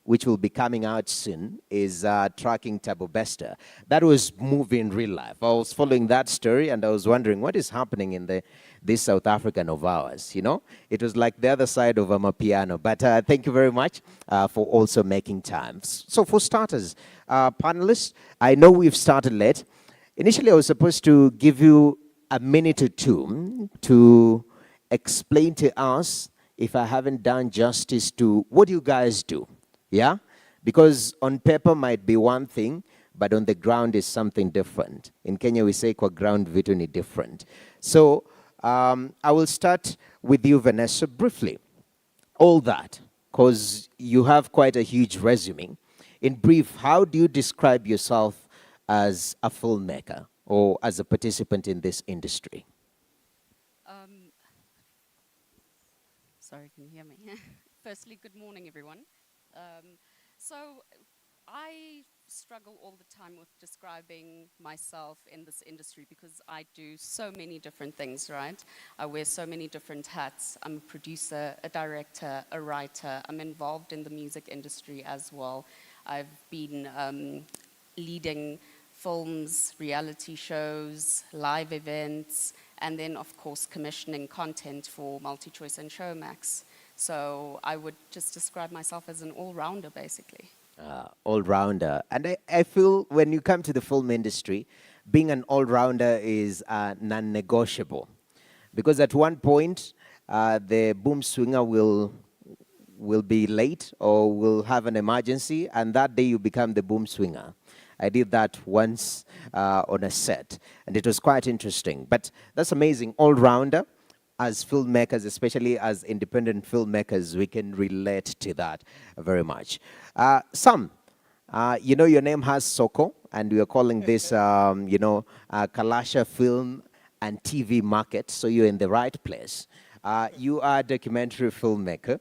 which will be coming out soon, is Tracking Turbo Bester. That was movie in real life. I was following that story and I was wondering what is happening in this South African of ours, you know? It was like the other side of Amapiano. But thank you very much for also making time. So for starters, panelists, I know we've started late. Initially, I was supposed to give you a minute or two to explain to us, if I haven't done justice to what you guys do, yeah? Because on paper might be one thing, but on the ground is something different. In Kenya, we say kwa ground vitu ni different. So I will start with you, Vanessa, briefly. All that, because you have quite a huge resume. In brief, how do you describe yourself as a filmmaker or as a participant in this industry? Sorry, can you hear me? Firstly, good morning, everyone. So I struggle all the time with describing myself in this industry because I do so many different things, right? I wear so many different hats. I'm a producer, a director, a writer. I'm involved in the music industry as well. I've been leading films, reality shows, live events, and then, of course, commissioning content for MultiChoice and Showmax. So I would just describe myself as an all-rounder, basically. All-rounder. And I feel when you come to the film industry, being an all-rounder is non-negotiable. Because at one point, the boom swinger will be late or will have an emergency, and that day you become the boom swinger. I did that once on a set, and it was quite interesting. But that's amazing. All-rounder. As filmmakers, especially as independent filmmakers, we can relate to that very much. Sam, you know your name has Soko, and we are calling this, Kalasha Film and TV Market, so you're in the right place. You are a documentary filmmaker.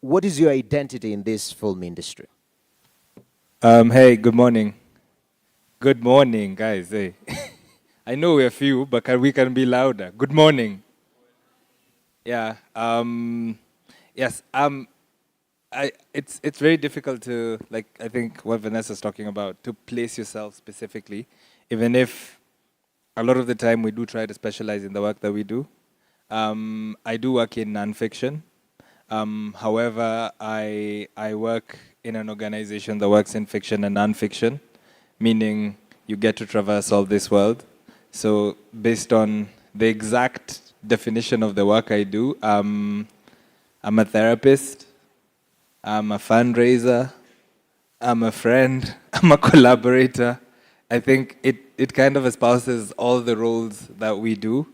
What is your identity in this film industry? Hey, good morning. Good morning, guys. Hey. I know we're few, but we can be louder. Good morning. Yeah. Yes. It's very difficult to, like, I think what Vanessa's talking about, to place yourself specifically, even if a lot of the time we do try to specialize in the work that we do. I do work in nonfiction. However, I work in an organization that works in fiction and nonfiction, meaning you get to traverse all this world. So based on the exact definition of the work I do, I'm a therapist, I'm a fundraiser, I'm a friend, I'm a collaborator. I think it kind of espouses all the roles that we do,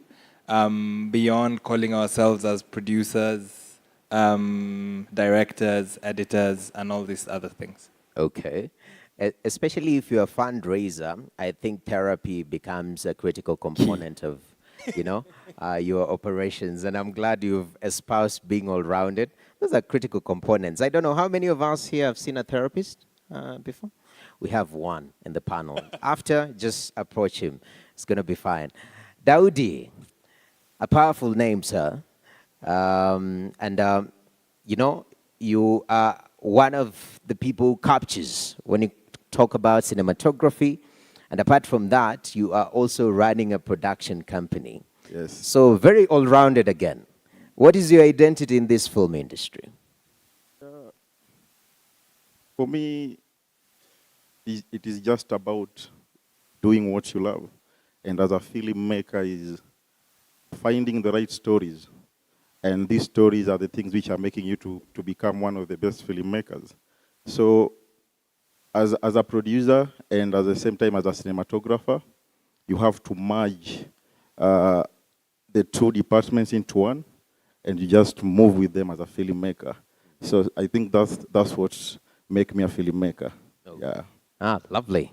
beyond calling ourselves as producers, directors, editors, and all these other things. Okay. Especially if you're a fundraiser, I think therapy becomes a critical component of, your operations. And I'm glad you've espoused being all-rounded. Those are critical components. I don't know, how many of us here have seen a therapist before? We have one in the panel. After, just approach him. It's going to be fine. Daudi, a powerful name, sir. You are one of the people who captures when you talk about cinematography, and apart from that, you are also running a production company. Yes. So very all-rounded again. What is your identity in this film industry? For me, it is just about doing what you love. And as a filmmaker is finding the right stories. And these stories are the things which are making you to become one of the best filmmakers. So as a producer and at the same time as a cinematographer, you have to merge the two departments into one, and you just move with them as a filmmaker. So I think that's what makes me a filmmaker. Oh. Yeah. Lovely.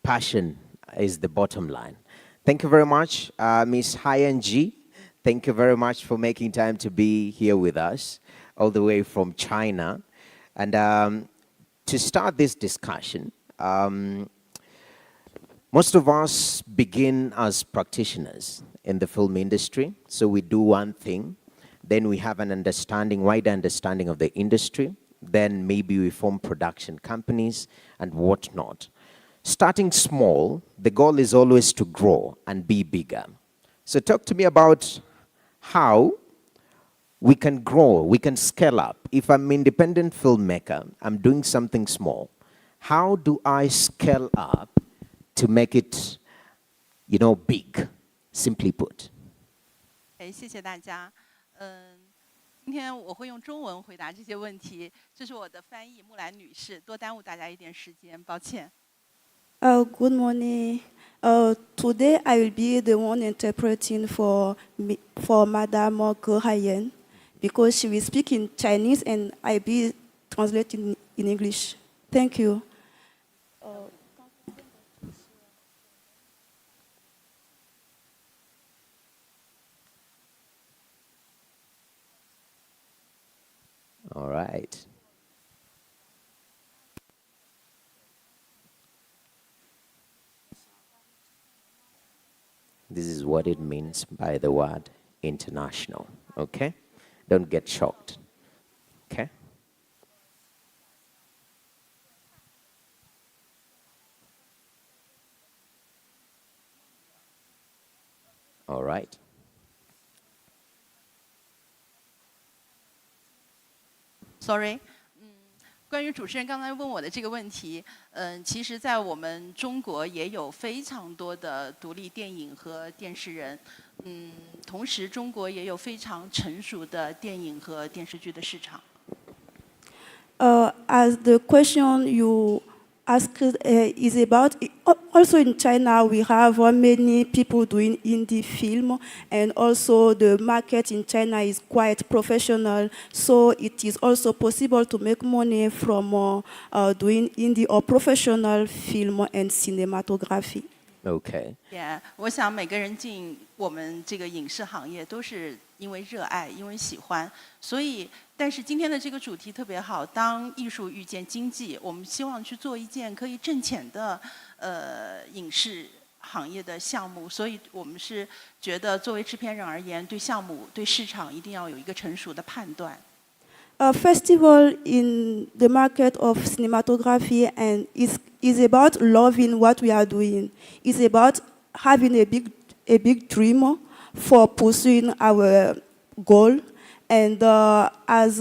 Passion is the bottom line. Thank you very much, Miss Hyan G. Thank you very much for making time to be here with us, all the way from China. And to start this discussion, most of us begin as practitioners in the film industry. So we do one thing, then we have an understanding, wider understanding of the industry, then maybe we form production companies and whatnot. Starting small, the goal is always to grow and be bigger. So talk to me about how we can grow, we can scale up. If I'm an independent filmmaker, I'm doing something small, how do I scale up to make it, big, simply put? 谢谢大家。今天我会用中文回答这些问题，这是我的翻译木兰女士，多耽误大家一点时间，抱歉。Good morning. Today I will be the one interpreting for Madame Gohayen because she will speak in Chinese and I will be translating in English. Thank you. All right. This is what it means by the word international, okay? Don't get shocked, okay? All right. Sorry，关于主持人刚才问我的这个问题，其实，在我们中国也有非常多的独立电影和电视人，同时中国也有非常成熟的电影和电视剧的市场。As the question you asked is about, also in China we have many people doing indie film, and also the market in China is quite professional, so it is also possible to make money from doing indie or professional film and cinematography. Okay. Yeah， 我想每个人进我们这个影视行业都是因为热爱，因为喜欢，所以，但是今天的这个主题特别好，当艺术遇见经济，我们希望去做一件可以挣钱的影视行业的项目，所以我们是觉得作为制片人而言，对项目、对市场一定要有一个成熟的判断。A festival in the market of cinematography and is about loving what we are doing. It's about having a big dream for pursuing our goal, and as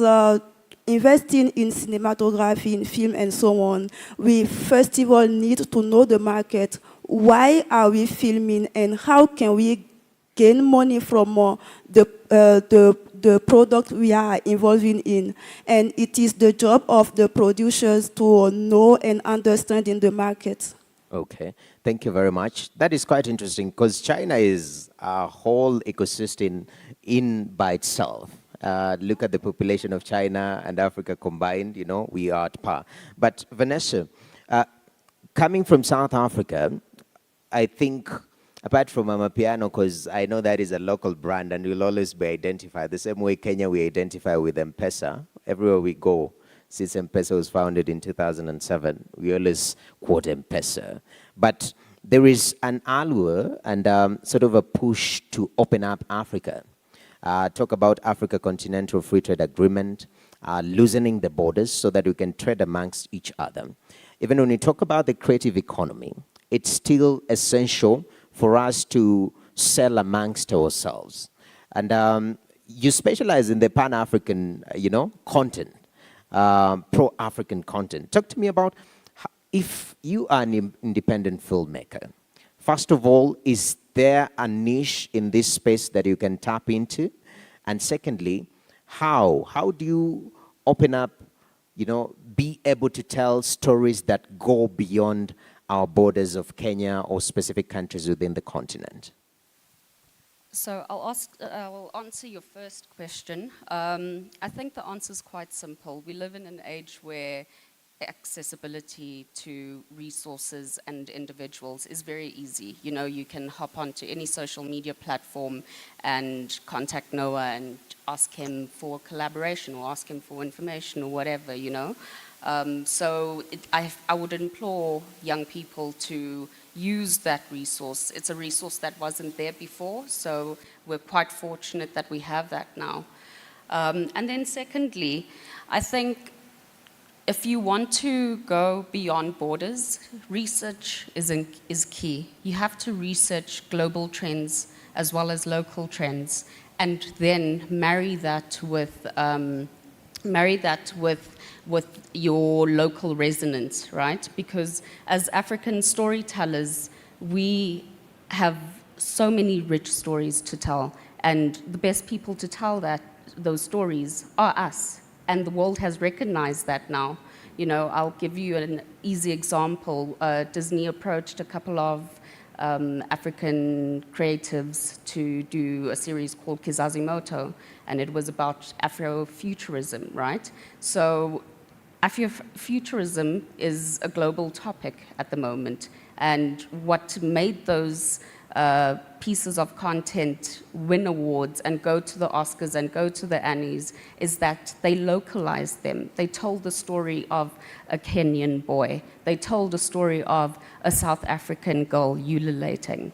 investing in cinematography, in film, and so on, we first of all need to know the market. Why are we filming, and how can we gain money from the product we are involving in? And it is the job of the producers to know and understand in the market. Okay, thank you very much. That is quite interesting because China is a whole ecosystem in by itself. Look at the population of China and Africa combined, we are at par. But Vanessa, coming from South Africa, I think, apart from Amapiano, because I know that is a local brand and will always be identified. The same way Kenya we identify with M-Pesa. Everywhere we go, since M-Pesa was founded in 2007, we always quote M-Pesa. But there is an allure and sort of a push to open up Africa. Talk about Africa Continental Free Trade Agreement, loosening the borders so that we can trade amongst each other. Even when you talk about the creative economy, it's still essential for us to sell amongst ourselves. And you specialize in the Pan-African, content, pro-African content. Talk to me about if you are an independent filmmaker. First of all, is there a niche in this space that you can tap into? And secondly, how do you open up, be able to tell stories that go beyond our borders of Kenya or specific countries within the continent? So I'll answer your first question. I think the answer is quite simple. We live in an age where accessibility to resources and individuals is very easy. You can hop onto any social media platform and contact Noah and ask him for collaboration or ask him for information or whatever, So I would implore young people to use that resource. It's a resource that wasn't there before, so we're quite fortunate that we have that now. And then secondly, I think if you want to go beyond borders, research is key. You have to research global trends as well as local trends, and then marry that with your local resonance, right? Because as African storytellers, we have so many rich stories to tell, and the best people to tell those stories are us, and the world has recognized that now. You know, I'll give you an easy example. Disney approached a couple of African creatives to do a series called Kizazimoto, and it was about Afrofuturism, right? So Afrofuturism is a global topic at the moment, and what made those pieces of content win awards and go to the Oscars and go to the Annies is that they localized them. They told the story of a Kenyan boy. They told the story of a South African girl ululating.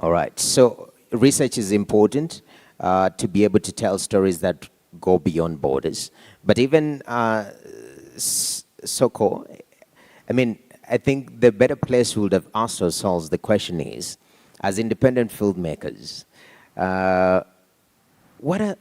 All right. So research is important to be able to tell stories that go beyond borders. But even Soko, I mean, I think the better place we would have asked ourselves the question is, as independent filmmakers, what are,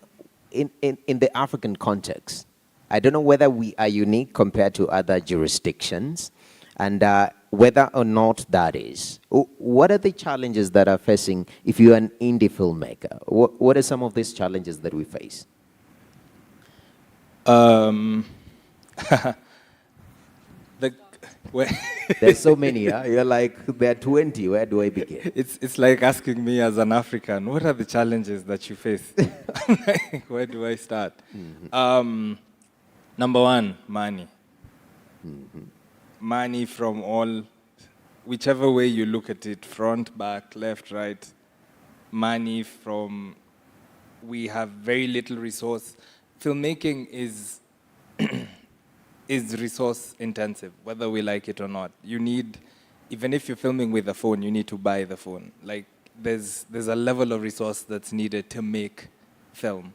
in the African context, I don't know whether we are unique compared to other jurisdictions, and whether or not that is. What are the challenges that are facing if you're an indie filmmaker? What are some of these challenges that we face? The, where There's so many, huh? You're like, there are 20, where do I begin? it's like asking me as an African, what are the challenges that you face? I'm like, where do I start? Number one, money. Money from all, whichever way you look at it, front, back, left, right, money from, we have very little resource. Filmmaking is is resource intensive, whether we like it or not. You need, even if you're filming with a phone, you need to buy the phone. Like, there's a level of resource that's needed to make film.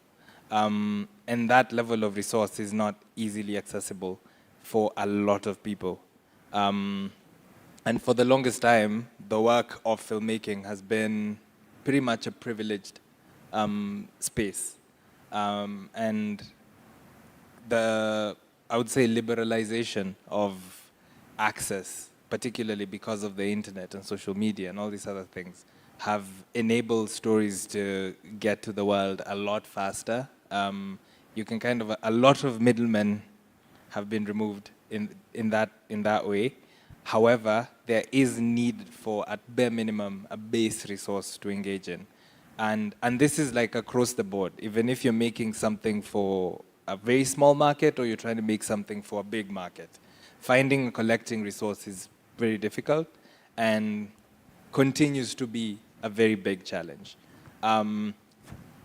And that level of resource is not easily accessible for a lot of people. And for the longest time, the work of filmmaking has been pretty much a privileged space. And I would say liberalization of access, particularly because of the internet and social media and all these other things, have enabled stories to get to the world a lot faster. You can kind of, a lot of middlemen have been removed in that way. However, there is need for, at bare minimum, a base resource to engage in. And this is like across the board. Even if you're making something for a very small market or you're trying to make something for a big market, finding and collecting resource is very difficult and continues to be a very big challenge.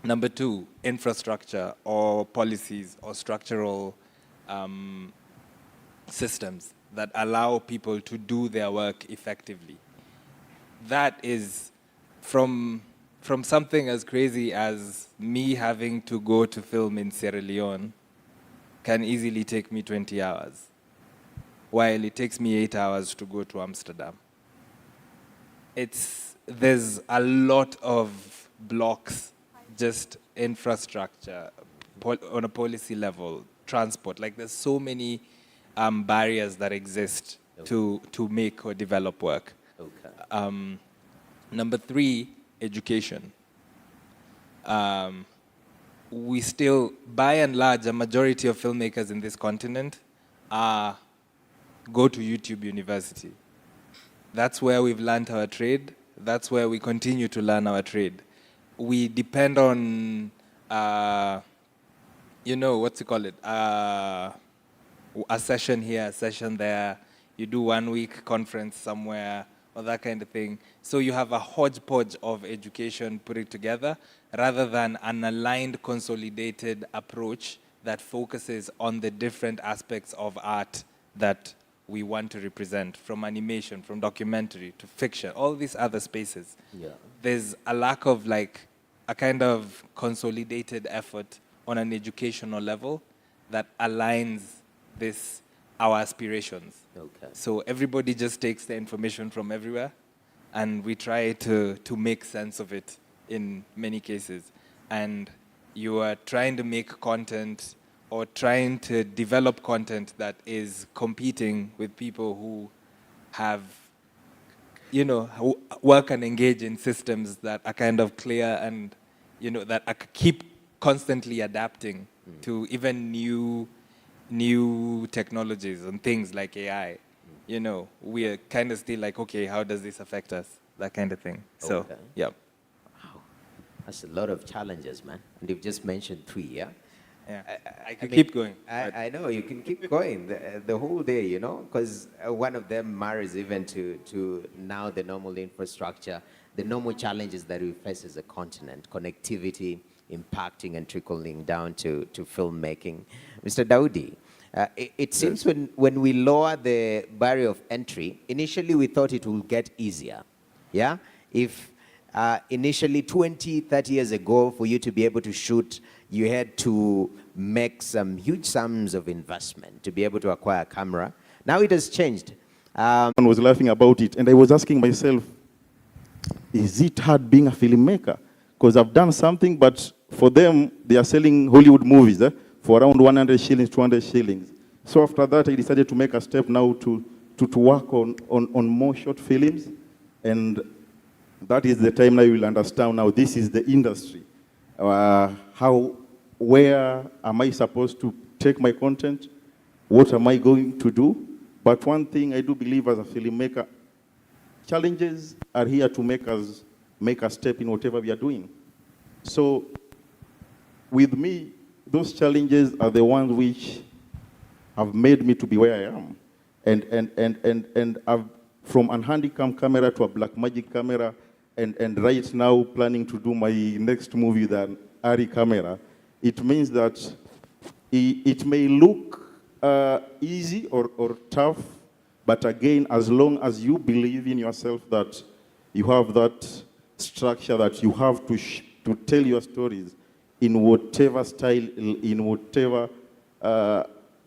Number two, infrastructure or policies or structural systems that allow people to do their work effectively. That is from something as crazy as me having to go to film in Sierra Leone can easily take me 20 hours, while it takes me 8 hours to go to Amsterdam. There's a lot of blocks, just infrastructure, on a policy level, transport. Like, there's so many barriers that exist to make or develop work. Okay. Number three, education. We still, by and large, a majority of filmmakers in this continent go to YouTube University. That's where we've learned our trade. That's where we continue to learn our trade. We depend on, what's it called it? A session here, a session there. You do 1 week conference somewhere, or that kind of thing. So you have a hodgepodge of education put it together, rather than an aligned, consolidated approach that focuses on the different aspects of art that we want to represent, from animation, from documentary to fiction, all these other spaces. Yeah. There's a lack of, like, a kind of consolidated effort on an educational level that aligns our aspirations. Okay. So everybody just takes the information from everywhere, and we try to make sense of it in many cases. And you are trying to make content or trying to develop content that is competing with people who have, who work and engage in systems that are kind of clear and, that keep constantly adapting to even new technologies and things like AI. We are kind of still like, okay, how does this affect us? That kind of thing. So, Okay. yeah. That's a lot of challenges, man. And you've just mentioned 3, yeah? Yeah. I could mean, keep going. I know, you can keep going the whole day, because one of them marries even to now the normal infrastructure, the normal challenges that we face as a continent, connectivity, impacting and trickling down to filmmaking. Mr. Daudi, it seems when we lower the barrier of entry, initially we thought it would get easier, yeah? If initially 20, 30 years ago, for you to be able to shoot, you had to make some huge sums of investment to be able to acquire a camera. Now it has changed. I was laughing about it, and I was asking myself, is it hard being a filmmaker? Because I've done something, but for them, they are selling Hollywood movies for around 100 shillings, 200 shillings. So after that, I decided to make a step now to work on more short films, and that is the time now you will understand now this is the industry. Where am I supposed to take my content? What am I going to do? But one thing I do believe as a filmmaker, challenges are here to make us make a step in whatever we are doing. So with me, those challenges are the ones which have made me to be where I am. And I've, from a Handycam camera to a Blackmagic camera, and right now planning to do my next movie with an ARRI camera, it means that it may look easy or tough, but again, as long as you believe in yourself that you have that structure, that you have to tell your stories in whatever style, in whatever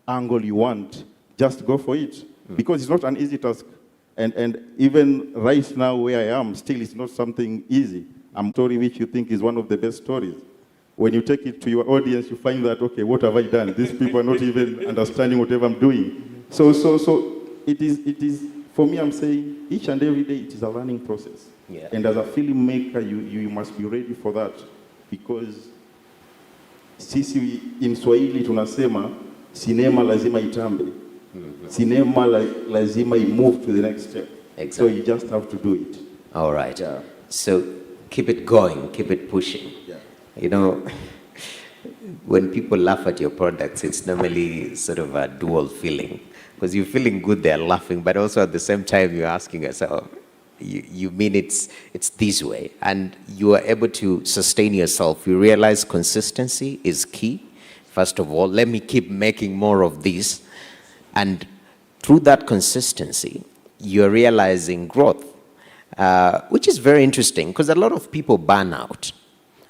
angle you want, just go for it. Because it's not an easy task. And even right now where I am, still it's not something easy. A story which you think is one of the best stories. When you take it to your audience, you find that, okay, what have I done? These people are not even understanding whatever I'm doing. So it is, for me, I'm saying each and every day it is a learning process. Yeah. And as a filmmaker, you must be ready for that. Because sisi in Swahili tunasema, cinema lazima itambe. Cinema lazima move to the next step. Exactly. So you just have to do it. All right. Yeah. So keep it going, keep it pushing. Yeah. When people laugh at your products, it's normally sort of a dual feeling. Because you're feeling good, they're laughing, but also at the same time, you're asking yourself, you mean it's this way? And you are able to sustain yourself. You realize consistency is key. First of all, let me keep making more of this. And through that consistency, you're realizing growth, which is very interesting because a lot of people burn out.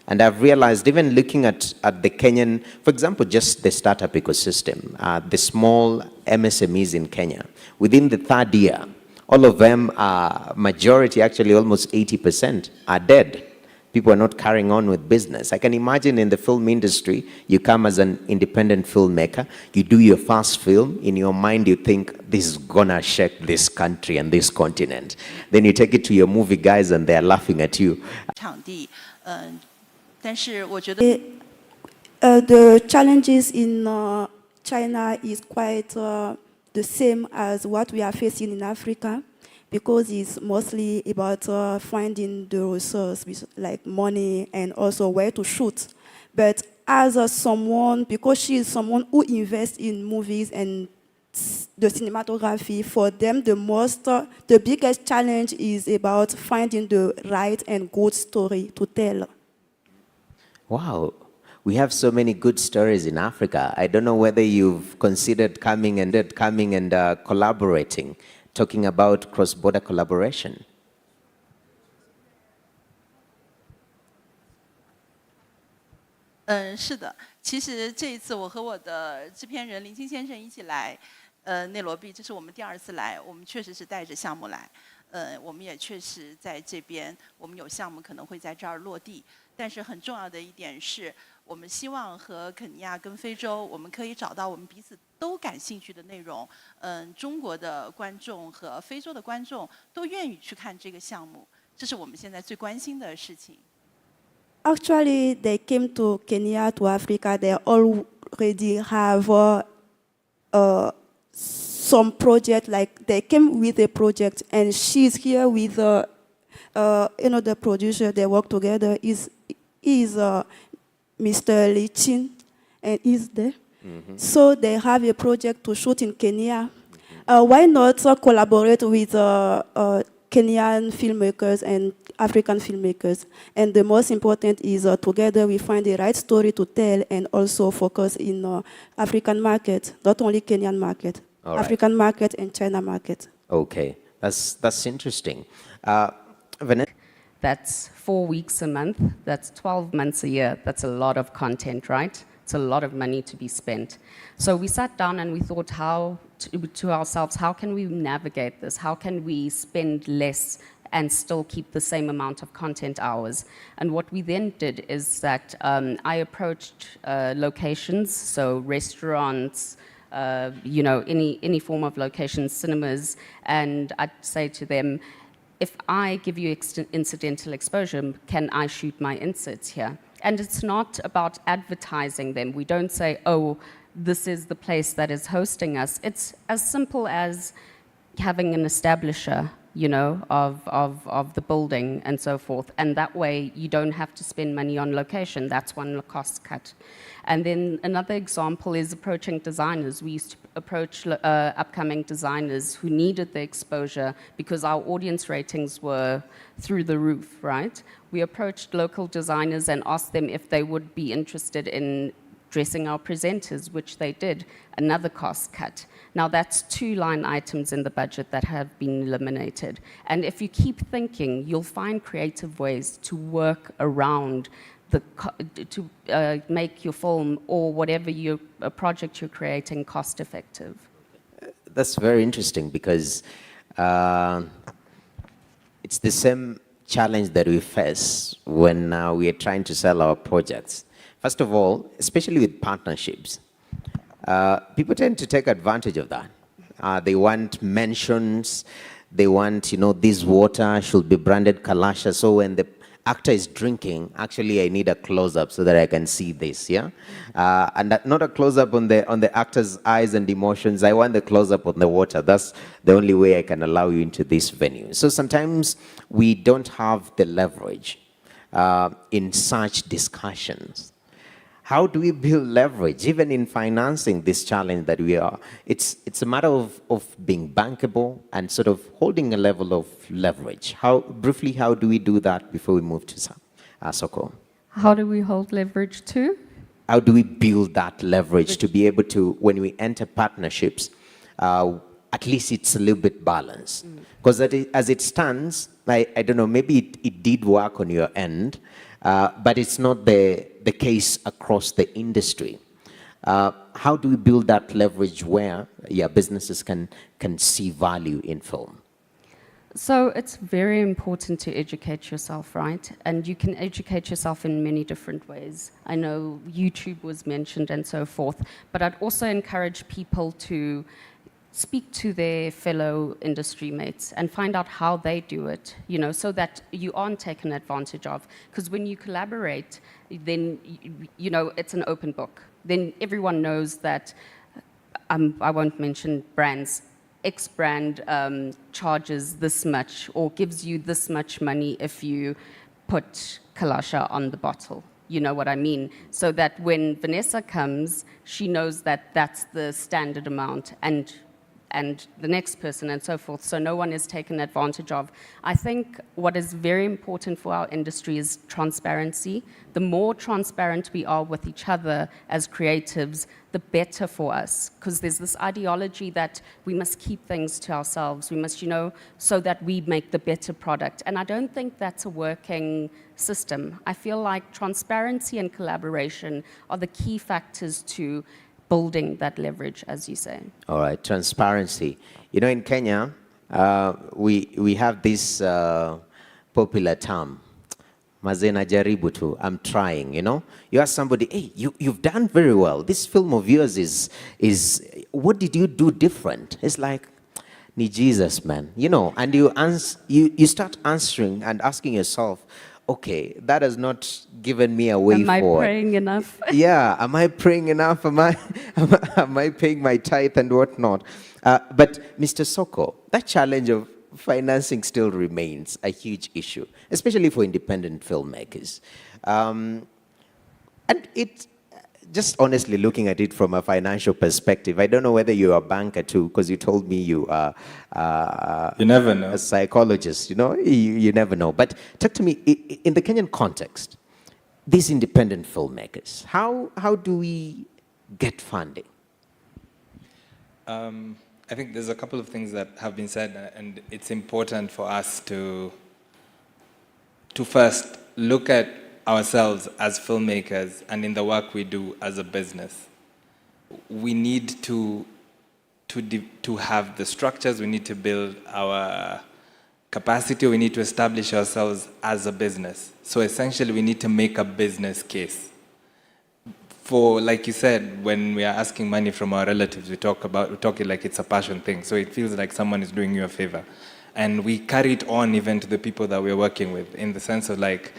And I've realized, even looking at the Kenyan, for example, just the startup ecosystem, the small MSMEs in Kenya, within the 3rd year, all of them are, majority, actually almost 80%, are dead. People are not carrying on with business. I can imagine in the film industry, you come as an independent filmmaker, you do your first film, in your mind you think, this is gonna shake this country and this continent. Then you take it to your movie guys and they're laughing at you. 场地，但是我觉得 The challenges in China is quite the same as what we are facing in Africa, because it's mostly about finding the resources, like money and also where to shoot. But as someone, because she is someone who invests in movies and the cinematography, for them the biggest challenge is about finding the right and good story to tell. Wow, we have so many good stories in Africa. I don't know whether you've considered coming and collaborating, talking about cross-border collaboration. 是的，其实这一次我和我的制片人林青先生一起来，内罗毕，这是我们第2次来，我们确实是带着项目来，我们也确实在这边，我们有项目可能会在这儿落地，但是很重要的一点是，我们希望和肯尼亚跟非洲，我们可以找到我们彼此都感兴趣的内容，中国的观众和非洲的观众都愿意去看这个项目，这是我们现在最关心的事情。Actually, they came to Kenya, to Africa. They already have some project. Like they came with a project, and she's here with another producer. They work together. Is Mr. Lichin, and he's there. So they have a project to shoot in Kenya. Why not collaborate with Kenyan filmmakers and African filmmakers? And the most important is together we find the right story to tell and also focus in African market, not only Kenyan market, All right. African market and China market. Okay, that's interesting. Vanessa? That's 4 weeks a month. That's 12 months a year. That's a lot of content, right? It's a lot of money to be spent. So we sat down and we thought to ourselves, how can we navigate this? How can we spend less and still keep the same amount of content hours? And what we then did is that I approached locations, so restaurants, any form of locations, cinemas, and I'd say to them, if I give you incidental exposure, can I shoot my inserts here? And it's not about advertising them. We don't say, oh, this is the place that is hosting us. It's as simple as having an establisher, of the building and so forth. And that way you don't have to spend money on location. That's one cost cut. And then another example is approaching designers. We used to approach upcoming designers who needed the exposure because our audience ratings were through the roof, right? We approached local designers and asked them if they would be interested in dressing our presenters, which they did, another cost cut. Now that's 2 line items in the budget that have been eliminated. And if you keep thinking, you'll find creative ways to work around to make your film or whatever project you're creating cost effective. That's very interesting because it's the same challenge that we face when we are trying to sell our projects. First of all, especially with partnerships, people tend to take advantage of that. They want mentions, they want, this water should be branded Kalasha, so when the actor is drinking, actually I need a close-up so that I can see this, yeah? And not a close-up on the actor's eyes and emotions, I want the close-up on the water. That's the only way I can allow you into this venue. So sometimes we don't have the leverage in such discussions. How do we build leverage, even in financing this challenge that we are? It's a matter of being bankable and sort of holding a level of leverage. How do we do that before we move to Soko? How do we hold leverage too? How do we build that leverage to be able to, when we enter partnerships, at least it's a little bit balanced? Because as it stands, I don't know, maybe it did work on your end, but it's not the case across the industry. How do we build that leverage where businesses can see value in film? So it's very important to educate yourself, right? And you can educate yourself in many different ways. I know YouTube was mentioned and so forth, but I'd also encourage people to speak to their fellow industry mates and find out how they do it, so that you aren't taken advantage of. Because when you collaborate, then, it's an open book. Then everyone knows that, I won't mention brands, X brand charges this much or gives you this much money if you put Kalasha on the bottle. You know what I mean? So that when Vanessa comes, she knows that that's the standard amount. And and the next person and so forth, so no one is taken advantage of. I think what is very important for our industry is transparency. The more transparent we are with each other as creatives, the better for us, because there's this ideology that we must keep things to ourselves. We must, so that we make the better product. And I don't think that's a working system. I feel like transparency and collaboration are the key factors to building that leverage, as you say. All right, transparency. In Kenya, we have this popular term, Mazena jaribu tu, I'm trying, You ask somebody, hey, you've done very well. This film of yours is what did you do different? It's like, ni Jesus, man, and you start answering and asking yourself, okay, that has not given me a way forward. Am I praying enough? Yeah, am I praying enough? Am I paying my tithe and whatnot? But Mr. Soko, that challenge of financing still remains a huge issue, especially for independent filmmakers. And it, just honestly looking at it from a financial perspective, I don't know whether you're a banker too, because you told me you are you never know. A psychologist, you never know. But talk to me, in the Kenyan context, these independent filmmakers, how do we get funding? I think there's a couple of things that have been said, and it's important for us to first look at ourselves as filmmakers and in the work we do as a business. We need to have the structures, we need to build our capacity, we need to establish ourselves as a business. So essentially we need to make a business case. For, like you said, when we are asking money from our relatives, we talk it like it's a passion thing. So it feels like someone is doing you a favor. And we carry it on even to the people that we're working with, in the sense of like,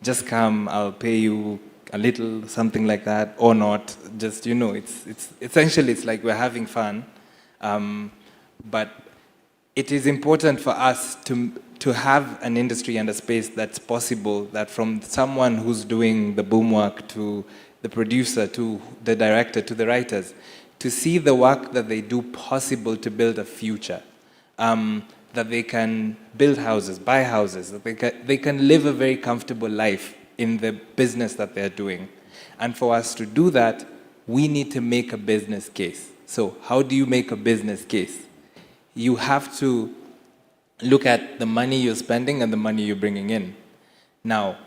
just come, I'll pay you a little, something like that, or not. Just, it's essentially, it's like we're having fun. But it is important for us to have an industry and a space that's possible, that from someone who's doing the boom work to the producer, to the director, to the writers, to see the work that they do possible to build a future. That they can build houses, buy houses, that they can live a very comfortable life in the business that they're doing. And for us to do that, we need to make a business case. So how do you make a business case? You have to look at the money you're spending and the money you're bringing in. Now,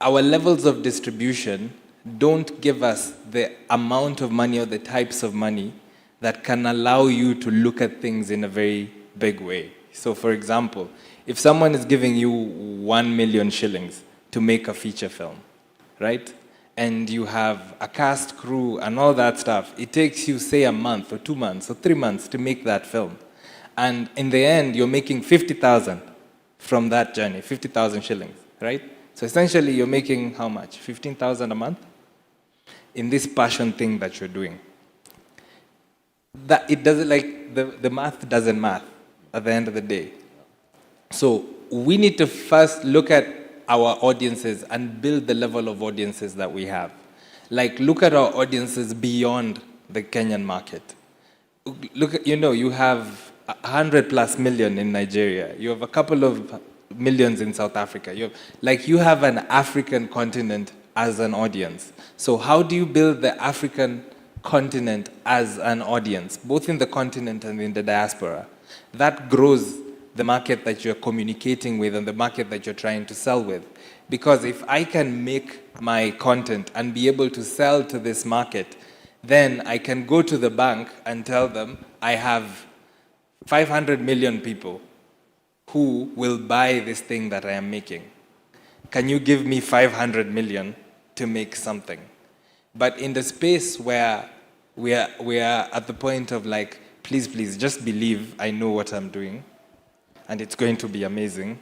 our levels of distribution don't give us the amount of money or the types of money that can allow you to look at things in a very big way. So for example, if someone is giving you 1 million shillings to make a feature film, right? And you have a cast, crew, and all that stuff, it takes you, say, a month or 2 months or 3 months to make that film. And in the end, you're making 50,000 from that journey, 50,000 shillings, right? So essentially, you're making how much? 15,000 a month? In this passion thing that you're doing. That it doesn't, like, the math doesn't math at the end of the day. So we need to first look at our audiences and build the level of audiences that we have. Like, look at our audiences beyond the Kenyan market. Look at, you have 100+ million in Nigeria. You have a couple of millions in South Africa. You have an African continent as an audience. So how do you build the African continent as an audience, both in the continent and in the diaspora? That grows the market that you're communicating with and the market that you're trying to sell with. Because if I can make my content and be able to sell to this market, then I can go to the bank and tell them I have 500 million people who will buy this thing that I am making. Can you give me 500 million to make something? But in the space where we are at the point of like, please, just believe I know what I'm doing, and it's going to be amazing.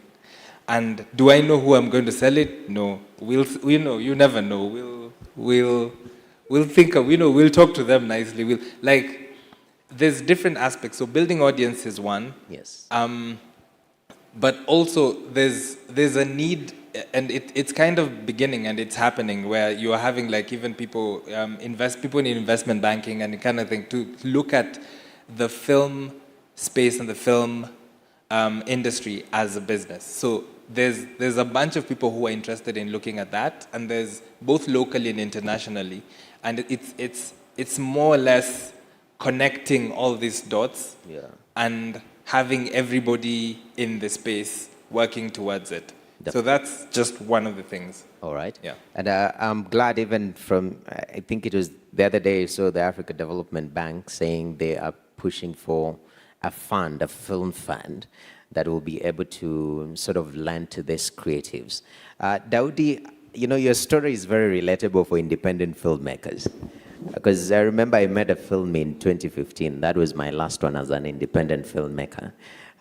And do I know who I'm going to sell it? No. We know. You never know. We'll think of, we'll talk to them nicely. There's different aspects. So building audience is one. Yes. But also there's a need and it's kind of beginning and it's happening where you are having like even people people in investment banking and kind of thing to look at the film space and the film industry as a business. So there's a bunch of people who are interested in looking at that, and there's both locally and internationally, and it's more or less connecting all these dots and having everybody in the space working towards it. So that's just one of the things. All right. Yeah. And I'm glad even from, I think it was the other day, so the Africa Development Bank saying they are pushing for a fund, a film fund, that will be able to sort of lend to these creatives. Daudi, you know, your story is very relatable for independent filmmakers. Because I remember I made a film in 2015. That was my last one as an independent filmmaker.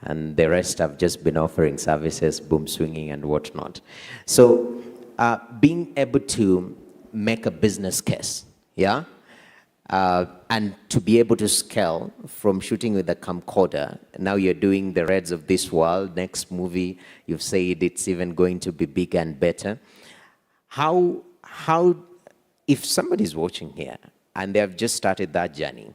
And the rest have just been offering services, boom swinging and whatnot. So being able to make a business case, yeah? And to be able to scale from shooting with a camcorder, now you're doing the Reds of this world, next movie, you've said it's even going to be bigger and better. How if somebody's watching here and they have just started that journey,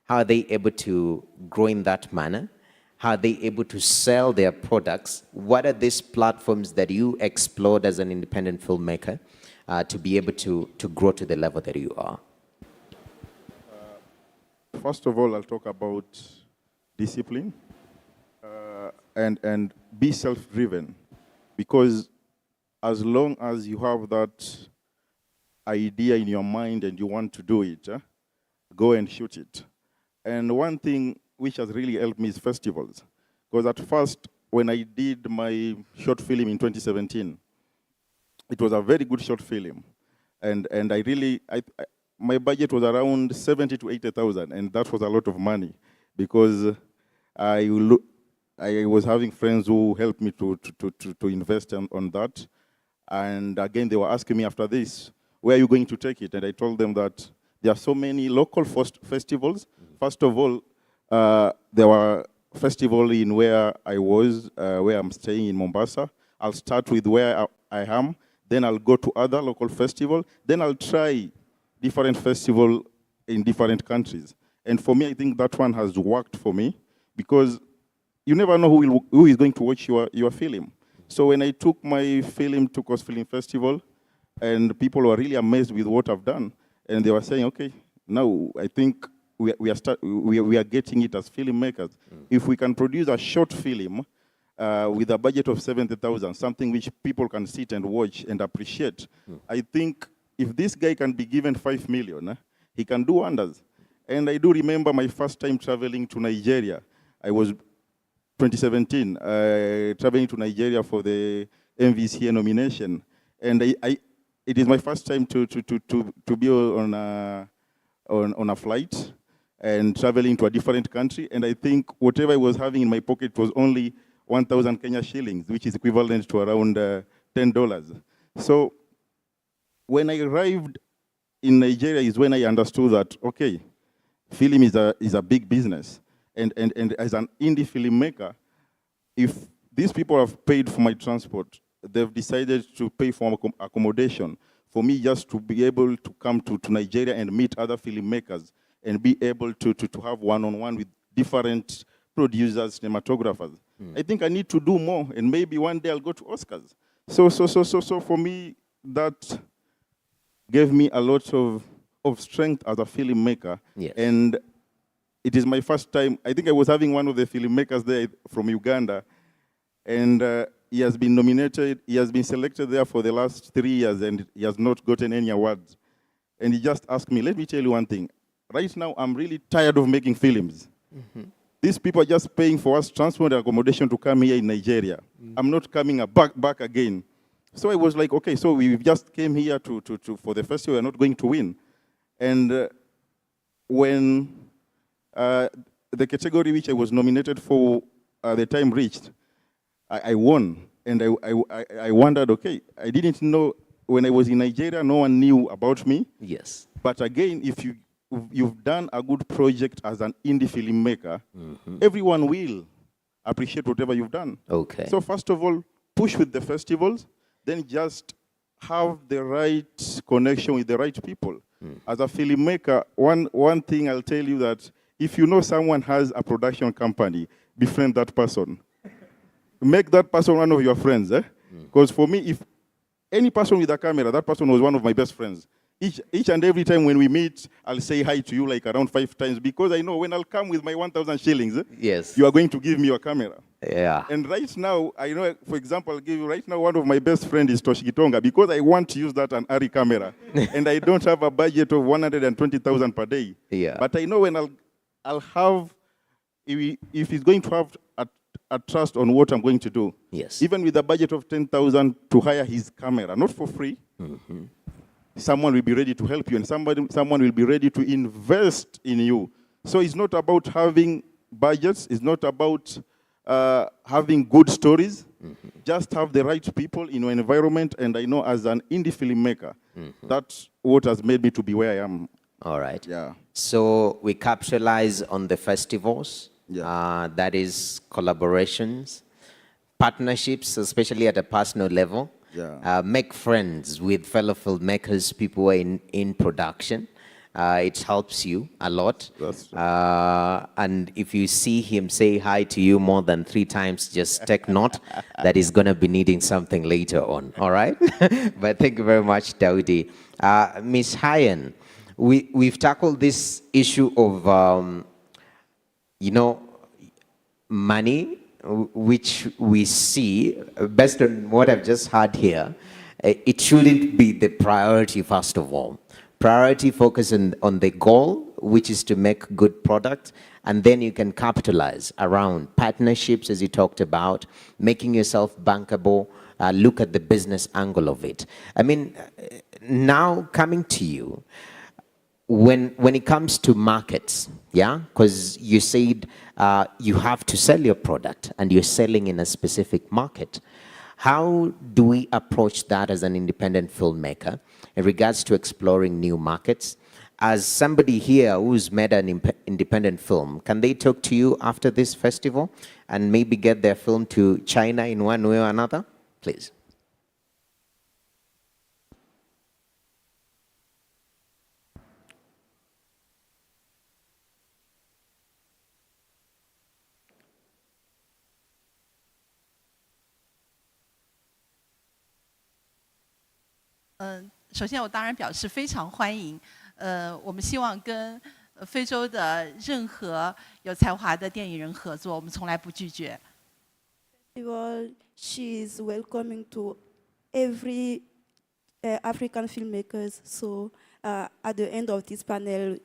how are they able to grow in that manner? How are they able to sell their products? What are these platforms that you explored as an independent filmmaker to be able to grow to the level that you are? First of all, I'll talk about discipline and be self-driven, because as long as you have that idea in your mind and you want to do it, go and shoot it. And one thing which has really helped me is festivals. Because at first, when I did my short film in 2017, it was a very good short film. And I really, my budget was around 70 to 80,000, and that was a lot of money, because I was having friends who helped me to invest on that. And again, they were asking me after this, where are you going to take it? And I told them that there are so many local festivals. First of all, there were festivals in where I was, where I'm staying in Mombasa. I'll start with where I am, then I'll go to other local festivals, then I'll try different festivals in different countries. And for me, I think that one has worked for me, because you never know who is going to watch your film. So when I took my film to Coast Film Festival, and people were really amazed with what I've done, and they were saying, okay, now I think we are getting it as filmmakers. If we can produce a short film with a budget of 70,000, something which people can sit and watch and appreciate, I think if this guy can be given 5 million, he can do wonders. And I do remember my first time traveling to Nigeria. I was 2017, traveling to Nigeria for the MVCA nomination. And it is my first time to be on a flight and traveling to a different country. And I think whatever I was having in my pocket was only 1,000 Kenya shillings, which is equivalent to around $10. So when I arrived in Nigeria is when I understood that, okay, film is a big business. And as an indie filmmaker, if these people have paid for my transport, they've decided to pay for accommodation, for me just to be able to come to Nigeria and meet other filmmakers and be able to have one-on-one with different producers, cinematographers. I think I need to do more, and maybe one day I'll go to Oscars. So for me, that gave me a lot of strength as a filmmaker. Yes. And it is my first time. I think I was having one of the filmmakers there from Uganda, and he has been nominated. He has been selected there for the last 3 years, and he has not gotten any awards. And he just asked me, let me tell you one thing. Right now, I'm really tired of making films. These people are just paying for us transport and accommodation to come here in Nigeria. I'm not coming back again. So I was like, okay, so we just came here for the festival. We're not going to win. And when the category which I was nominated for the time reached, I won. And I wondered, okay, I didn't know, when I was in Nigeria, no one knew about me. Yes. But again, if you've done a good project as an indie filmmaker, everyone will appreciate whatever you've done. Okay. So first of all, push with the festivals. then just have the right connection with the right people. As a filmmaker, one thing I'll tell you that if you know someone has a production company, befriend that person. Make that person one of your friends. Because for me, if any person with a camera, that person was one of my best friends. Each and every time when we meet, I'll say hi to you like around 5 times because I know when I'll come with my 1,000 shillings, Yes. you are going to give me your camera. Yeah. And right now, I know, for example, I'll give you right now, one of my best friends is Toshikitonga because I want to use that an Ari camera. And I don't have a budget of 120,000 per day. Yeah. But I know when I'll have, if he's going to have a trust on what I'm going to do. Yes. Even with a budget of 10,000 to hire his camera, not for free, someone will be ready to help you and someone will be ready to invest in you. So it's not about having budgets, it's not about having good stories, just have the right people in your environment. And I know as an indie filmmaker, that's what has made me to be where I am. All right. Yeah. So we capitalize on the festivals. Yeah. That is collaborations, partnerships, especially at a personal level. Yeah. Make friends with fellow filmmakers, people who are in production. It helps you a lot. That's right. And if you see him say hi to you more than 3 times, just take note that he's going to be needing something later on. All right? But thank you very much, Daudi. Ms. Hyen, we've tackled this issue of, money, which we see, based on what I've just heard here, it shouldn't be the priority first of all. Priority focus on the goal, which is to make good product, and then you can capitalize around partnerships, as you talked about, making yourself bankable, look at the business angle of it. I mean, now coming to you, when it comes to markets, yeah, because you said you have to sell your product and you're selling in a specific market. How do we approach that as an independent filmmaker in regards to exploring new markets? As somebody here who's made an independent film, can they talk to you after this festival and maybe get their film to China in one way or another? Please.首先我当然表示非常欢迎。我们希望跟非洲的任何有才华的电影人合作，我们从来不拒绝。She is welcoming to every African filmmakers. So at the end of this panel,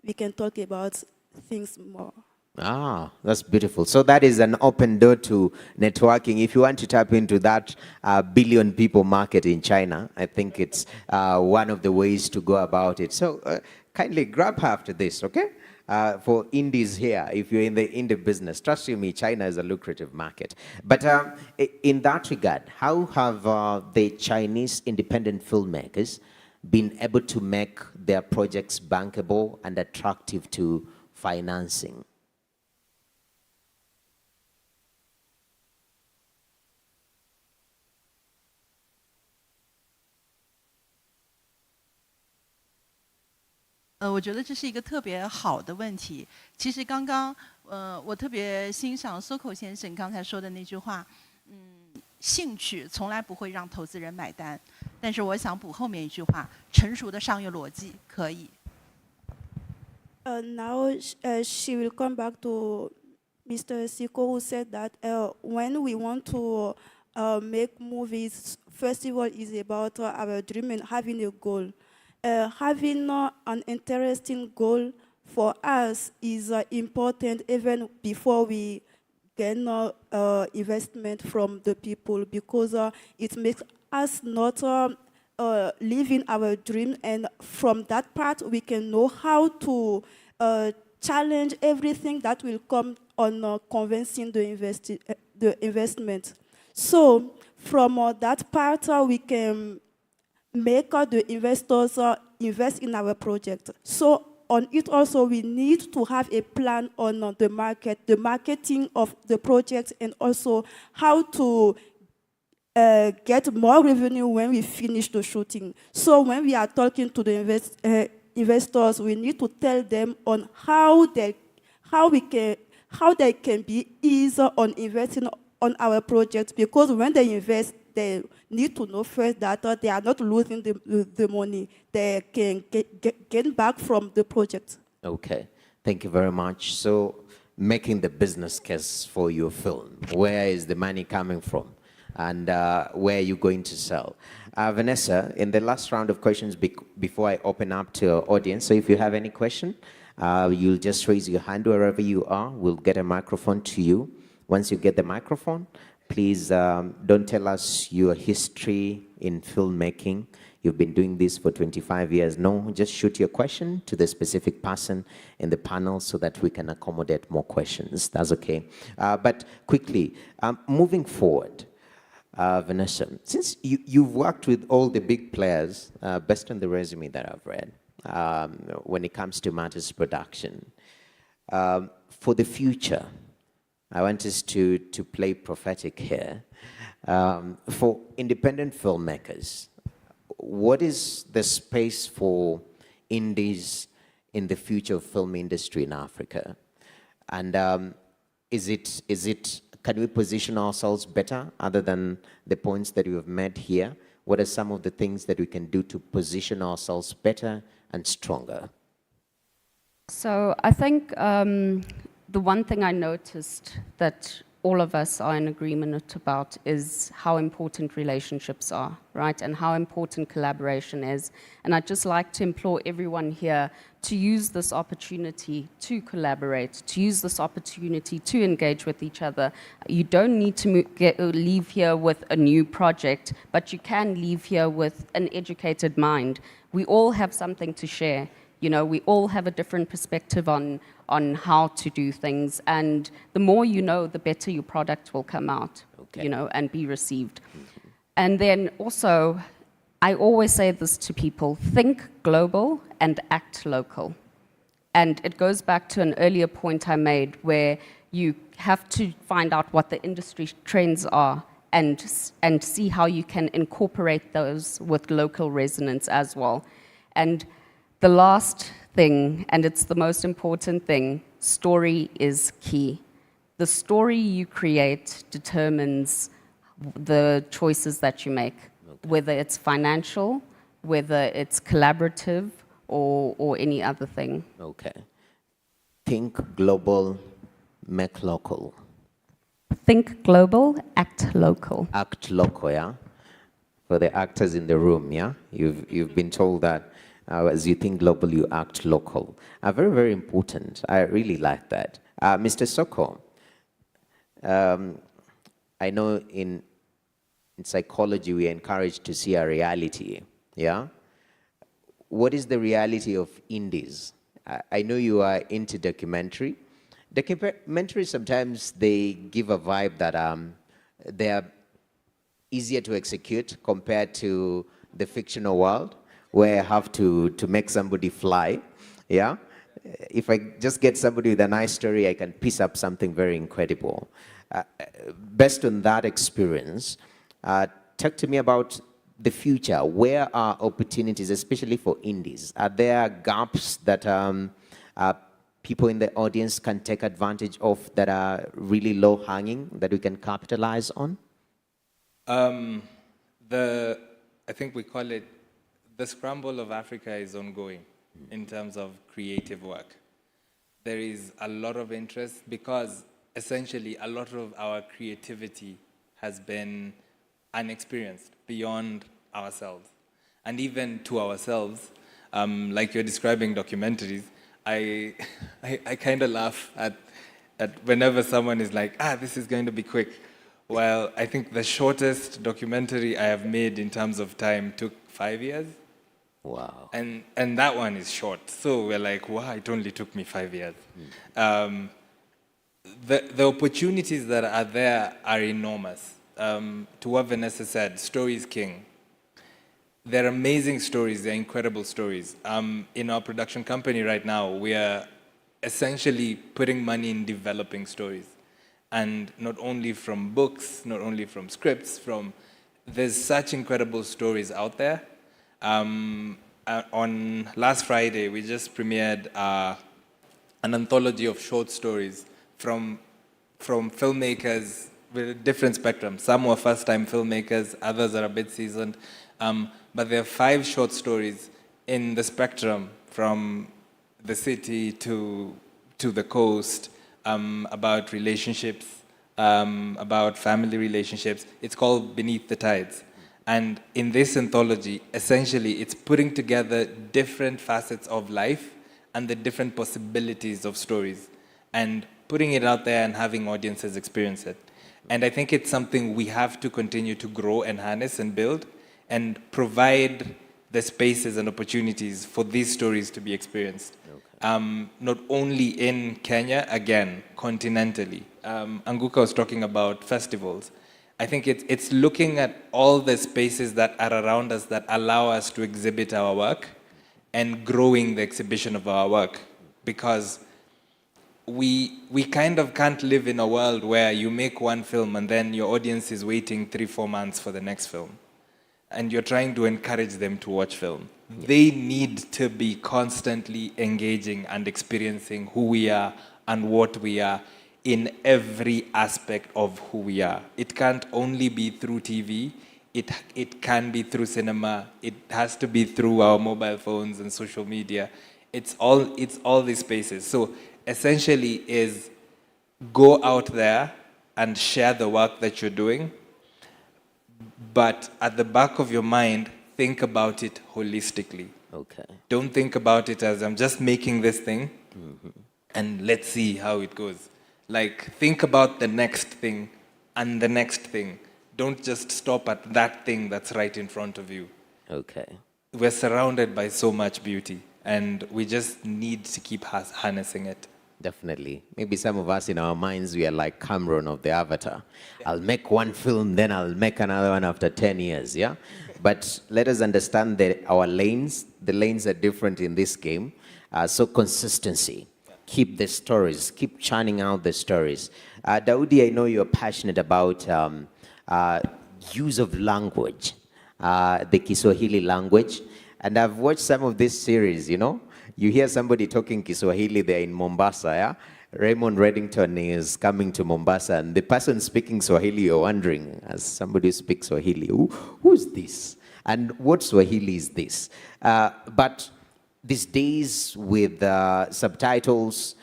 we can talk about things more. Ah, that's beautiful. So that is an open door to networking. If you want to tap into that billion people market in China, I think it's one of the ways to go about it. So kindly grab her after this, okay? For indies here, if you're in the indie business, trust you me, China is a lucrative market. But in that regard, how have the Chinese independent filmmakers been able to make their projects bankable and attractive to financing? 我觉得这是一个特别好的问题。其实刚刚，我特别欣赏 Soko 先生刚才说的那句话，兴趣从来不会让投资人买单。但是我想补后面一句话，成熟的商业逻辑可以。Now she will come back to Mr. Siko, who said that when we want to make movies, first of all, is about our dream and having a goal. Having an interesting goal for us is important even before we get investment from the people, because it makes us not living our dream, and from that part we can know how to challenge everything that will come on convincing the investment. So from that part we can make the investors invest in our project. So on it also we need to have a plan on the market, the marketing of the project, and also how to get more revenue when we finish the shooting. So when we are talking to the investors, we need to tell them on how they can be easier on investing on our project, because when they invest, they need to know first that they are not losing the money. They can get back from the project. Okay, thank you very much. So, making the business case for your film, where is the money coming from? And where are you going to sell? Vanessa, in the last round of questions before I open up to our audience, so if you have any question, you'll just raise your hand wherever you are. We'll get a microphone to you. Once you get the microphone, please don't tell us your history in filmmaking. You've been doing this for 25 years. No, just shoot your question to the specific person in the panel so that we can accommodate more questions. That's okay. But quickly, moving forward, Vanessa, since you've worked with all the big players, based on the resume that I've read, when it comes to matters production, for the future, I want us to play prophetic here. For independent filmmakers, what is the space for indies in the future of film industry in Africa? And can we position ourselves better other than the points that you have made here? What are some of the things that we can do to position ourselves better and stronger? So I think the one thing I noticed that all of us are in agreement about is how important relationships are, right? And how important collaboration is. And I'd just like to implore everyone here to use this opportunity to collaborate, to use this opportunity to engage with each other. You don't need to leave here with a new project, but you can leave here with an educated mind. We all have something to share. You know, we all have a different perspective on how to do things, and the more you know, the better your product will come out, okay, you know, and be received. Mm-hmm. And then also, I always say this to people, think global and act local. And it goes back to an earlier point I made where you have to find out what the industry trends are and see how you can incorporate those with local resonance as well. And the last thing, and it's the most important thing, story is key. The story you create determines the choices that you make, okay, whether it's financial, whether it's collaborative, or any other thing. Okay. Think global, make local. Think global, act local. Act local, yeah? For the actors in the room, yeah? You've been told that as you think global, you act local. Very, very important. I really like that. Mr. Soko, I know in psychology we are encouraged to see a reality, yeah? What is the reality of indies? I know you are into documentary. Documentary, sometimes they give a vibe that they are easier to execute compared to the fictional world, where I have to make somebody fly, yeah? If I just get somebody with a nice story, I can piece up something very incredible. Based on that experience, talk to me about the future. Where are opportunities, especially for indies? Are there gaps that people in the audience can take advantage of that are really low-hanging that we can capitalize on? I think we call it the scramble of Africa is ongoing in terms of creative work. There is a lot of interest because essentially a lot of our creativity has been unexperienced beyond ourselves. And even to ourselves, like you're describing documentaries, I kind of laugh at whenever someone is like, this is going to be quick. Well, I think the shortest documentary I have made in terms of time took 5 years. Wow. And that one is short. So we're like, wow, it only took me 5 years. The opportunities that are there are enormous. To what Vanessa said, story is king. They're amazing stories, they're incredible stories. In our production company right now, we are essentially putting money in developing stories. And not only from books, not only from scripts, from there's such incredible stories out there. On last Friday, we just premiered an anthology of short stories from filmmakers with a different spectrum. Some were first-time filmmakers, others are a bit seasoned. But there are 5 short stories in the spectrum from the city to the coast, about relationships, about family relationships. It's called Beneath the Tides. And in this anthology, essentially, it's putting together different facets of life and the different possibilities of stories and putting it out there and having audiences experience it. And I think it's something we have to continue to grow and harness and build and provide the spaces and opportunities for these stories to be experienced. Not only in Kenya, again, continentally. Anguka was talking about festivals. I think it's looking at all the spaces that are around us that allow us to exhibit our work and growing the exhibition of our work, because we kind of can't live in a world where you make one film and then your audience is waiting 3-4 months for the next film and you're trying to encourage them to watch film. They need to be constantly engaging and experiencing who we are and what we are in every aspect of who we are. It can't only be through TV. It can be through cinema. It has to be through our mobile phones and social media. It's all these spaces. So essentially is go out there and share the work that you're doing, but at the back of your mind, think about it holistically. Okay. Don't think about it as I'm just making this thing and let's see how it goes. Like, think about the next thing and the next thing. Don't just stop at that thing that's right in front of you. Okay. We're surrounded by so much beauty, and we just need to keep harnessing it. Definitely. Maybe some of us in our minds, we are like Cameron of the Avatar. I'll make one film, then I'll make another one after 10 years, yeah? But let us understand that our lanes, the lanes are different in this game. So consistency. Keep the stories, keep churning out the stories. Daudi, I know you're passionate about use of language, the Kiswahili language. And I've watched some of this series, you know? You hear somebody talking Kiswahili there in Mombasa, yeah? Raymond Reddington is coming to Mombasa, and the person speaking Swahili, you're wondering, as somebody who speaks Swahili, who's this? And what Swahili is this? But these days with subtitles,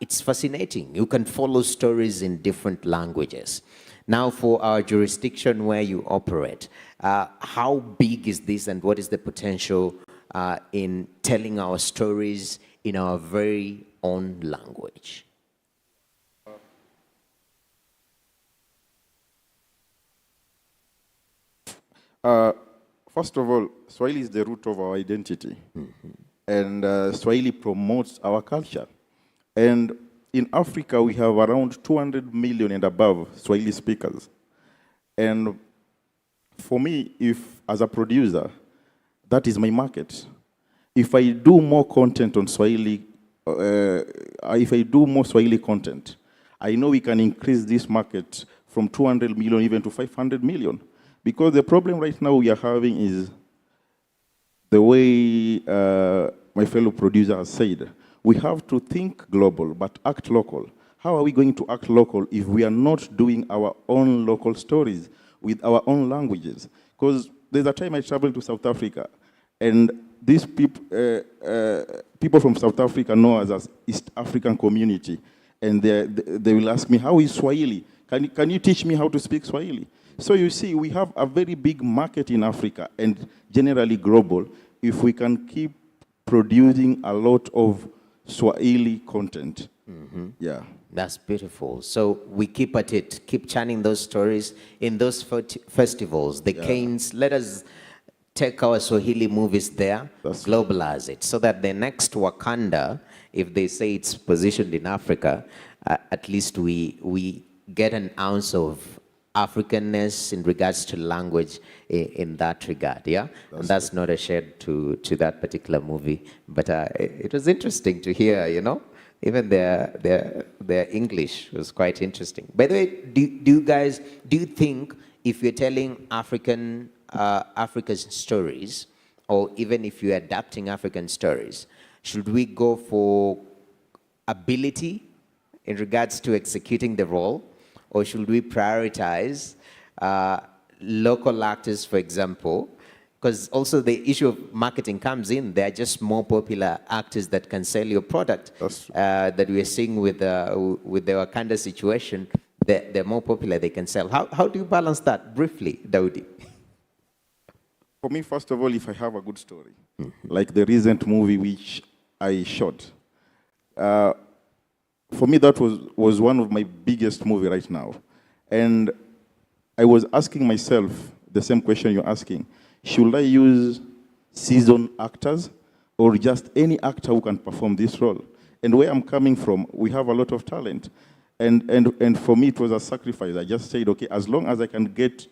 it's fascinating. You can follow stories in different languages. Now, for our jurisdiction where you operate, how big is this and what is the potential in telling our stories in our very own language? First of all, Swahili is the root of our identity. And Swahili promotes our culture. And in Africa, we have around 200 million and above Swahili speakers. And for me, as a producer, that is my market. If I do more content on Swahili, if I do more Swahili content, I know we can increase this market from 200 million even to 500 million. Because the problem right now we are having is the way my fellow producer has said, we have to think global but act local. How are we going to act local if we are not doing our own local stories with our own languages? Because there's a time I traveled to South Africa, and these people from South Africa know us as East African community, and they will ask me, how is Swahili? Can you teach me how to speak Swahili? So you see, we have a very big market in Africa and generally global if we can keep producing a lot of Swahili content. Yeah. That's beautiful. So we keep at it, keep chanting those stories in those festivals, the Canes. Let us take our Swahili movies there, globalize it, so that the next Wakanda, if they say it's positioned in Africa, at least we get an ounce of Africanness in regards to language in that regard, yeah? And that's not a shade to that particular movie. But it was interesting to hear, you know? Even their English was quite interesting. By the way, do you think if you're telling Africa's stories, or even if you're adapting African stories, should we go for ability in regards to executing the role, or should we prioritize local actors, for example? Because also the issue of marketing comes in. There are just more popular actors that can sell your product. That we are seeing with the Wakanda situation. They're more popular, they can sell. How do you balance that briefly, Daudi? For me, first of all, if I have a good story, like the recent movie which I shot, for me that was one of my biggest movie right now. And I was asking myself the same question you're asking. Should I use seasoned actors or just any actor who can perform this role? And where I'm coming from, we have a lot of talent. And for me, it was a sacrifice. I just said, okay, as long as I can get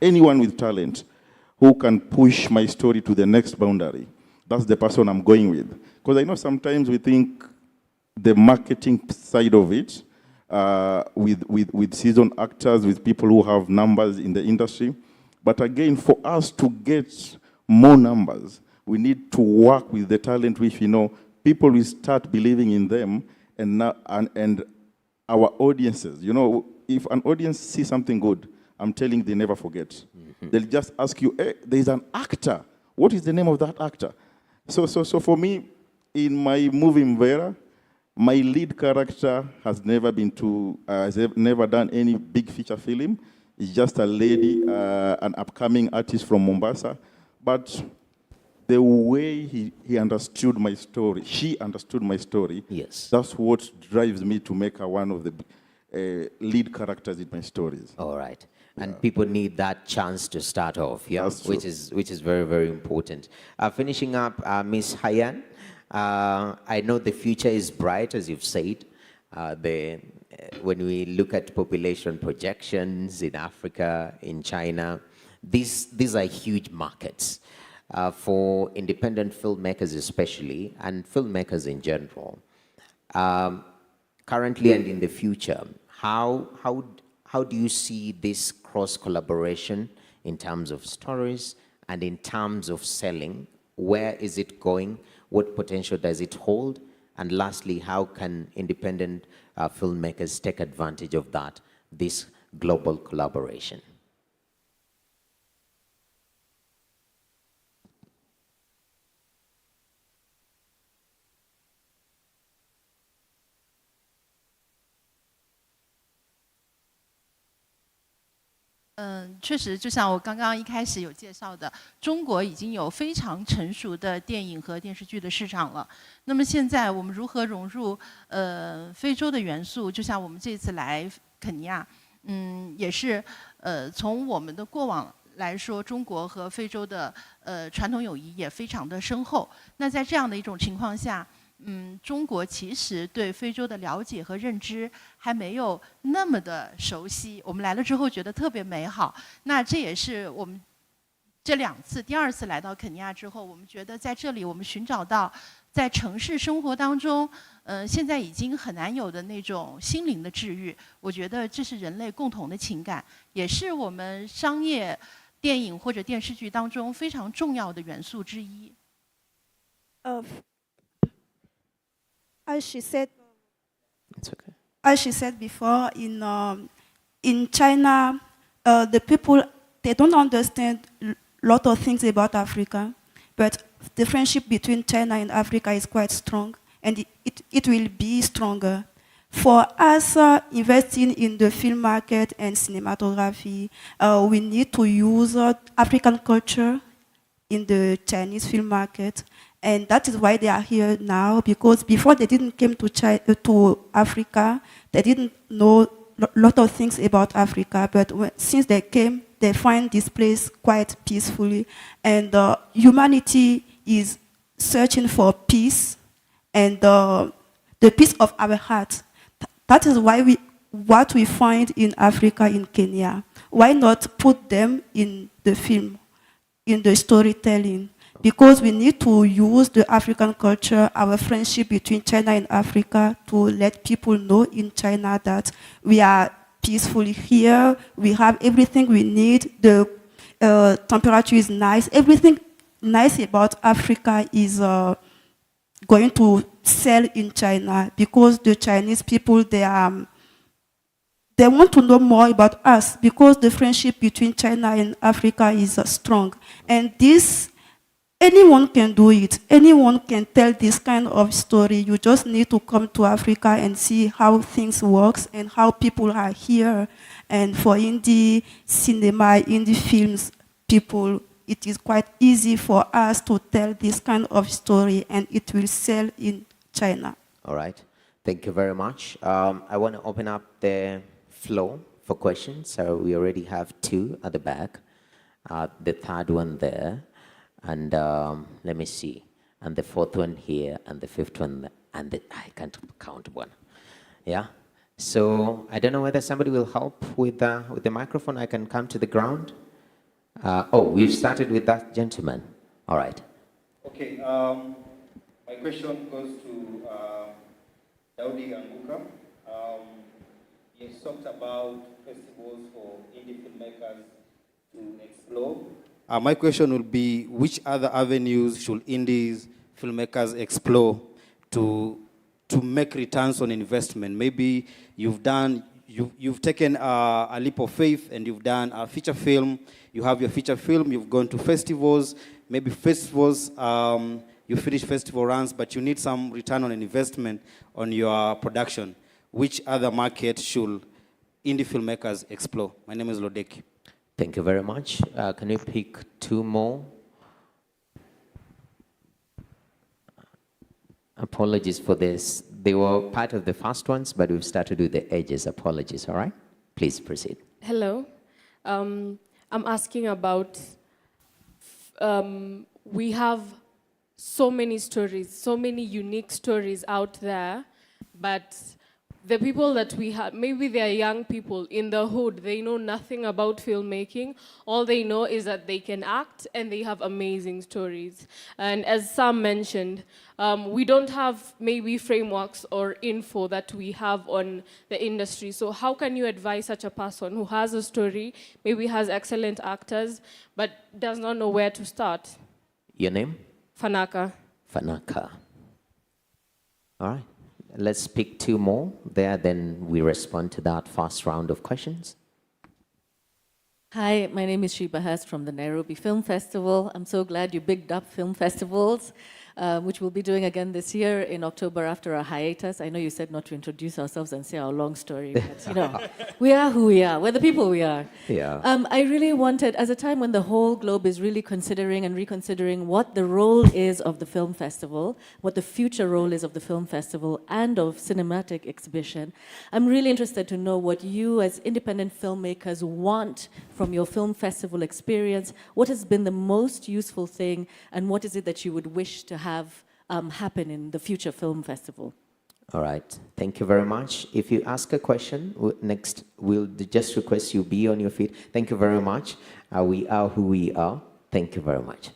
anyone with talent who can push my story to the next boundary, that's the person I'm going with. Because I know sometimes we think the marketing side of it, with seasoned actors, with people who have numbers in the industry. But again, for us to get more numbers, we need to work with the talent which we know people will start believing in them, and our audiences. You know, if an audience sees something good, I'm telling you, they never forget. Mm-hmm. They'll just ask you, hey, there's an actor. What is the name of that actor? So for me, in my movie Mvera, my lead character has never never done any big feature film. It's just a lady, an upcoming artist from Mombasa. But the way he understood my story, she understood my story, yes, that's what drives me to make her one of the lead characters in my stories. All right. And people need that chance to start off, yeah, which is very, very important. Finishing up, Ms. Hayan, I know the future is bright, as you've said. When we look at population projections in Africa, in China, these are huge markets for independent filmmakers especially, and filmmakers in general. Currently and in the future, how do you see this cross-collaboration in terms of stories and in terms of selling? Where is it going? What potential does it hold? And lastly, how can independent filmmakers take advantage of this global collaboration?确实，就像我刚刚一开始有介绍的，中国已经有非常成熟的电影和电视剧的市场了。那么现在我们如何融入非洲的元素？就像我们这次来肯尼亚，也是从我们的过往来说，中国和非洲的传统友谊也非常的深厚。那在这样的一种情况下，中国其实对非洲的了解和认知还没有那么的熟悉。我们来了之后觉得特别美好。那这也是我们这第二次来到肯尼亚之后，我们觉得在这里我们寻找到在城市生活当中，现在已经很难有的那种心灵的治愈。我觉得这是人类共同的情感，也是我们商业电影或者电视剧当中非常重要的元素之一。As she said, It's okay. as she said before, in China, the people, they don't understand a lot of things about Africa, but the friendship between China and Africa is quite strong, and it will be stronger. For us investing in the film market and cinematography, we need to use African culture in the Chinese film market. And that is why they are here now, because before they didn't come to Africa, they didn't know a lot of things about Africa, but since they came, they find this place quite peacefully. And humanity is searching for peace and the peace of our heart. That is why what we find in Africa, in Kenya, why not put them in the film, in the storytelling? Because we need to use the African culture, our friendship between China and Africa, to let people know in China that we are peaceful here. We have everything we need. The temperature is nice. Everything nice about Africa is going to sell in China because the Chinese people, they want to know more about us because the friendship between China and Africa is strong. And this, anyone can do it. Anyone can tell this kind of story. You just need to come to Africa and see how things work and how people are here. And for indie cinema, indie films, people, it is quite easy for us to tell this kind of story and it will sell in China. All right. Thank you very much. I want to open up the floor for questions. So we already have 2 at the back, the 3rd one there, and let me see, and the 4th one here, and the 5th one, and I can't count one. Yeah. So I don't know whether somebody will help with the microphone. I can come to the ground. We've started with that gentleman. All right. Okay. My question goes to Daudi Anguka. You talked about festivals for indie filmmakers to explore. My question will be, which other avenues should indies filmmakers explore to make returns on investment? Maybe you've taken a leap of faith and you've done a feature film. You have your feature film. You've gone to festivals. Maybe festivals. You finish festival runs, but you need some return on investment on your production. Which other market should indie filmmakers explore? My name is Lodeki. Thank you very much. Can you pick 2 more? Apologies for this. They were part of the first ones, but we've started with the edges. Apologies, all right? Please proceed. Hello. I'm asking about, we have so many stories, so many unique stories out there, but the people that we have, maybe they are young people in the hood, they know nothing about filmmaking. All they know is that they can act and they have amazing stories. And as Sam mentioned, we don't have maybe frameworks or info that we have on the industry. So how can you advise such a person who has a story, maybe has excellent actors, but does not know where to start? Your name? Fanaka. Fanaka. All right. Let's pick 2 more there, then we respond to that first round of questions. Hi, my name is Sheba Hurst from the Nairobi Film Festival. I'm so glad you bigged up film festivals, which we'll be doing again this year in October after a hiatus. I know you said not to introduce ourselves and say our long story, but we are who we are. We're the people we are. Yeah. I really wanted, as a time when the whole globe is really considering and reconsidering what the role is of the film festival, what the future role is of the film festival and of cinematic exhibition, I'm really interested to know what you as independent filmmakers want from your film festival experience. What has been the most useful thing and what is it that you would wish to have happen in the future film festival? All right. Thank you very much. If you ask a question, next we'll just request you be on your feet. Thank you very much. We are who we are. Thank you very much.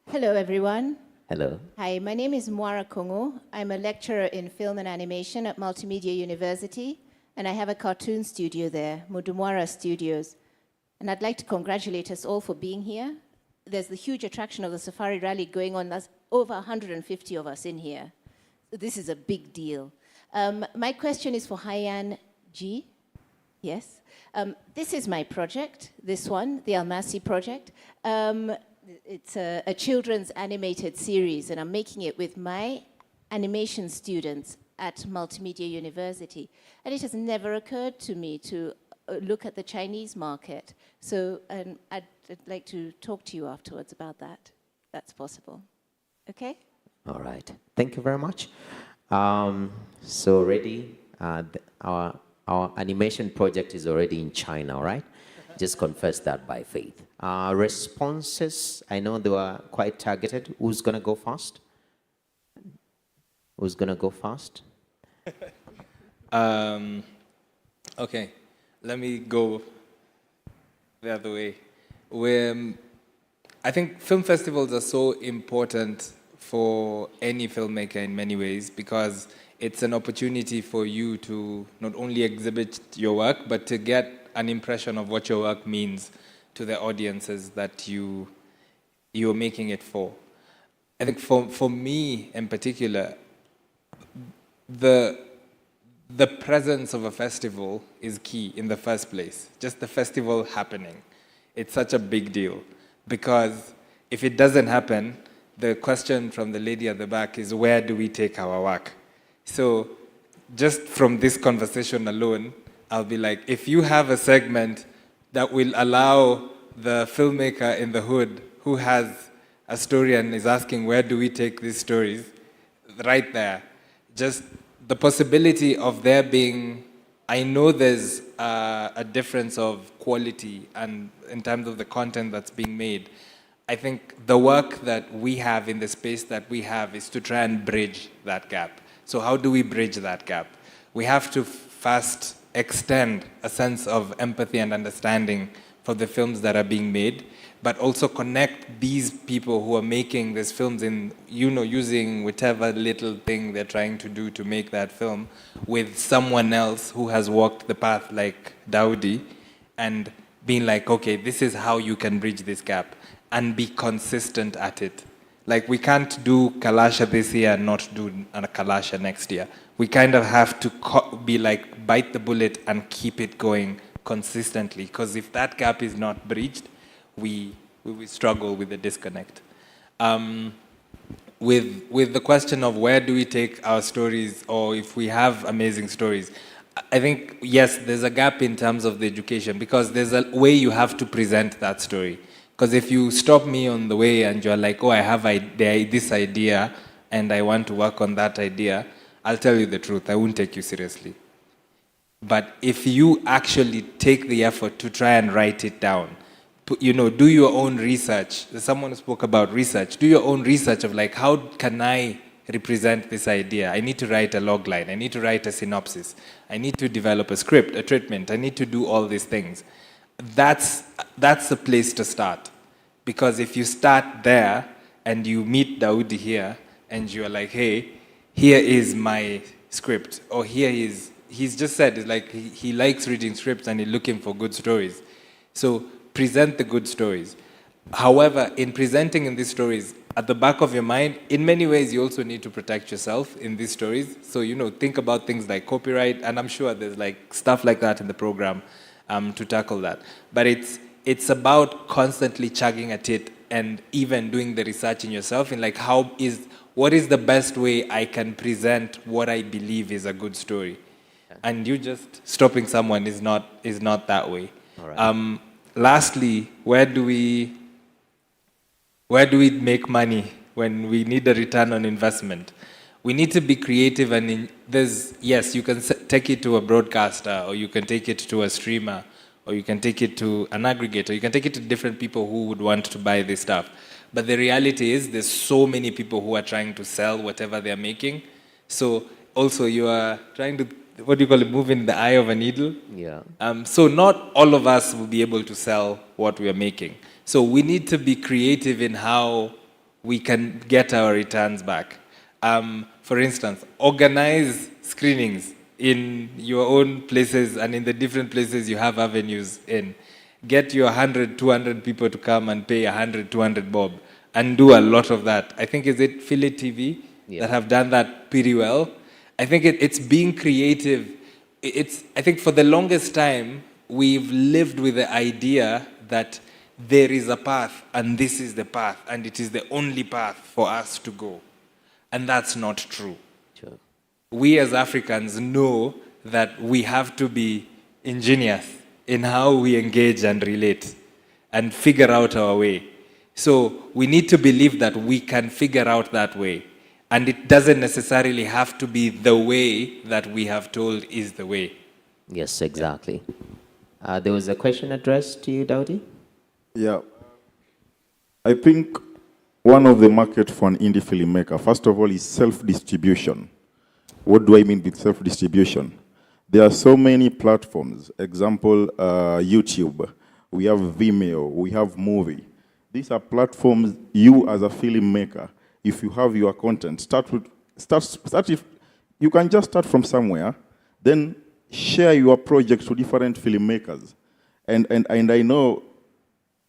Hello, everyone. Hello. Hi, my name is Mwara Kongo. I'm a lecturer in film and animation at Multimedia University, and I have a cartoon studio there, Mudumwara Studios. And I'd like to congratulate us all for being here. There's the huge attraction of the Safari Rally going on. There's over 150 of us in here. So this is a big deal. My question is for Haiyan G. Yes. This is my project, this one, the Almasi project. It's a children's animated series, and I'm making it with my animation students at Multimedia University. And it has never occurred to me to look at the Chinese market. So I'd like to talk to you afterwards about that. That's possible. Okay? All right. Thank you very much. So already, our animation project is already in China, all right? Just confess that by faith. Responses, I know they were quite targeted. Who's going to go first? Who's going to go first? Okay, let me go the other way. I think film festivals are so important for any filmmaker in many ways because it's an opportunity for you to not only exhibit your work, but to get an impression of what your work means to the audiences that you're making it for. I think for me in particular, the presence of a festival is key in the first place. Just the festival happening. It's such a big deal because if it doesn't happen, the question from the lady at the back is, where do we take our work? So just from this conversation alone, I'll be like, if you have a segment that will allow the filmmaker in the hood who has a story and is asking, where do we take these stories? Right there. Just the possibility of there being, I know there's a difference of quality and in terms of the content that's being made. I think the work that we have in the space that we have is to try and bridge that gap. So how do we bridge that gap? We have to first extend a sense of empathy and understanding for the films that are being made, but also connect these people who are making these films in, using whatever little thing they're trying to do to make that film with someone else who has walked the path like Daudi and being like, okay, this is how you can bridge this gap and be consistent at it. Like we can't do Kalasha this year and not do a Kalasha next year. We kind of have to be like, bite the bullet and keep it going consistently, because if that gap is not bridged, we struggle with the disconnect. With the question of where do we take our stories, or if we have amazing stories, I think, yes, there's a gap in terms of the education, because there's a way you have to present that story. Because if you stop me on the way and you're like, oh, I have this idea and I want to work on that idea, I'll tell you the truth, I won't take you seriously. But if you actually take the effort to try and write it down, do your own research. Someone spoke about research. Do your own research of like, how can I represent this idea? I need to write a log line. I need to write a synopsis. I need to develop a script, a treatment. I need to do all these things. That's the place to start. Because if you start there and you meet Daudi here and you're like, hey, here is my script, or he's just said, it's like he likes reading scripts and he's looking for good stories. So present the good stories. However, in presenting in these stories, at the back of your mind, in many ways, you also need to protect yourself in these stories. So, think about things like copyright, and I'm sure there's like stuff like that in the program to tackle that. But it's about constantly chugging at it and even doing the research in yourself in like, what is the best way I can present what I believe is a good story? And you just stopping someone is not that way. All right. Lastly, where do we make money when we need a return on investment? We need to be creative, and yes, you can take it to a broadcaster, or you can take it to a streamer, or you can take it to an aggregator, you can take it to different people who would want to buy this stuff. But the reality is there's so many people who are trying to sell whatever they're making. So also you are trying to, move in the eye of a needle. Yeah. So not all of us will be able to sell what we are making. So we need to be creative in how we can get our returns back. For instance, organize screenings in your own places and in the different places you have avenues in. Get your 100, 200 people to come and pay 100, 200 bob and do a lot of that. I think, is it Philly TV that have done that pretty well? I think it's being creative. I think for the longest time, we've lived with the idea that there is a path and this is the path and it is the only path for us to go. And that's not true. Sure. We as Africans know that we have to be ingenious in how we engage and relate and figure out our way. So we need to believe that we can figure out that way. And it doesn't necessarily have to be the way that we have told is the way. Yes, exactly. There was a question addressed to you, Daudi? Yeah. I think one of the market for an indie filmmaker, first of all, is self-distribution. What do I mean with self-distribution? There are so many platforms. Example, YouTube. We have Vimeo. We have Movie. These are platforms you as a filmmaker, if you have your content, start you can just start from somewhere, then share your project to different filmmakers. And I know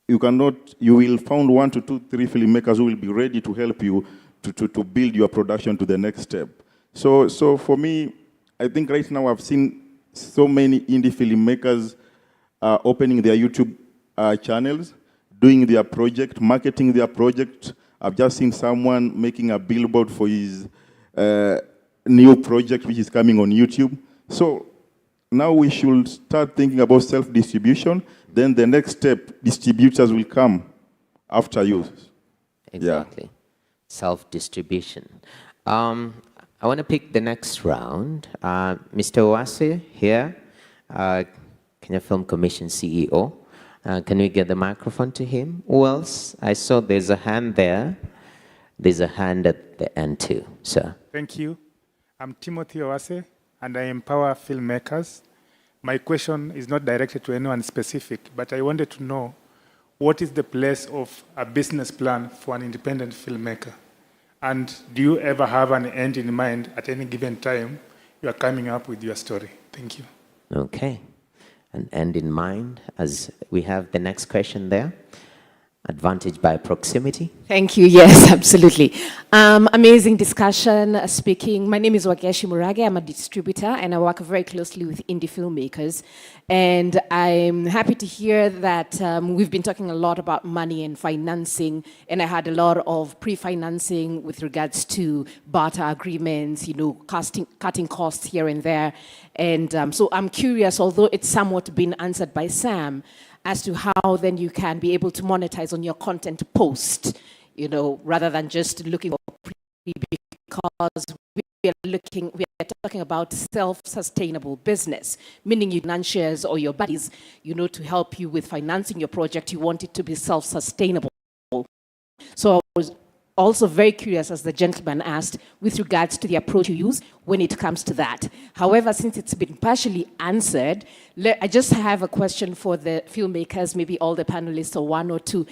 you will find 1 to 2, 3 filmmakers who will be ready to help you to build your production to the next step. So for me, I think right now I've seen so many indie filmmakers opening their YouTube channels, doing their project, marketing their project. I've just seen someone making a billboard for his new project which is coming on YouTube. So now we should start thinking about self-distribution. Then the next step, distributors will come after you. Exactly. Yeah. Self-distribution. I want to pick the next round. Mr. Owase here, Kenya Film Commission CEO. Can we get the microphone to him? Who else? I saw there's a hand there. There's a hand at the end too, sir. Thank you. I'm Timothy Owase, and I empower filmmakers. My question is not directed to anyone specific, but I wanted to know what is the place of a business plan for an independent filmmaker? And do you ever have an end in mind at any given time you are coming up with your story? Thank you. Okay. An end in mind, as we have the next question there. Advantage by proximity. Thank you. Yes, absolutely. Amazing discussion. Speaking. My name is Wageshi Murage. I'm a distributor and I work very closely with indie filmmakers. And I'm happy to hear that we've been talking a lot about money and financing. And I had a lot of pre-financing with regards to barter agreements, cutting costs here and there. And so I'm curious, although it's somewhat been answered by Sam, as to how then you can be able to monetize on your content post, rather than just looking for pre, because we are talking about self-sustainable business, meaning you can shares or your buddies, to help you with financing your project. You want it to be self-sustainable. So I was also very curious, as the gentleman asked, with regards to the approach you use when it comes to that. However, since it's been partially answered, I just have a question for the filmmakers, maybe all the panelists or 1 or 2.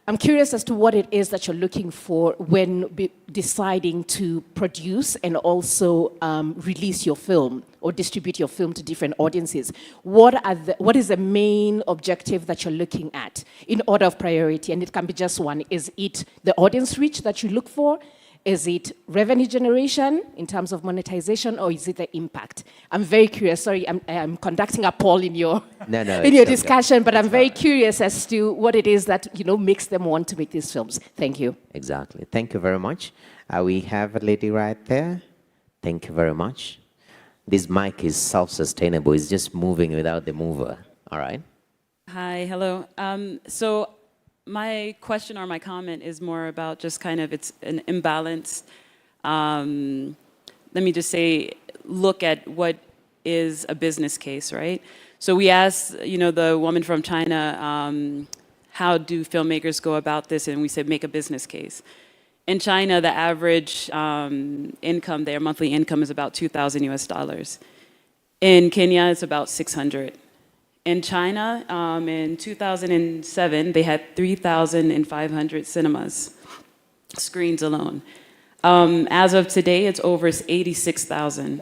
I'm curious as to what it is that you're looking for when deciding to produce and also release your film or distribute your film to different audiences. What is the main objective that you're looking at in order of priority? And it can be just one. Is it the audience reach that you look for? Is it revenue generation in terms of monetization, or is it the impact? I'm very curious. Sorry, I'm conducting a poll in your in your discussion, but I'm very curious as to what it is that makes them want to make these films. Thank you. Exactly. Thank you very much. We have a lady right there. Thank you very much. This mic is self-sustainable. It's just moving without the mover. All right. Hi. Hello. So my question or my comment is more about just kind of it's an imbalance. Let me just say, look at what is a business case, right? So we asked, the woman from China, how do filmmakers go about this? And we said, make a business case. In China, the average income there, monthly income, is about $2,000 US. In Kenya, it's about 600. In China, in 2007, they had 3,500 cinemas, screens alone. As of today, it's over 86,000.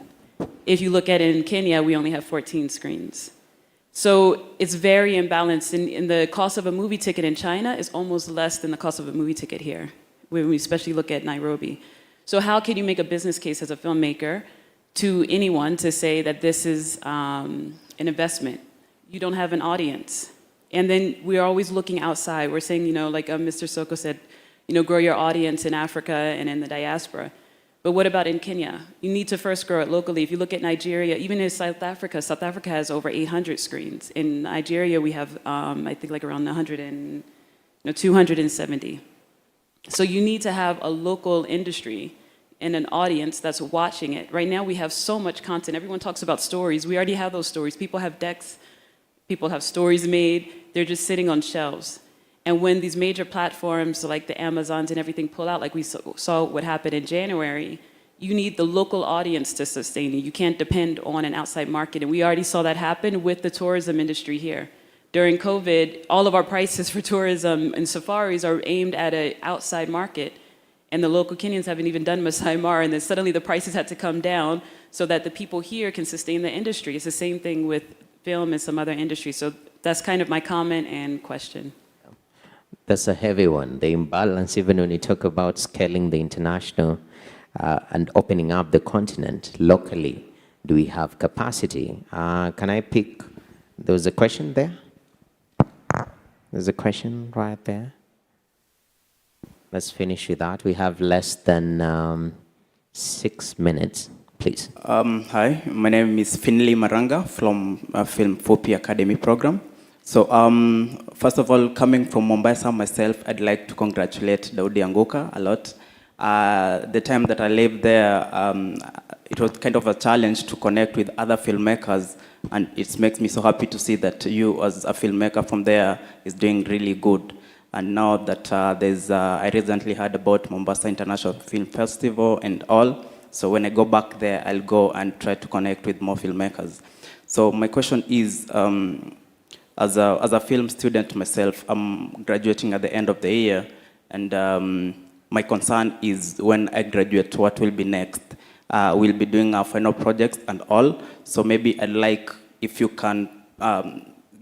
If you look at it in Kenya, we only have 14 screens. So it's very imbalanced. And the cost of a movie ticket in China is almost less than the cost of a movie ticket here, when we especially look at Nairobi. So how can you make a business case as a filmmaker to anyone to say that this is an investment? You don't have an audience. And then we're always looking outside. We're saying, like Mr. Soko said, grow your audience in Africa and in the diaspora. But what about in Kenya? You need to first grow it locally. If you look at Nigeria, even in South Africa has over 800 screens. In Nigeria, we have, I think, like around 270. So you need to have a local industry and an audience that's watching it. Right now, we have so much content. Everyone talks about stories. We already have those stories. People have decks. People have stories made. They're just sitting on shelves. And when these major platforms like the Amazons and everything pull out, like we saw what happened in January, you need the local audience to sustain you. You can't depend on an outside market. And we already saw that happen with the tourism industry here. During COVID, all of our prices for tourism and safaris are aimed at an outside market. and the local Kenyans haven't even done Masai Mara, and then suddenly the prices had to come down so that the people here can sustain the industry. It's the same thing with film and some other industries. So that's kind of my comment and question. That's a heavy one. The imbalance, even when you talk about scaling the international and opening up the continent locally, do we have capacity? Can I pick? There was a question there. There's a question right there. Let's finish with that. We have less than 6 minutes, please. Hi, my name is Finley Maranga from Film 4P Academy program. So first of all, coming from Mombasa myself, I'd like to congratulate Daudi Anguka a lot. The time that I lived there, it was kind of a challenge to connect with other filmmakers, and it makes me so happy to see that you as a filmmaker from there is doing really good. And now that I recently heard about Mombasa International Film Festival and all, so when I go back there, I'll go and try to connect with more filmmakers. So my question is, as a film student myself, I'm graduating at the end of the year, and my concern is when I graduate, what will be next? We'll be doing our final projects and all, so maybe I'd like if you can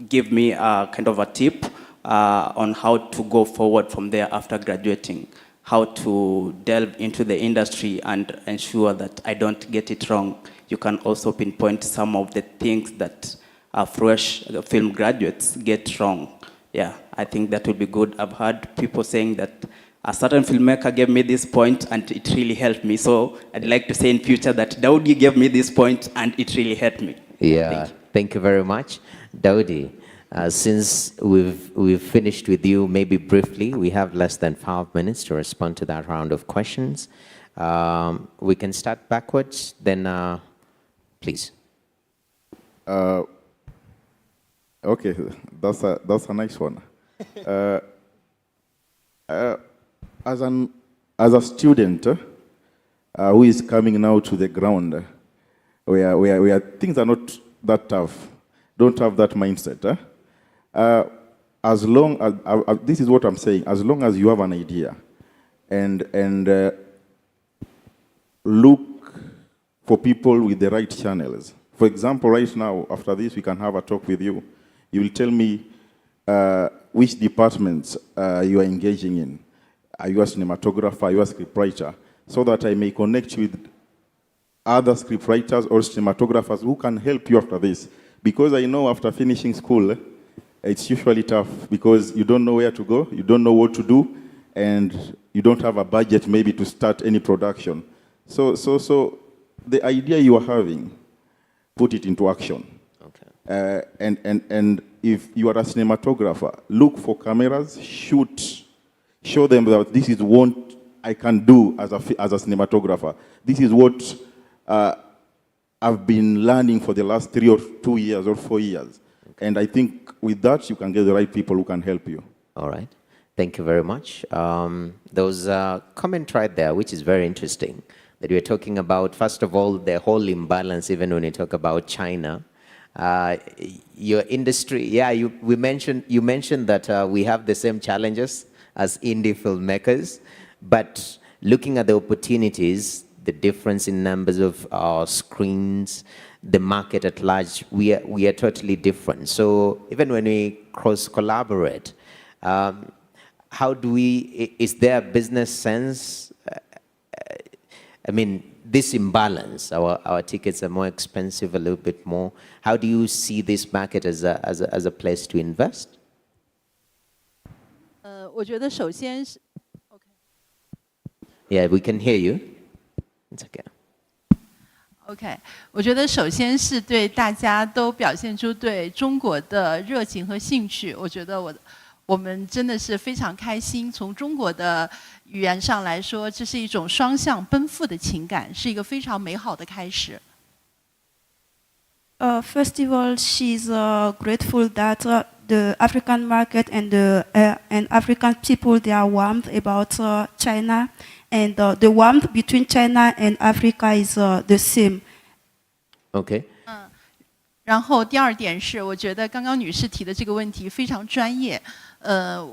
give me a kind of a tip on how to go forward from there after graduating, how to delve into the industry and ensure that I don't get it wrong. You can also pinpoint some of the things that fresh film graduates get wrong. Yeah, I think that would be good. I've heard people saying that a certain filmmaker gave me this point and it really helped me. So I'd like to say in future that Daudi gave me this point and it really helped me. Yeah, thank you very much. Daudi, since we've finished with you, maybe briefly, we have less than 5 minutes to respond to that round of questions. We can start backwards, then please. Okay, that's a nice one. As a student who is coming now to the ground, where things are not that tough, don't have that mindset. As long as this is what I'm saying, as long as you have an idea, and look for people with the right channels. For example, right now, after this, we can have a talk with you. You will tell me which departments you are engaging in. Are you a cinematographer? Are you a scriptwriter? So that I may connect you with other scriptwriters or cinematographers who can help you after this. Because I know after finishing school, it's usually tough because you don't know where to go, you don't know what to do, and you don't have a budget maybe to start any production. So the idea you are having, put it into action. Okay. And if you are a cinematographer, look for cameras, shoot, show them that this is what I can do as a cinematographer. This is what I've been learning for the last 3 or 2 years or 4 years. Okay. And I think with that, you can get the right people who can help you. All right. Thank you very much. There was a comment right there, which is very interesting, that we're talking about, first of all, the whole imbalance, even when you talk about China. Your industry, yeah, you mentioned that we have the same challenges as indie filmmakers, but looking at the opportunities, the difference in numbers of screens, the market at large, we are totally different. So even when we cross-collaborate, how do we, is there a business sense? I mean, this imbalance, our tickets are more expensive, a little bit more. How do you see this market as a place to invest? 我觉得首先是 Yeah, we can hear you. It's okay. OK， 我觉得首先是对大家都表现出对中国的热情和兴趣。我觉得我们真的是非常开心。从中国的语言上来说，这是一种双向奔赴的情感，是一个非常美好的开始。First of all, she's grateful that the African market and African people, they are warm about China, and the warmth between China and Africa is the same. Okay. 然后第二点是，我觉得刚刚女士提的这个问题非常专业，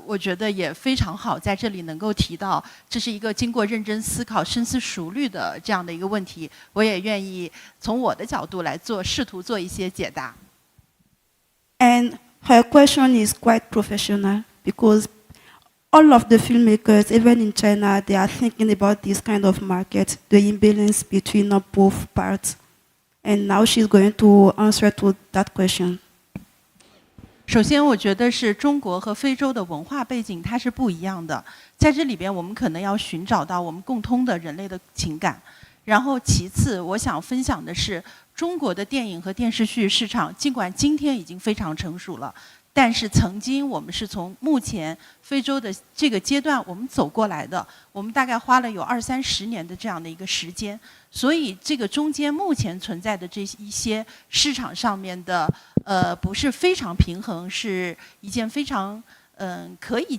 我觉得也非常好，在这里能够提到，这是一个经过认真思考、深思熟虑的这样的一个问题，我也愿意从我的角度来试图做一些解答。And her question is quite professional because all of the filmmakers, even in China, they are thinking about this kind of market, the imbalance between both parts. And now she's going to answer to that question. 首先，我觉得是中国和非洲的文化背景它是不一样的，在这里边我们可能要寻找到我们共通的人类的情感。然后其次，我想分享的是中国的电影和电视剧市场，尽管今天已经非常成熟了，但是曾经我们是从目前非洲的这个阶段我们走过来的，我们大概花了有20-30年的这样的一个时间，所以这个中间目前存在的这一些市场上面的不是非常平衡，是一件非常可以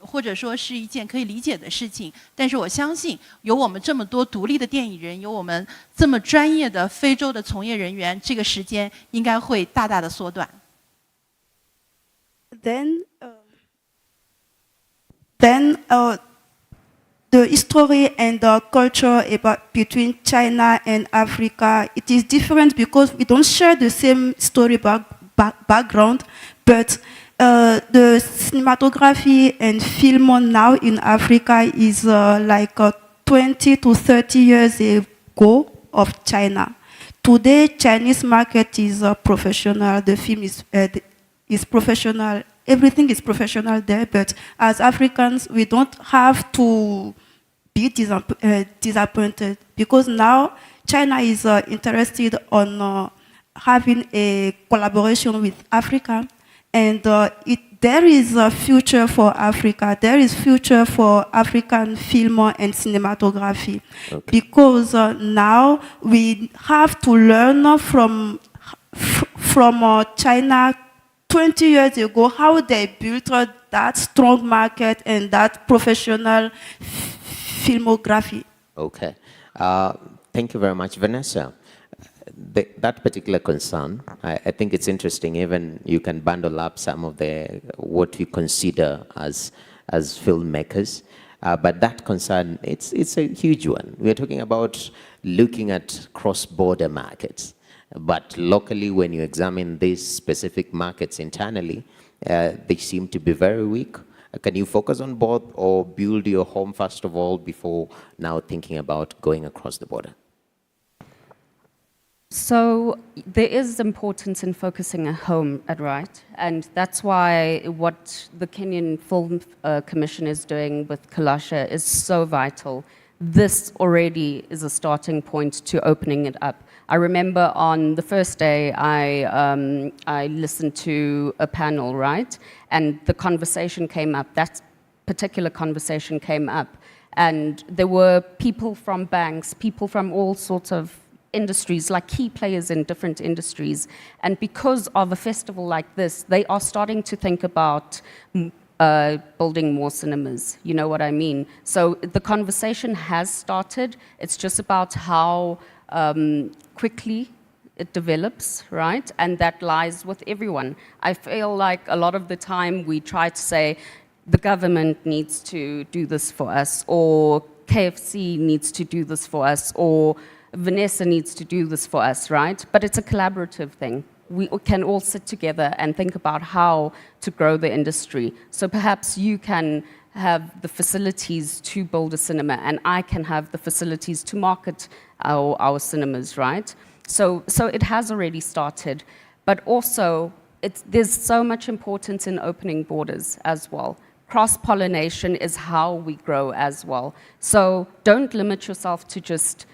或者说是一件可以理解的事情。但是我相信有我们这么多独立的电影人，有我们这么专业的非洲的从业人员，这个时间应该会大大的缩短。Then the history and the culture between China and Africa, it is different because we don't share the same story background, but the cinematography and film now in Africa is like 20 to 30 years ago of China. Today, Chinese market is professional. The film is professional. Everything is professional there, but as Africans, we don't have to be disappointed because now China is interested on having a collaboration with Africa, and there is a future for Africa. There is future for African film and cinematography, because now we have to learn from China 20 years ago how they built that strong market and that professional filmography. Okay. Thank you very much, Vanessa. That particular concern, I think it's interesting. Even you can bundle up some of what we consider as filmmakers. But that concern, it's a huge one. We're talking about looking at cross-border markets. But locally, when you examine these specific markets internally, they seem to be very weak. Can you focus on both or build your home first of all before now thinking about going across the border? So there is importance in focusing at home, right? And that's why what the Kenyan Film Commission is doing with Kalasha is so vital. This already is a starting point to opening it up. I remember on the first day I listened to a panel, right? And the conversation came up, that particular conversation came up. And there were people from banks, people from all sorts of industries, like key players in different industries. And because of a festival like this, they are starting to think about building more cinemas, you know what I mean? So the conversation has started. It's just about how quickly it develops, right? And that lies with everyone. I feel like a lot of the time we try to say, the government needs to do this for us, or KFC needs to do this for us, or Vanessa needs to do this for us, right? But it's a collaborative thing. We can all sit together and think about how to grow the industry. So perhaps you can have the facilities to build a cinema, and I can have the facilities to market our cinemas, right? So it has already started, but also there's so much importance in opening borders as well. Cross-pollination is how we grow as well. So don't limit yourself to just,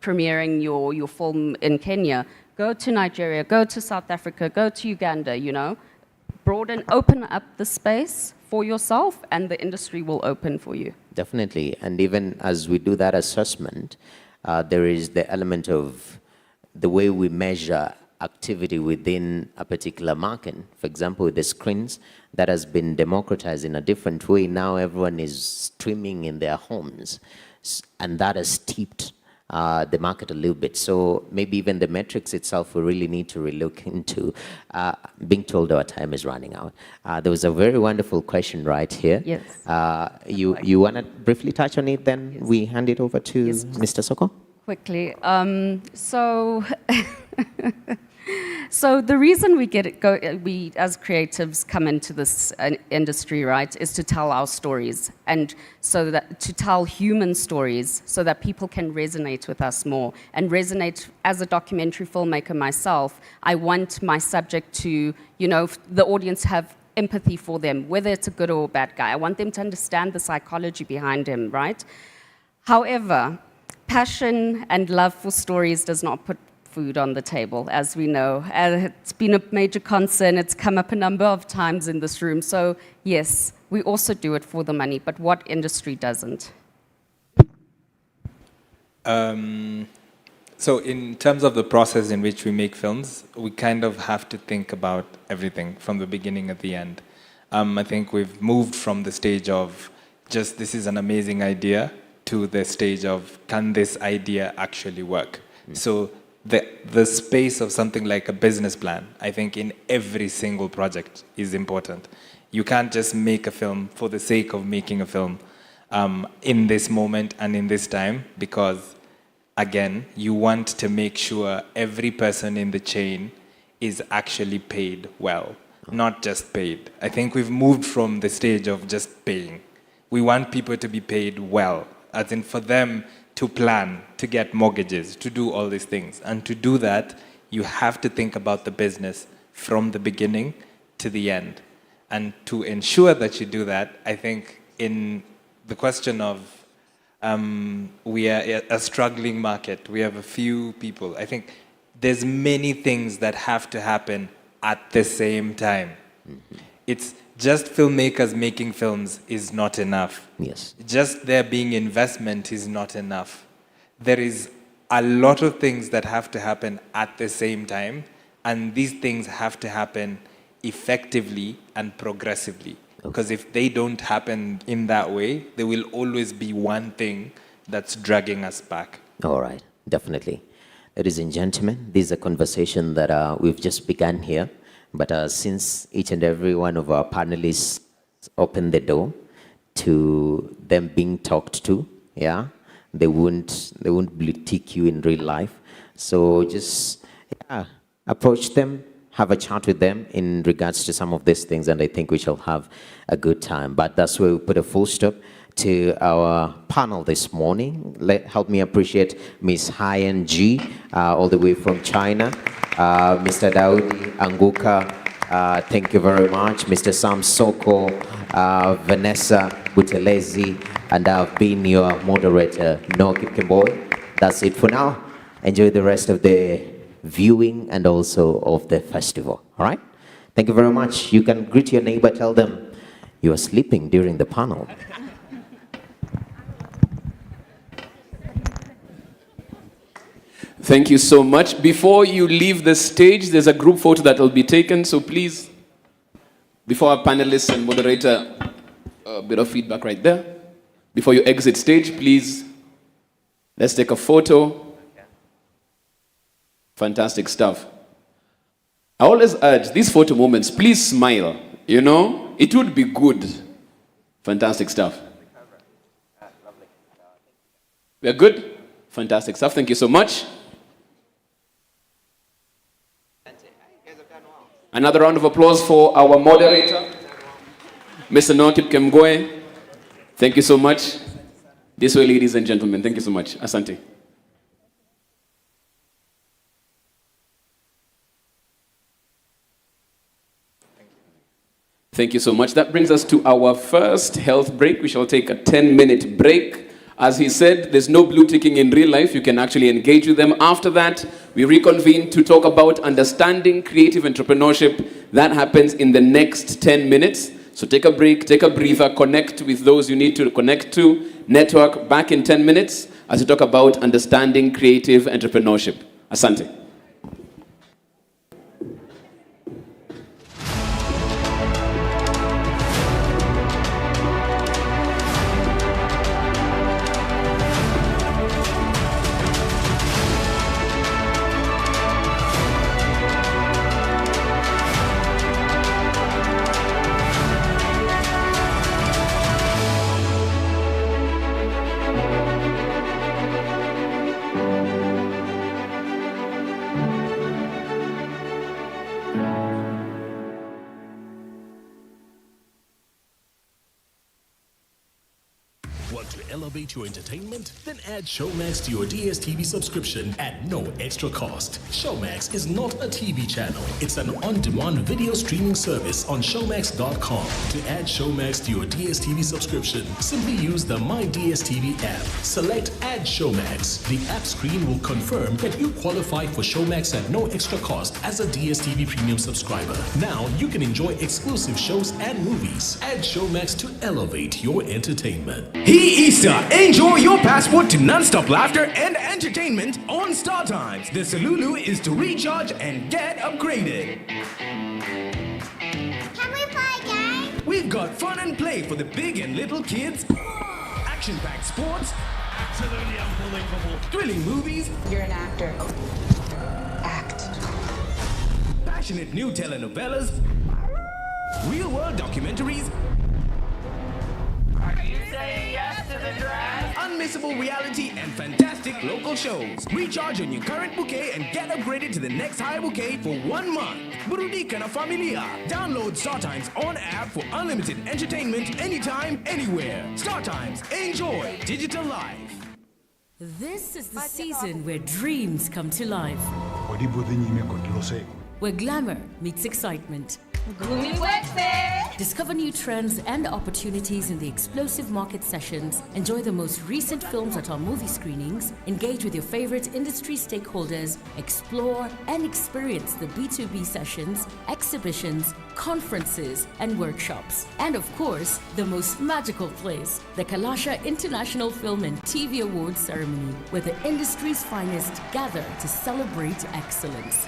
premiering your film in Kenya. Go to Nigeria, go to South Africa, go to Uganda, Broaden, open up the space for yourself, and the industry will open for you. Definitely. And even as we do that assessment, there is the element of the way we measure activity within a particular market. For example, with the screens, that has been democratized in a different way. Now everyone is streaming in their homes, and that has steeped the market a little bit. So maybe even the metrics itself we really need to relook into. Being told our time is running out. There was a very wonderful question right here. Yes. You want to briefly touch on it, then we hand it over to Mr. Soko? Quickly. So the reason we we as creatives come into this industry, right, is to tell our stories, and so that to tell human stories, so that people can resonate with us more and resonate. As a documentary filmmaker myself, I want my subject to, the audience have empathy for them, whether it's a good or a bad guy. I want them to understand the psychology behind him, right? However, passion and love for stories does not put food on the table, as we know. It's been a major concern. It's come up a number of times in this room. So yes, we also do it for the money, but what industry doesn't? So in terms of the process in which we make films, we kind of have to think about everything from the beginning at the end. I think we've moved from the stage of just this is an amazing idea to the stage of can this idea actually work? So the space of something like a business plan, I think in every single project is important. You can't just make a film for the sake of making a film in this moment and in this time, because again, you want to make sure every person in the chain is actually paid well, not just paid. I think we've moved from the stage of just paying. We want people to be paid well, as in for them to plan, to get mortgages, to do all these things. And to do that, you have to think about the business from the beginning to the end. And to ensure that you do that, I think in the question of we are a struggling market, we have a few people. I think there's many things that have to happen at the same time. It's just filmmakers making films is not enough. Yes. Just there being investment is not enough. There is a lot of things that have to happen at the same time, and these things have to happen effectively and progressively. Because if they don't happen in that way, there will always be one thing that's dragging us back. All right, definitely. Ladies and gentlemen, this is a conversation that we've just begun here. But since each and every one of our panelists opened the door to them being talked to, yeah, they won't take you in real life. So just approach them, have a chat with them in regards to some of these things, and I think we shall have a good time. But that's where we put a full stop to our panel this morning. Help me appreciate Ms. Haiyan G, all the way from China. Mr. Daudi Anguka, thank you very much. Mr. Sam Soko, Vanessa Butelezi, and I've been your moderator, Noah Kipkemboy. That's it for now. Enjoy the rest of the viewing and also of the festival. All right? Thank you very much. You can greet your neighbor, tell them you are sleeping during the panel. Thank you so much. Before you leave the stage, there's a group photo that will be taken. So please, before our panelists and moderator, a bit of feedback right there. Before you exit stage, please, let's take a photo. Fantastic stuff. I always urge these photo moments, please smile. It would be good. Fantastic stuff. We're good? Fantastic stuff. Thank you so much. Another round of applause for our moderator, Mr. Noah Kipkemboy. Thank you so much. This way, ladies and gentlemen. Thank you so much. Asante. Thank you so much. That brings us to our first health break. We shall take a 10-minute break. As he said, there's no blue ticking in real life. You can actually engage with them. After that, we reconvene to talk about understanding creative entrepreneurship. That happens in the next 10 minutes. So take a break, take a breather, connect with those you need to connect to, network back in 10 minutes as we talk about understanding creative entrepreneurship. Asante. to elevate your entertainment? Then add Showmax to your DSTV subscription at no extra cost. Showmax is not a TV channel. It's an on-demand video streaming service on Showmax.com. To add Showmax to your DSTV subscription, simply use the My DSTV app. Select Add Showmax. The app screen will confirm that you qualify for Showmax at no extra cost as a DSTV Premium subscriber. Now you can enjoy exclusive shows and movies. Add Showmax to elevate your entertainment. Hey Easter! Enjoy your passport to non-stop laughter and entertainment on StarTimes. The Salulu is to recharge and get upgraded. Can we play a game? We've got fun and play for the big and little kids, action-packed sports, absolutely unbelievable, thrilling movies. You're an actor. Act. Passionate new telenovelas, real-world documentaries, Are you saying yes to the dress? unmissable reality, and fantastic local shows. Recharge on your current bouquet and get upgraded to the next higher bouquet for 1 month. Burudika na familia. Download StarTimes on app for unlimited entertainment anytime, anywhere. StarTimes. Enjoy digital life. This is the season where dreams come to life. Where glamour meets excitement. Discover new trends and opportunities in the explosive market sessions. Enjoy the most recent films at our movie screenings. Engage with your favorite industry stakeholders. Explore and experience the B2B sessions, exhibitions, conferences, and workshops. And of course, the most magical place, the Kalasha International Film and TV Awards Ceremony, where the industry's finest gather to celebrate excellence.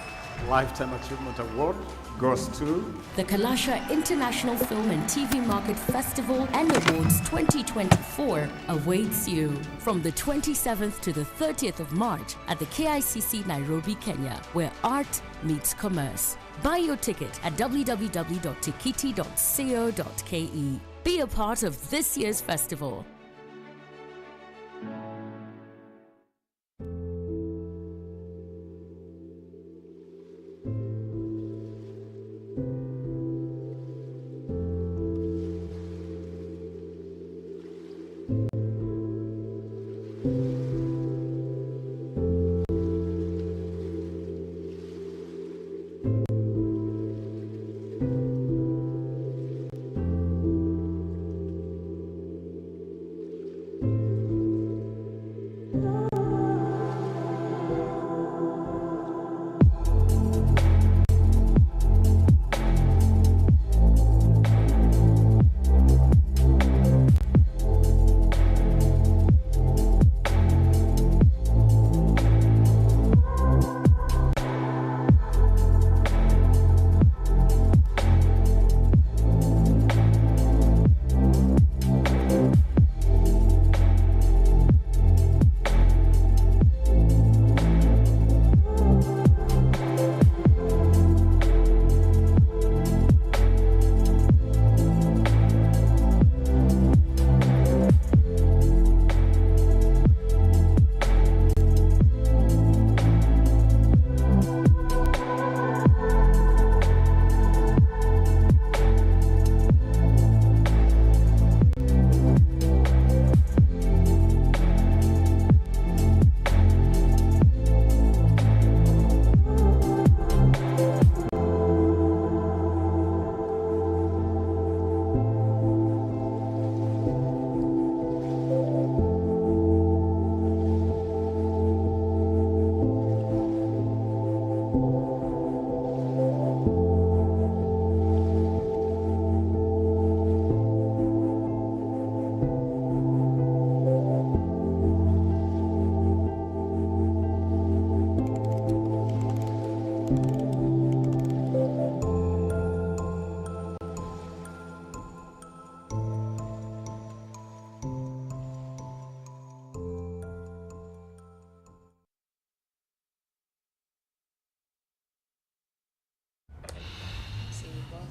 Lifetime Achievement Award goes to The Kalasha International Film and TV Market Festival and Awards 2024 awaits you from the 27th to the 30th of March at the KICC Nairobi, Kenya, where art meets commerce. Buy your ticket at www.tikiti.co.ke. Be a part of this year's festival.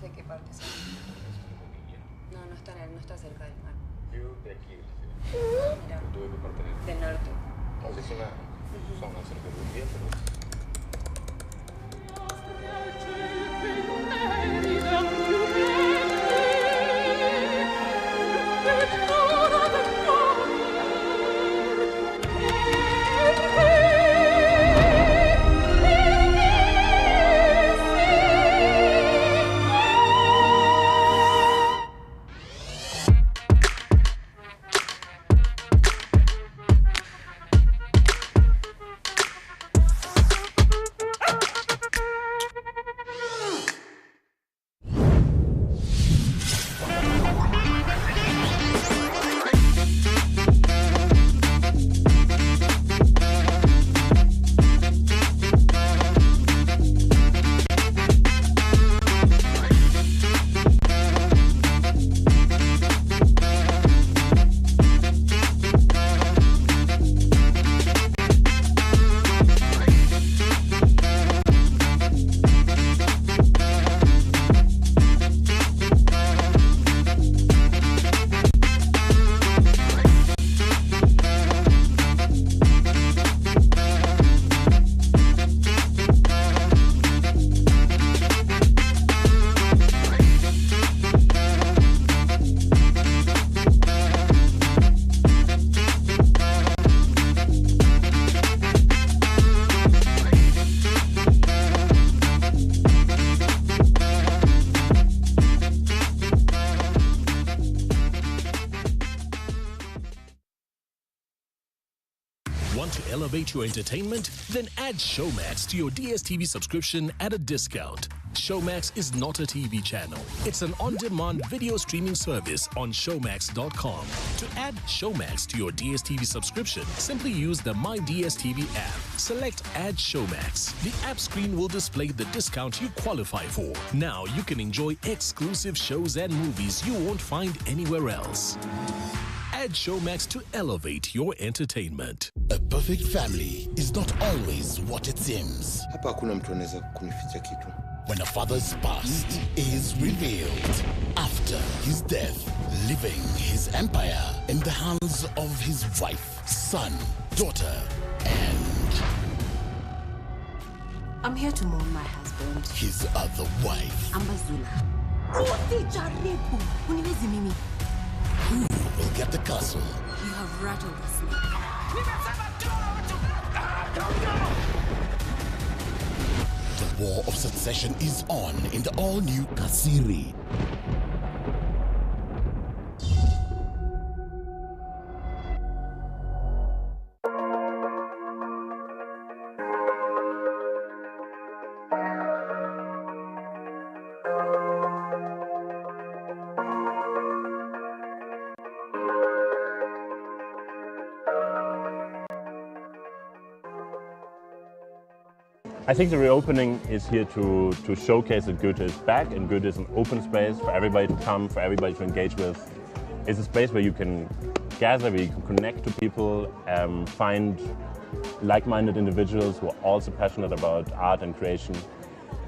¿De qué parte son? No, no está cerca del mar. Yo de aquí. Mira. ¿Tú de qué parte eres? Del norte. Es una zona cerca de un día, pero... elevate your entertainment? Then add Showmax to your DSTV subscription at a discount. Showmax is not a TV channel. It's an on-demand video streaming service on showmax.com. To add Showmax to your DSTV subscription, simply use the My DSTV app. Select Add Showmax. The app screen will display the discount you qualify for. Now you can enjoy exclusive shows and movies you won't find anywhere else. Add Showmax to elevate your entertainment. A perfect family is not always what it seems. Hapa hakuna mtu anaweza kunificha kitu. When a father's past is revealed after his death, leaving his empire in the hands of his wife, son, daughter, and I'm here to mourn my husband. His other wife. Ambazula. Who will get the castle? You have rattled the snake. The war of succession is on in the all-new Kasiri. I think the reopening is here to showcase that Goethe is back, and Goethe is an open space for everybody to come, for everybody to engage with. It's a space where you can gather, where you can connect to people, find like-minded individuals who are also passionate about art and creation.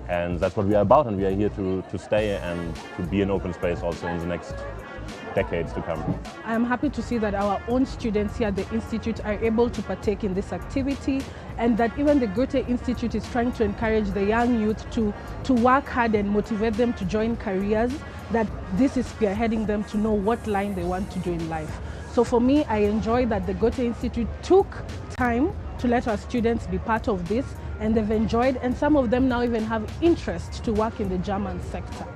And that's what we are about, and we are here to stay and to be an open space also in the next decades to come. I am happy to see that our own students here at the Institute are able to partake in this activity, and that even the Goethe Institute is trying to encourage the young youth to work hard and motivate them to join careers, that this is spearheading them to know what line they want to do in life. So for me, I enjoy that the Goethe Institute took time to let our students be part of this, and they've enjoyed, and some of them now even have interest to work in the German sector.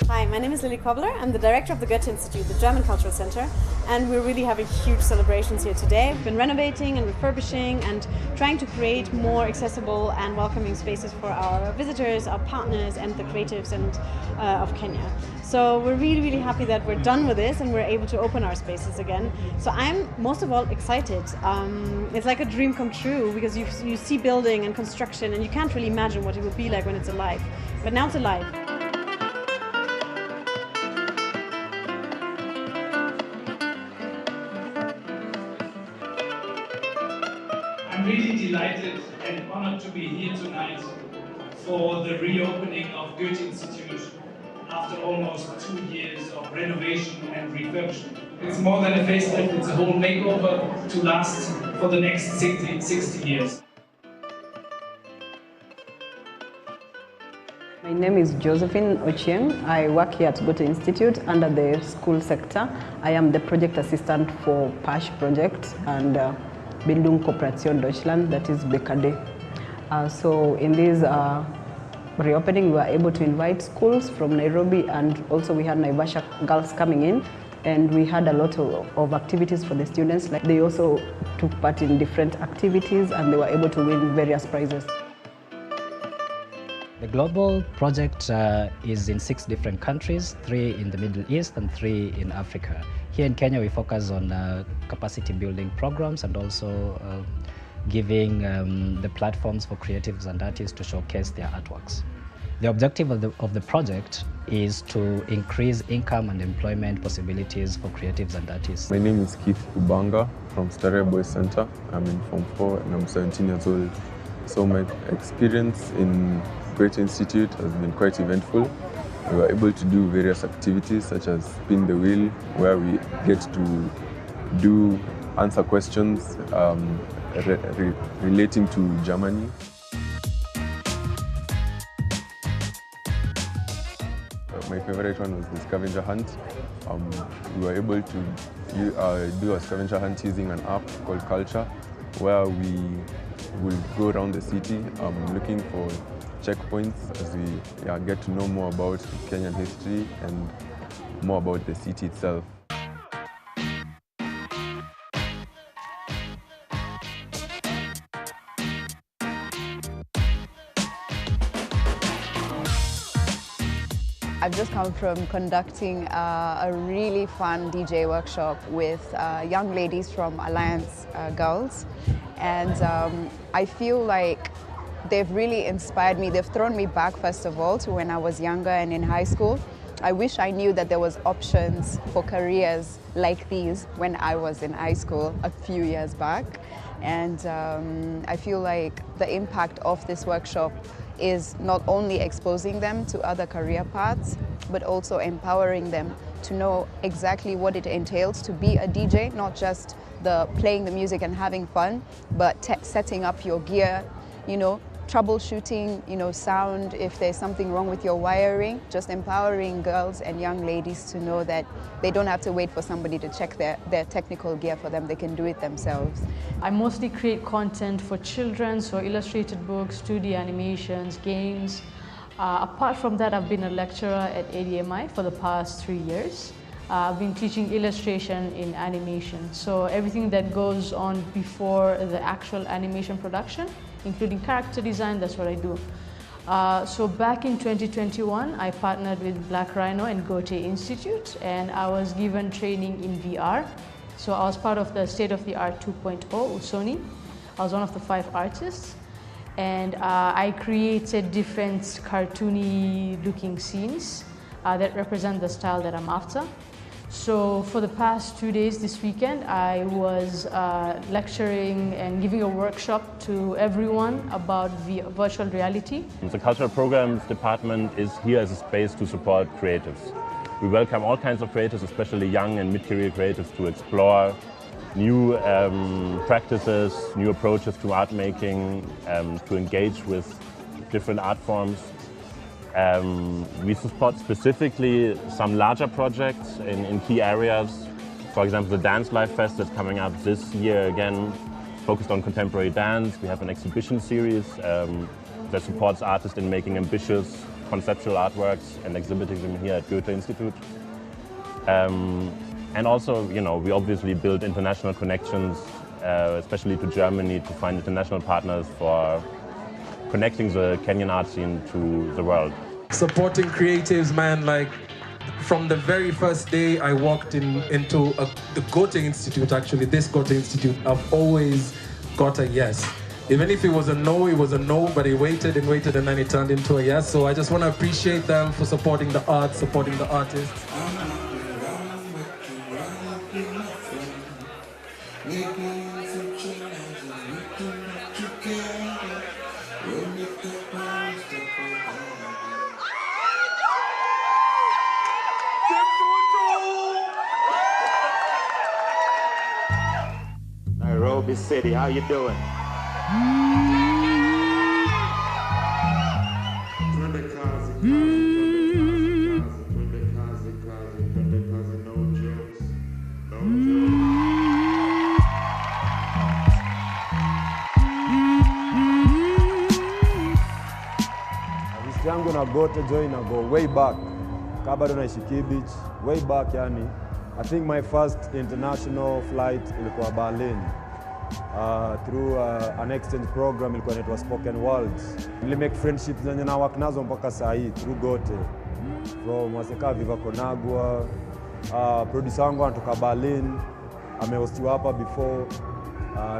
Hi, my name is Lily Kobler. I'm the director of the Goethe Institute, the German Cultural Center, and we're really having huge celebrations here today. We've been renovating and refurbishing and trying to create more accessible and welcoming spaces for our visitors, our partners, and the creatives of Kenya. So we're really, really happy that we're done with this and we're able to open our spaces again. So I'm most of all excited. It's like a dream come true, because you see building and construction and you can't really imagine what it would be like when it's alive. But now it's alive. I'm really delighted and honored to be here tonight for the reopening of Goethe Institute after almost 2 years of renovation and refurbishment. It's more than a facelift, it's a whole makeover to last for the next 60 years. My name is Josephine Ochieng. I work here at Goethe Institute under the school sector. I am the project assistant for PASH project and Bildung Kooperation Deutschland, that is BKD. So in this reopening, we were able to invite schools from Nairobi, and also we had Naivasha girls coming in, and we had a lot of activities for the students. Like they also took part in different activities and they were able to win various prizes. The global project is in 6 different countries, 3 in the Middle East and 3 in Africa. Here in Kenya, we focus on capacity building programs and also giving the platforms for creatives and artists to showcase their artworks. The objective of the project is to increase income and employment possibilities for creatives and artists. My name is Keith Ubanga from Starehe Boys Center. I'm in Form 4 and I'm 17 years old. So my experience in Goethe Institute has been quite eventful. We were able to do various activities such as spin the wheel, where we get to answer questions relating to Germany. My favorite one was the scavenger hunt. We were able to do a scavenger hunt using an app called Kalasha, where we will go around the city looking for checkpoints as we get to know more about Kenyan history and more about the city itself. I've just come from conducting a really fun DJ workshop with young ladies from Alliance Girls, and I feel like they've really inspired me. They've thrown me back, first of all, to when I was younger and in high school. I wish I knew that there was options for careers like these when I was in high school a few years back. And I feel like the impact of this workshop is not only exposing them to other career paths, but also empowering them to know exactly what it entails to be a DJ, not just the playing the music and having fun, but setting up your gear, you know, troubleshooting, you know, sound, if there's something wrong with your wiring, just empowering girls and young ladies to know that they don't have to wait for somebody to check their technical gear for them, they can do it themselves. I mostly create content for children, so illustrated books, 2D animations, games. Apart from that, I've been a lecturer at ADMI for the past 3 years. I've been teaching illustration in animation, so everything that goes on before the actual animation production, including character design, that's what I do. So back in 2021, I partnered with Black Rhino and Goethe Institute, and I was given training in VR. So I was part of the state-of-the-art 2.0 Usoni. I was one of the 5 artists, and I created different cartoony looking scenes that represent the style that I'm after. So for the past 2 days this weekend, I was lecturing and giving a workshop to everyone about virtual reality. The Cultural Programs Department is here as a space to support creatives. We welcome all kinds of creatives, especially young and mid-career creatives, to explore new practices, new approaches to art making, to engage with different art forms. We support specifically some larger projects in key areas. For example, the Dance Life Fest that's coming up this year again, focused on contemporary dance. We have an exhibition series that supports artists in making ambitious conceptual artworks and exhibiting them here at Goethe Institute. And also, you know, we obviously build international connections, especially to Germany, to find international partners for connecting the Kenyan art scene to the world. Supporting creatives, man, like from the very first day I walked into the Goethe Institute, actually, this Goethe Institute, I've always got a yes. Even if it was a no, it was a no, but it waited and waited and then it turned into a yes. So I just want to appreciate them for supporting the art, supporting the artists. Nairobi City, how you doing? History yangu na Goethe Joy na go way back. Kabado naishi Kibich, way back yani. I think my first international flight ilikuwa Berlin. Through an exchange program ilikuwa inaitwa Spoken Worlds. Nili make friendships zenye na work nazo mpaka saa hii through Goethe. From Waseka Viva Konagwa, producer wangu anatoka Berlin, amehostiwa hapa before,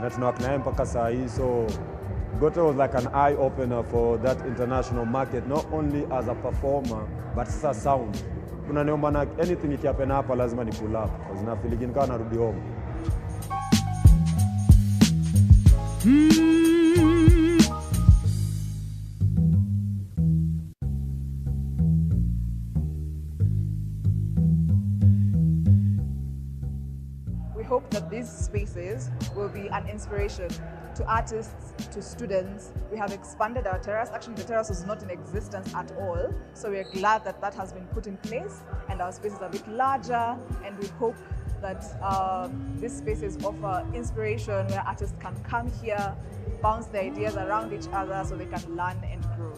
na tunawak naye mpaka saa hii. So Goethe was like an eye opener for that international market, not only as a performer but as a sound. Kuna niomba na anything ikihappen hapa lazima ni pull up, because na feeling nikawa narudi home. We hope that these spaces will be an inspiration to artists, to students. We have expanded our terrace. Actually, the terrace was not in existence at all. So we're glad that that has been put in place and our spaces are a bit larger, and we hope that these spaces offer inspiration where artists can come here, bounce their ideas around each other so they can learn and grow.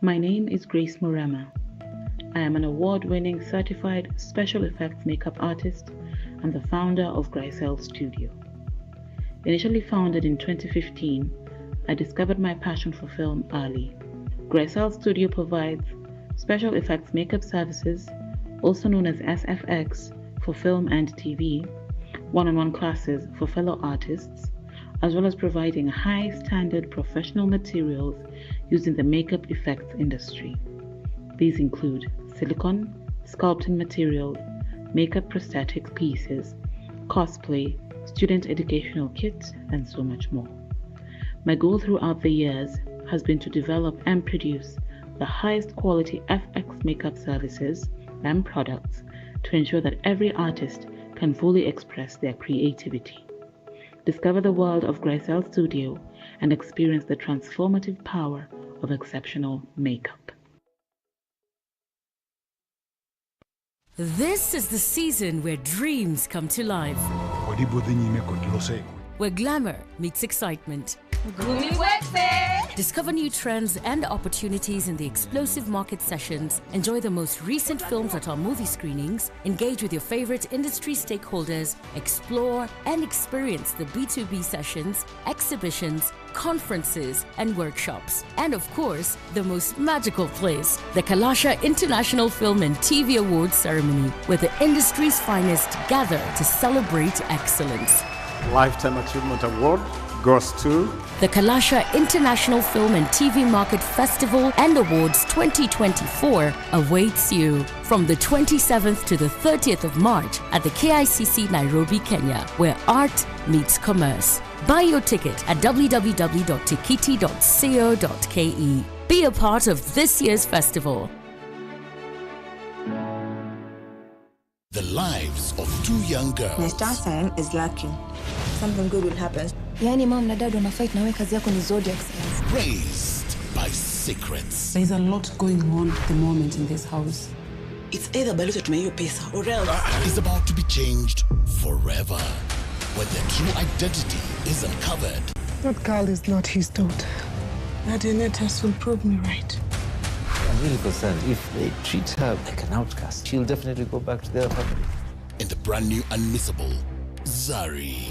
My name is Grace Murama. I am an award-winning certified special effects makeup artist and the founder of Grisel Studio. Initially founded in 2015, I discovered my passion for film early. Grisel Studio provides special effects makeup services, also known as SFX, for film and TV, one-on-one classes for fellow artists, as well as providing high-standard professional materials used in the makeup effects industry. These include silicone, sculpting materials, makeup prosthetic pieces, cosplay, student educational kits, and so much more. My goal throughout the years has been to develop and produce the highest quality FX makeup services and products to ensure that every artist can fully express their creativity. Discover the world of Grisel Studio and experience the transformative power of exceptional makeup. This is the season where dreams come to life, where glamour meets excitement. Discover new trends and opportunities in the explosive market sessions. Enjoy the most recent films at our movie screenings. Engage with your favorite industry stakeholders. Explore and experience the B2B sessions, exhibitions, conferences, and workshops. And of course, the most magical place, the Kalasha International Film and TV Awards Ceremony, where the industry's finest gather to celebrate excellence. Lifetime Achievement Award goes to the Kalasha International Film and TV Market Festival and Awards 2024 awaits you from the 27th to the 30th of March at the KICC Nairobi, Kenya, where art meets commerce. Buy your ticket at www.tikiti.co.ke. Be a part of this year's festival. The lives of two young girls. My star sign is lucky. Something good will happen. Yani mom na dad wana fight na wewe kazi yako ni zodiac signs. Raised by secrets. There's a lot going on at the moment in this house. It's either balote tumehiyo pesa or else is about to be changed forever when their true identity is uncovered. That girl is not his daughter. That test will prove me right. I'm really concerned. If they treat her like an outcast, she'll definitely go back to their family. In the brand new unmissable Zari.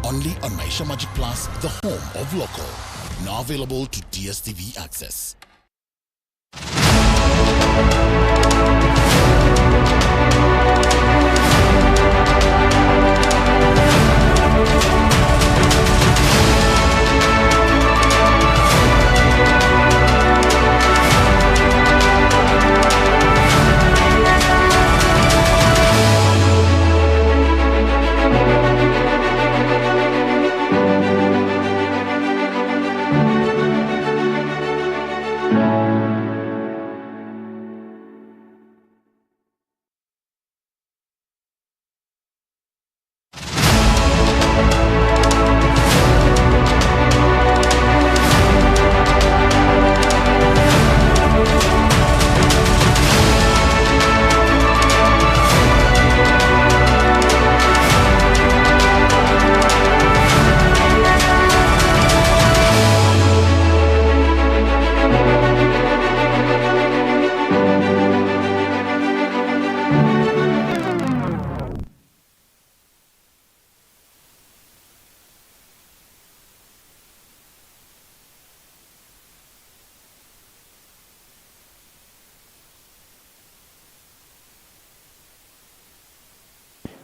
Only on Maisha Magic Plus, the home of local. Now available to DSTV Access.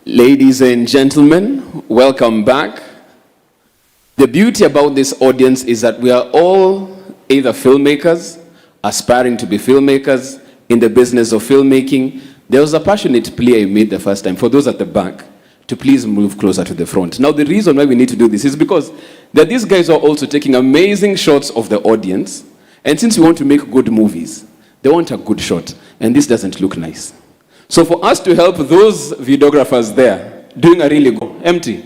Ladies and gentlemen, welcome back. The beauty about this audience is that we are all either filmmakers, aspiring to be filmmakers, in the business of filmmaking. There was a passionate plea I made the first time, for those at the back, to please move closer to the front. Now, the reason why we need to do this is because these guys are also taking amazing shots of the audience, and since we want to make good movies, they want a good shot, and this doesn't look nice. So for us to help those videographers there, doing a really good, empty,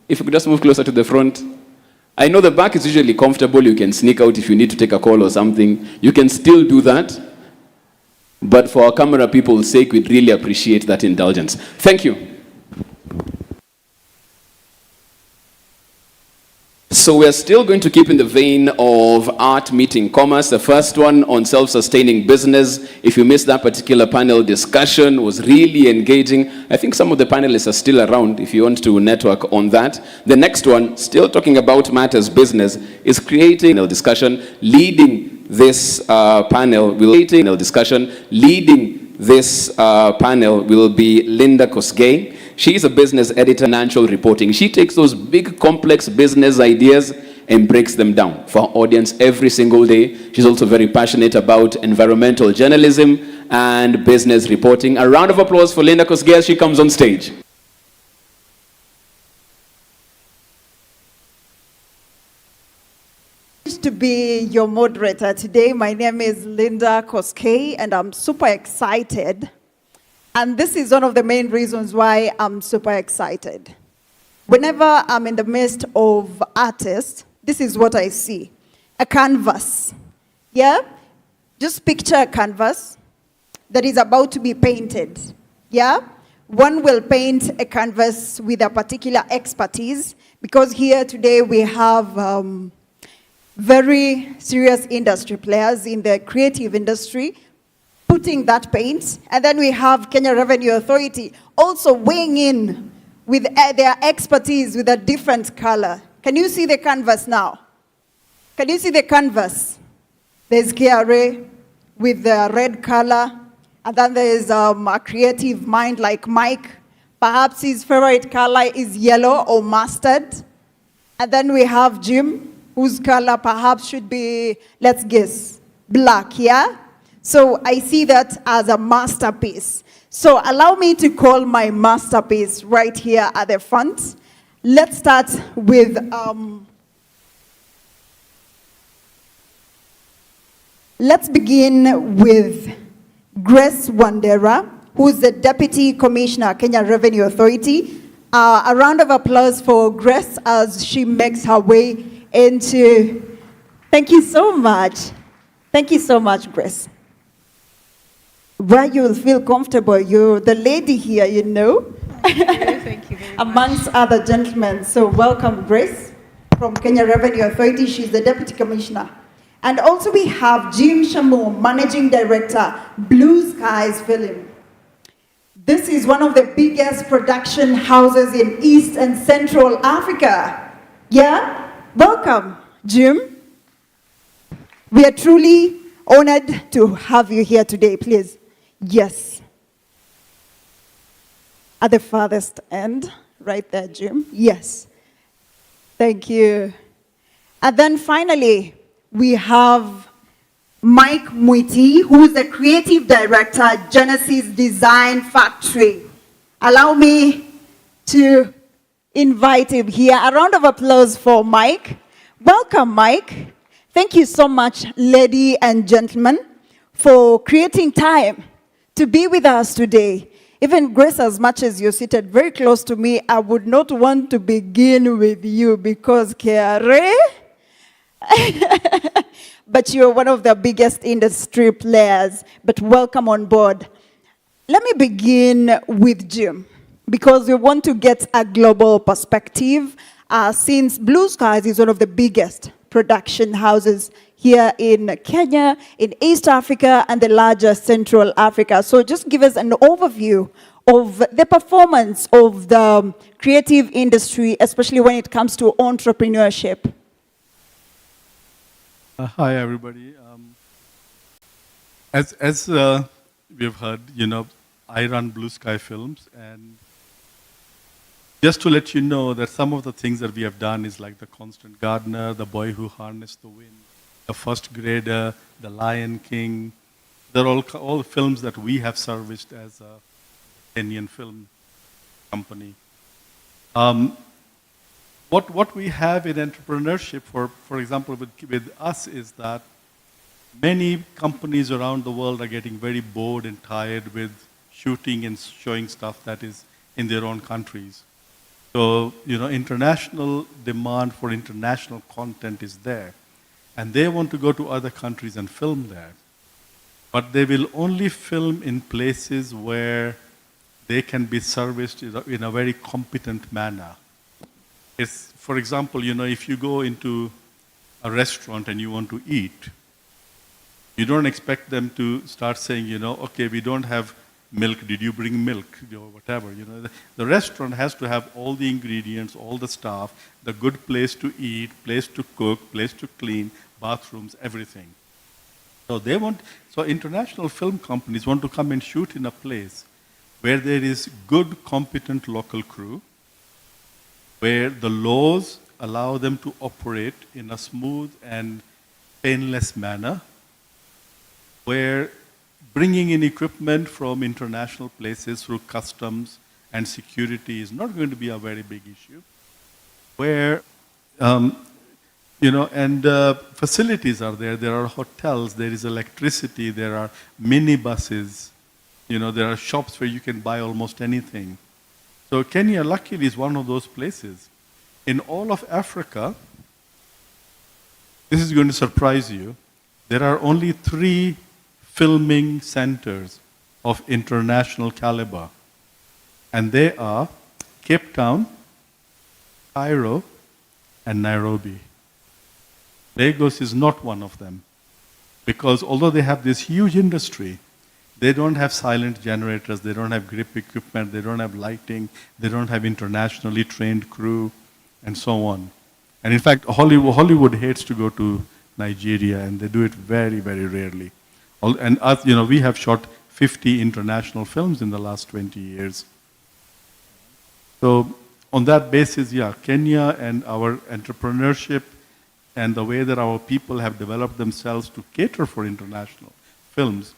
if you could just move closer to the front. I know the back is usually comfortable, you can sneak out if you need to take a call or something. You can still do that. But for our camera people's sake, we'd really appreciate that indulgence. Thank you. So we're still going to keep in the vein of art meeting commerce. The first one on self-sustaining business. If you missed that particular panel discussion, was really engaging. I think some of the panelists are still around if you want to network on that. The next one, still talking about matters business, is creating a discussion. Leading this panel will be Linda Kosgei. She's a business editor, financial reporting. She takes those big, complex business ideas and breaks them down for our audience every single day. She's also very passionate about environmental journalism and business reporting. A round of applause for Linda Kosgei as she comes on stage. To be your moderator today. My name is Linda Kosgei, and I'm super excited. And this is one of the main reasons why I'm super excited. Whenever I'm in the midst of artists, this is what I see. A canvas. Yeah? Just picture a canvas that is about to be painted. Yeah? One will paint a canvas with a particular expertise, because here today we have very serious industry players in the creative industry putting that paint, and then we have Kenya Revenue Authority also weighing in with their expertise with a different color. Can you see the canvas now? Can you see the canvas? There's KRA with the red color, and then there's a creative mind like Mike. Perhaps his favorite color is yellow or mustard. And then we have Jim, whose color perhaps should be, let's guess, black, yeah? So I see that as a masterpiece. So allow me to call my masterpiece right here at the front. Let's start with, let's begin with Grace Wandera, who's the Deputy Commissioner, Kenya Revenue Authority. A round of applause for Grace as she makes her way into, thank you so much. Thank you so much, Grace. Where you'll feel comfortable, you're the lady here, you know. Thank you very much. Amongst other gentlemen. So welcome, Grace, from Kenya Revenue Authority. She's the Deputy Commissioner. And also we have Jim Shamu, Managing Director, Blue Skies Film. This is one of the biggest production houses in East and Central Africa. Yeah? Welcome, Jim. We are truly honored to have you here today, please. Yes. At the farthest end, right there, Jim. Yes. Thank you. And then finally, we have Mike Mwiti, who is the Creative Director at Genesis Design Factory. Allow me to invite him here. A round of applause for Mike. Welcome, Mike. Thank you so much, ladies and gentlemen, for creating time to be with us today. Even Grace, as much as you're seated very close to me, I would not want to begin with you because Kiare, but you're one of the biggest industry players, but welcome on board. Let me begin with Jim, because we want to get a global perspective, since Blue Skies is one of the biggest production houses here in Kenya, in East Africa, and the larger Central Africa. So just give us an overview of the performance of the creative industry, especially when it comes to entrepreneurship. Hi, everybody. As we've heard, you know, I run Blue Sky Films, and just to let you know that some of the things that we have done is like The Constant Gardener, The Boy Who Harnessed the Wind, The First Grader, The Lion King. They're all films that we have serviced as a Kenyan film company. What we have in entrepreneurship, for example, with us, is that many companies around the world are getting very bored and tired with shooting and showing stuff that is in their own countries. So, you know, international demand for international content is there. And they want to go to other countries and film there. But they will only film in places where they can be serviced in a very competent manner. It's, for example, if you go into a restaurant and you want to eat, you don't expect them to start saying, okay, we don't have milk, did you bring milk, or whatever. The restaurant has to have all the ingredients, all the staff, the good place to eat, place to cook, place to clean, bathrooms, everything. So international film companies want to come and shoot in a place where there is good, competent local crew, where the laws allow them to operate in a smooth and painless manner, where bringing in equipment from international places through customs and security is not going to be a very big issue, where facilities are there. There are hotels, there is electricity, there are minibuses, there are shops where you can buy almost anything. So Kenya, luckily, is one of those places. In all of Africa, this is going to surprise you, there are only 3 filming centers of international caliber. And they are Cape Town, Cairo, and Nairobi. Lagos is not one of them. Because although they have this huge industry, they don't have silent generators, they don't have grip equipment, they don't have lighting, they don't have internationally trained crew, and so on. And in fact, Hollywood hates to go to Nigeria, and they do it very, very rarely. And us, we have shot 50 international films in the last 20 years. So on that basis, Kenya and our entrepreneurship and the way that our people have developed themselves to cater for international films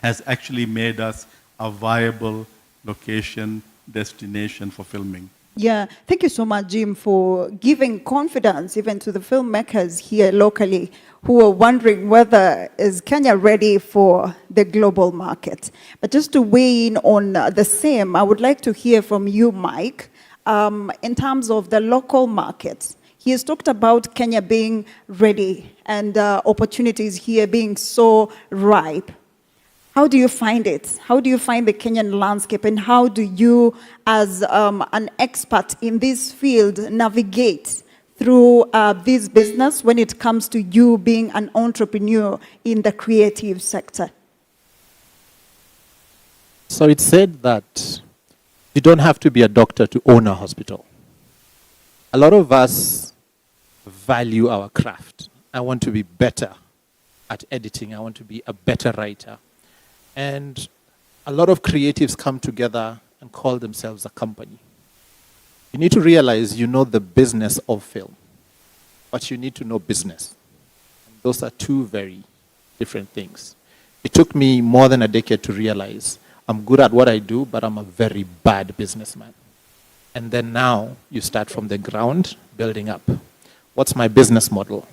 has actually made us a viable location, destination for filming. Yeah, thank you so much, Jim, for giving confidence even to the filmmakers here locally who are wondering whether is Kenya ready for the global market. But just to weigh in on the same, I would like to hear from you, Mike, in terms of the local markets. He has talked about Kenya being ready and opportunities here being so ripe. How do you find it? How do you find the Kenyan landscape, and how do you, as an expert in this field, navigate through this business when it comes to you being an entrepreneur in the creative sector? So it's said that you don't have to be a doctor to own a hospital. A lot of us value our craft. I want to be better at editing. I want to be a better writer. And a lot of creatives come together and call themselves a company. You need to realize you know the business of film, but you need to know business. And those are 2 very different things. It took me more than a decade to realize I'm good at what I do, but I'm a very bad businessman. And then now you start from the ground, building up. What's my business model?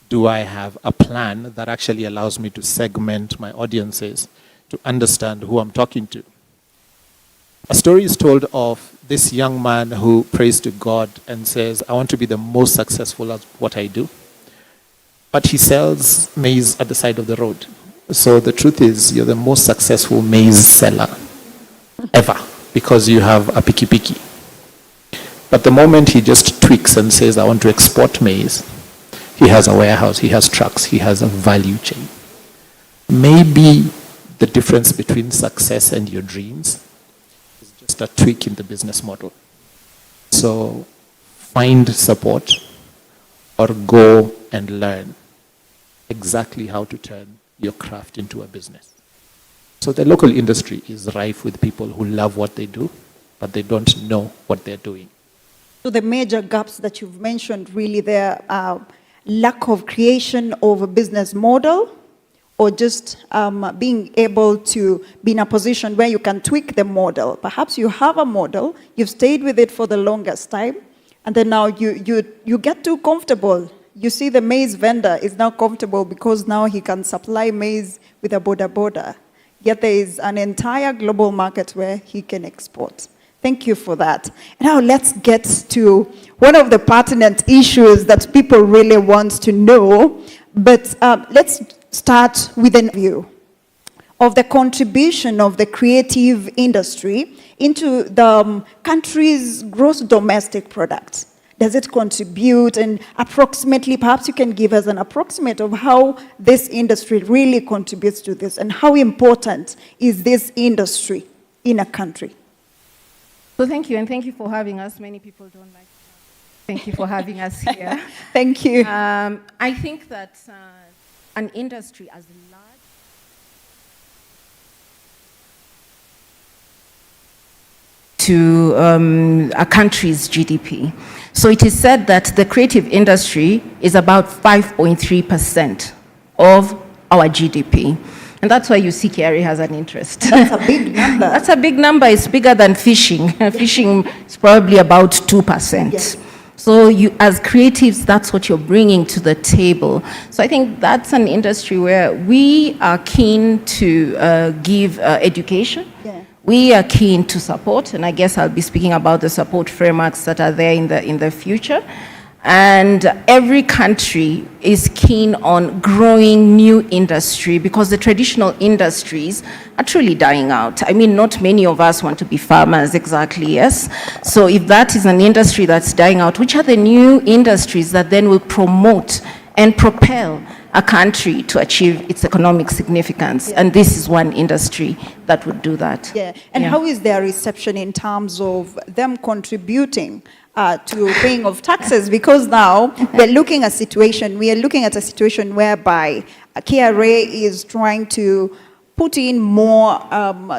Do I have a plan that actually allows me to segment my audiences, to understand who I'm talking to? A story is told of this young man who prays to God and says, I want to be the most successful at what I do. But he sells maize at the side of the road. So the truth is, you're the most successful maize seller ever, because you have a picky. But the moment he just tweaks and says, I want to export maize, he has a warehouse, he has trucks, he has a value chain. Maybe the difference between success and your dreams is just a tweak in the business model. So find support or go and learn exactly how to turn your craft into a business. So the local industry is rife with people who love what they do, but they don't know what they're doing. So the major gaps that you've mentioned, really, there are lack of creation of a business model, or just being able to be in a position where you can tweak the model. Perhaps you have a model, you've stayed with it for the longest time, and then now you get too comfortable. You see the maize vendor is now comfortable because now he can supply maize with a border. Yet there is an entire global market where he can export. Thank you for that. Now let's get to one of the pertinent issues that people really want to know. But let's start with a view of the contribution of the creative industry into the country's gross domestic product. does it contribute? And approximately, perhaps you can give us an approximate of how this industry really contributes to this and how important is this industry in a country? So thank you, and thank you for having us. Many people don't like it. Thank you for having us here. Thank you. I think that an industry as large to a country's GDP. So it is said that the creative industry is about 5.3% of our GDP. And that's why you see KRA has an interest. That's a big number. That's a big number. It's bigger than fishing. Fishing is probably about 2%. Yes. So you, as creatives, that's what you're bringing to the table. So I think that's an industry where we are keen to give education. Yeah. We are keen to support, and I guess I'll be speaking about the support frameworks that are there in the future. And every country is keen on growing new industry because the traditional industries are truly dying out. I mean, not many of us want to be farmers exactly, yes? So if that is an industry that's dying out, which are the new industries that then will promote and propel a country to achieve its economic significance? And this is one industry that would do that. Yeah. And how is their reception in terms of them contributing to paying of taxes? Because now we are looking at a situation whereby KRA is trying to put in more,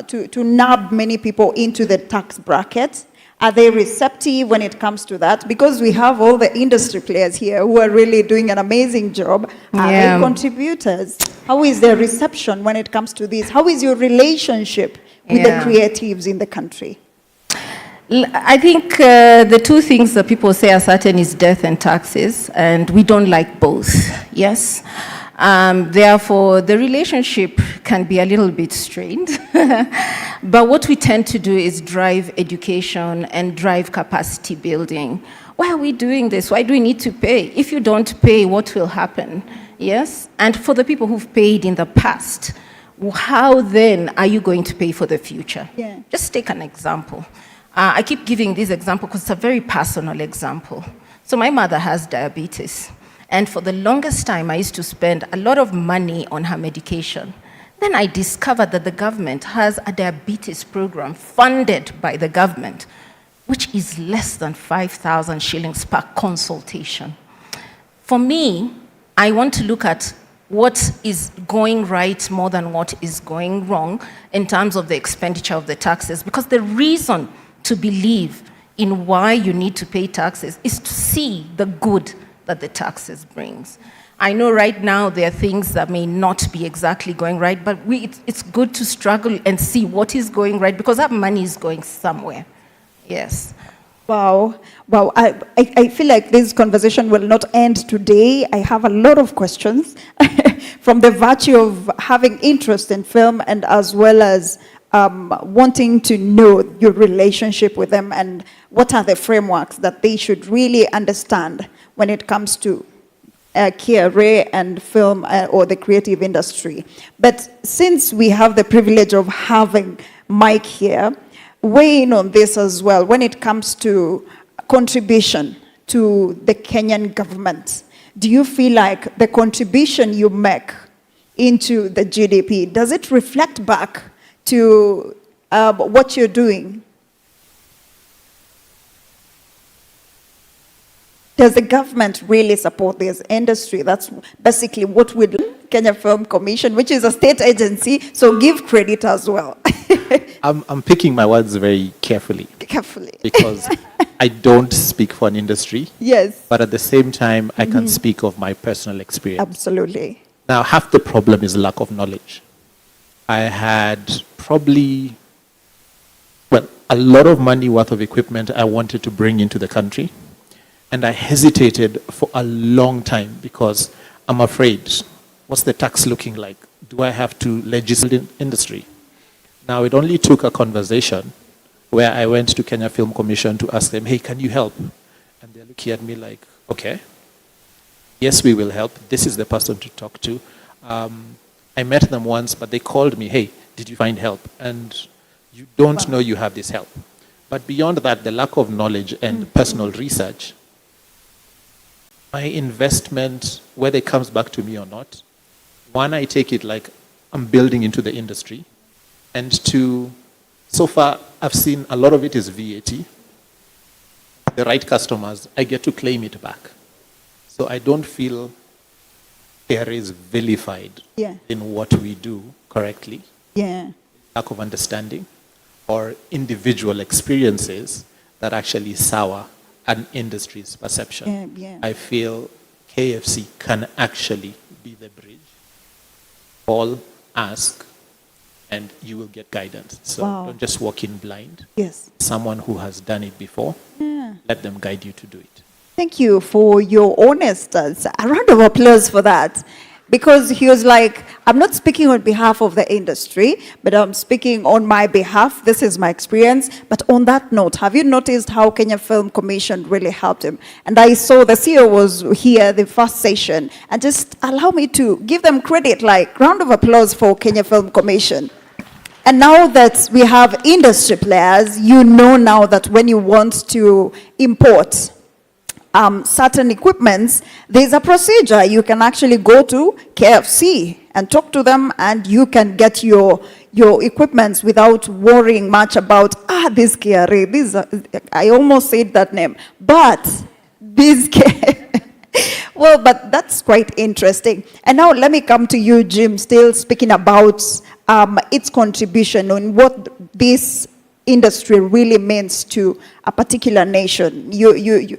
to nab many people into the tax bracket. Are they receptive when it comes to that? Because we have all the industry players here who are really doing an amazing job. Are they contributors? How is their reception when it comes to this? How is your relationship with the creatives in the country? I think the two things that people say are certain is death and taxes, and we don't like both, yes? Therefore, the relationship can be a little bit strained. But what we tend to do is drive education and drive capacity building. Why are we doing this? Why do we need to pay? If you don't pay, what will happen? Yes? And for the people who've paid in the past, how then are you going to pay for the future? Yeah. Just take an example. I keep giving this example because it's a very personal example. So my mother has diabetes. And for the longest time, I used to spend a lot of money on her medication. Then I discovered that the government has a diabetes program funded by the government, which is less than 5,000 shillings per consultation. For me, I want to look at what is going right more than what is going wrong in terms of the expenditure of the taxes, because the reason to believe in why you need to pay taxes is to see the good that the taxes brings. I know right now there are things that may not be exactly going right, but it's good to struggle and see what is going right, because that money is going somewhere. Yes. Wow. Wow. I feel like this conversation will not end today. I have a lot of questions from the virtue of having interest in film and as well as wanting to know your relationship with them and what are the frameworks that they should really understand when it comes to KRA and film or the creative industry. But since we have the privilege of having Mike here, weigh in on this as well when it comes to contribution to the Kenyan government. Do you feel like the contribution you make into the GDP, does it reflect back to what you're doing? Does the government really support this industry? That's basically what we do. Kenya Film Commission, which is a state agency, so give credit as well. I'm picking my words very carefully. Carefully. Because I don't speak for an industry. Yes. But at the same time, I can speak of my personal experience. Absolutely. Now, half the problem is lack of knowledge. I had probably, a lot of money worth of equipment I wanted to bring into the country. And I hesitated for a long time because I'm afraid, what's the tax looking like? Do I have to legislate in industry? Now, it only took a conversation where I went to Kenya Film Commission to ask them, hey, can you help? And they're looking at me like, okay, yes, we will help. This is the person to talk to. I met them once, but they called me, hey, did you find help? And you don't know you have this help. But beyond that, the lack of knowledge and personal research my investment, whether it comes back to me or not, one, I take it like I'm building into the industry. And two, so far, I've seen a lot of it is VAT. The right customers, I get to claim it back. So I don't feel there is vilified in what we do correctly. Yeah. Lack of understanding or individual experiences that actually sour an industry's perception. I feel KFC can actually be the bridge. All ask and you will get guidance. So don't just walk in blind. Yes. Someone who has done it before, let them guide you to do it. Thank you for your honesty. A round of applause for that. Because he was like, I'm not speaking on behalf of the industry, but I'm speaking on my behalf. This is my experience. But on that note, have you noticed how Kenya Film Commission really helped him? And I saw the CEO was here the first session. And just allow me to give them credit, like round of applause for Kenya Film Commission. And now that we have industry players, you know now that when you want to import certain equipments, there's a procedure. You can actually go to KFC and talk to them, and you can get your equipments without worrying much about, this KRA, this, I almost said that name, but this well, but that's quite interesting. And now let me come to you, Jim, still speaking about its contribution on what this industry really means to a particular nation. You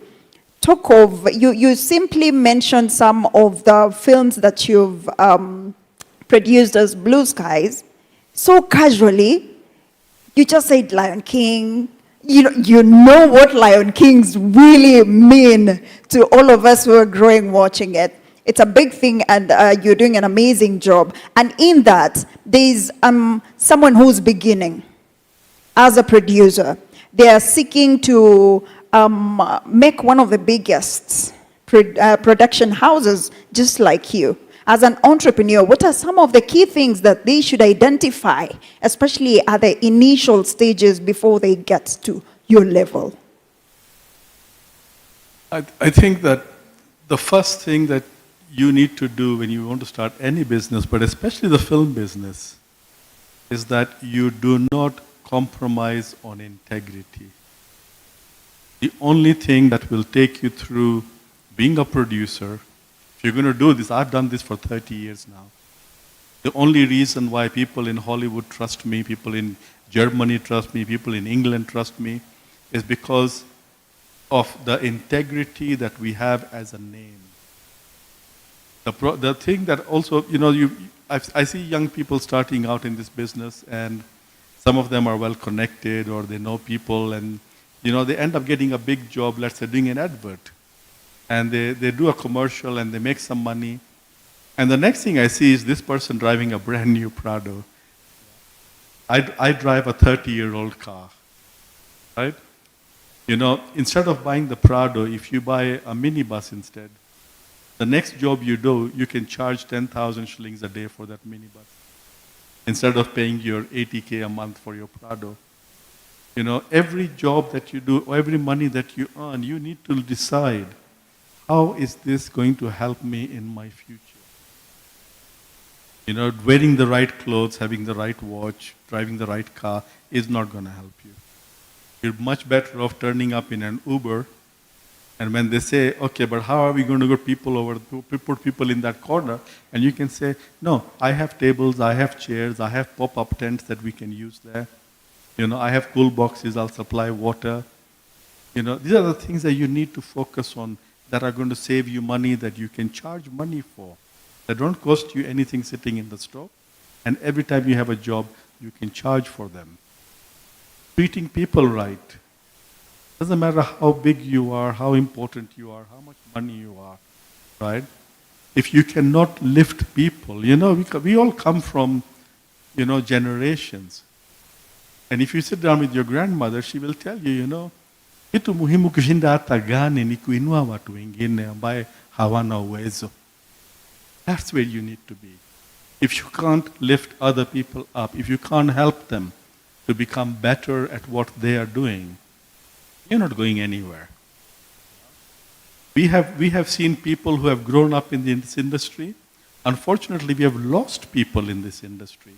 simply mentioned some of the films that you've produced as Blue Skies. So casually, you just said Lion King. You know what Lion Kings really mean to all of us who are growing watching it. It's a big thing, and you're doing an amazing job. And in that, there's someone who's beginning as a producer. They are seeking to make one of the biggest production houses just like you. As an entrepreneur, what are some of the key things that they should identify, especially at the initial stages before they get to your level? I think that the first thing that you need to do when you want to start any business, but especially the film business, is that you do not compromise on integrity. The only thing that will take you through being a producer, if you're going to do this, I've done this for 30 years now. The only reason why people in Hollywood trust me, people in Germany trust me, people in England trust me, is because of the integrity that we have as a name. The thing that also, I see young people starting out in this business, and some of them are well connected or they know people, and they end up getting a big job, let's say doing an advert. And they do a commercial and they make some money. And the next thing I see is this person driving a brand new Prado. I drive a 30-year-old car, right? Instead of buying the Prado, if you buy a minibus instead, the next job you do, you can charge 10,000 shillings a day for that minibus, instead of paying your 80K a month for your Prado. Every job that you do, or every money that you earn, you need to decide, how is this going to help me in my future? Wearing the right clothes, having the right watch, driving the right car is not going to help you. You're much better off turning up in an Uber, and when they say, okay, but how are we going to put people in that corner? And you can say, no, I have tables, I have chairs, I have pop-up tents that we can use there. I have cool boxes, I'll supply water. These are the things that you need to focus on that are going to save you money, that you can charge money for, that don't cost you anything sitting in the store. And every time you have a job, you can charge for them. Treating people right. Doesn't matter how big you are, how important you are, how much money you are, right? If you cannot lift people, we all come from, generations. And if you sit down with your grandmother, she will tell you, kitu muhimu kushinda hata gani ni kuinua watu wengine ambaye hawana uwezo. That's where you need to be. If you can't lift other people up, if you can't help them to become better at what they are doing, you're not going anywhere. We have seen people who have grown up in this industry. Unfortunately, we have lost people in this industry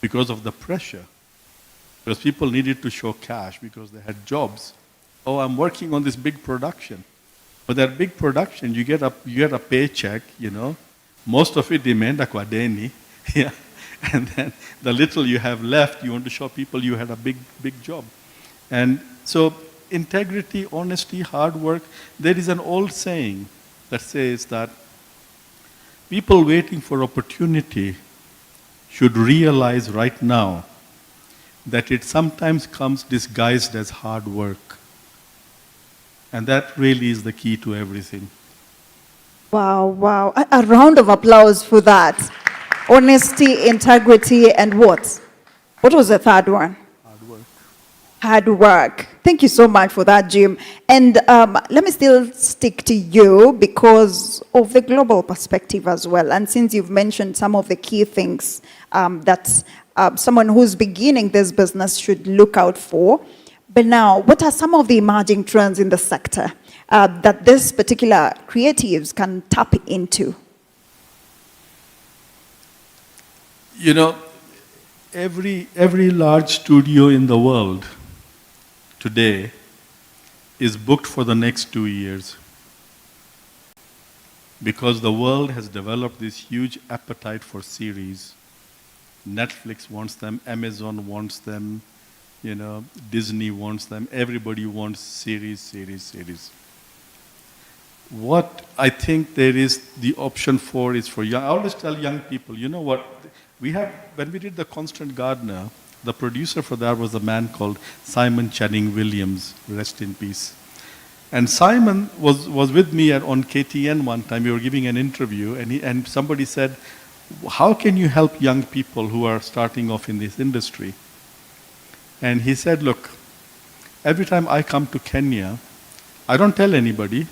because of the pressure. Because people needed to show cash because they had jobs. Oh, I'm working on this big production. But that big production, you get a paycheck, you know. Most of it imeenda kwa deni. Yeah. And then the little you have left, you want to show people you had a big job. And so integrity, honesty, hard work. There is an old saying that says that people waiting for opportunity should realize right now that it sometimes comes disguised as hard work. And that really is the key to everything. Wow, wow. A round of applause for that. Honesty, integrity, and what? What was the third one? Hard work. Hard work. Thank you so much for that, Jim. And let me still stick to you because of the global perspective as well. And since you've mentioned some of the key things that someone who's beginning this business should look out for. But now, what are some of the emerging trends in the sector that this particular creatives can tap into? You know, every large studio in the world today is booked for the next 2 years because the world has developed this huge appetite for series. Netflix wants them, Amazon wants them, you know, Disney wants them, everybody wants series. What I think there is the option for is for young, I always tell young people, you know what, when we did The Constant Gardener, the producer for that was a man called Simon Channing Williams, rest in peace. And Simon was with me on KTN one time, we were giving an interview, and somebody said, how can you help young people who are starting off in this industry? And he said, look, every time I come to Kenya, I don't tell anybody,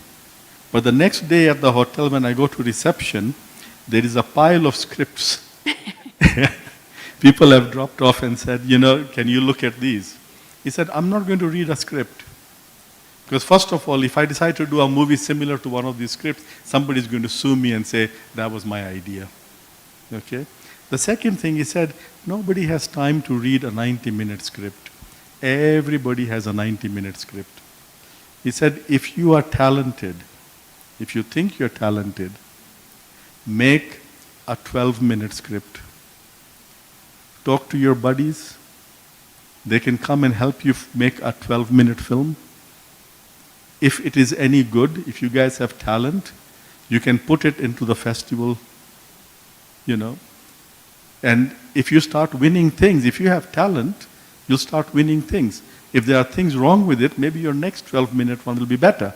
but the next day at the hotel when I go to reception, there is a pile of scripts. People have dropped off and said, you know, can you look at these? He said, I'm not going to read a script. Because first of all, if I decide to do a movie similar to one of these scripts, somebody's going to sue me and say, that was my idea. Okay? The second thing, he said, nobody has time to read a 90-minute script. Everybody has a 90-minute script. He said, if you are talented, if you think you're talented, make a 12-minute script. Talk to your buddies. They can come and help you make a 12-minute film. If it is any good, if you guys have talent, you can put it into the festival, you know. And if you start winning things, if you have talent, you'll start winning things. If there are things wrong with it, maybe your next 12-minute one will be better.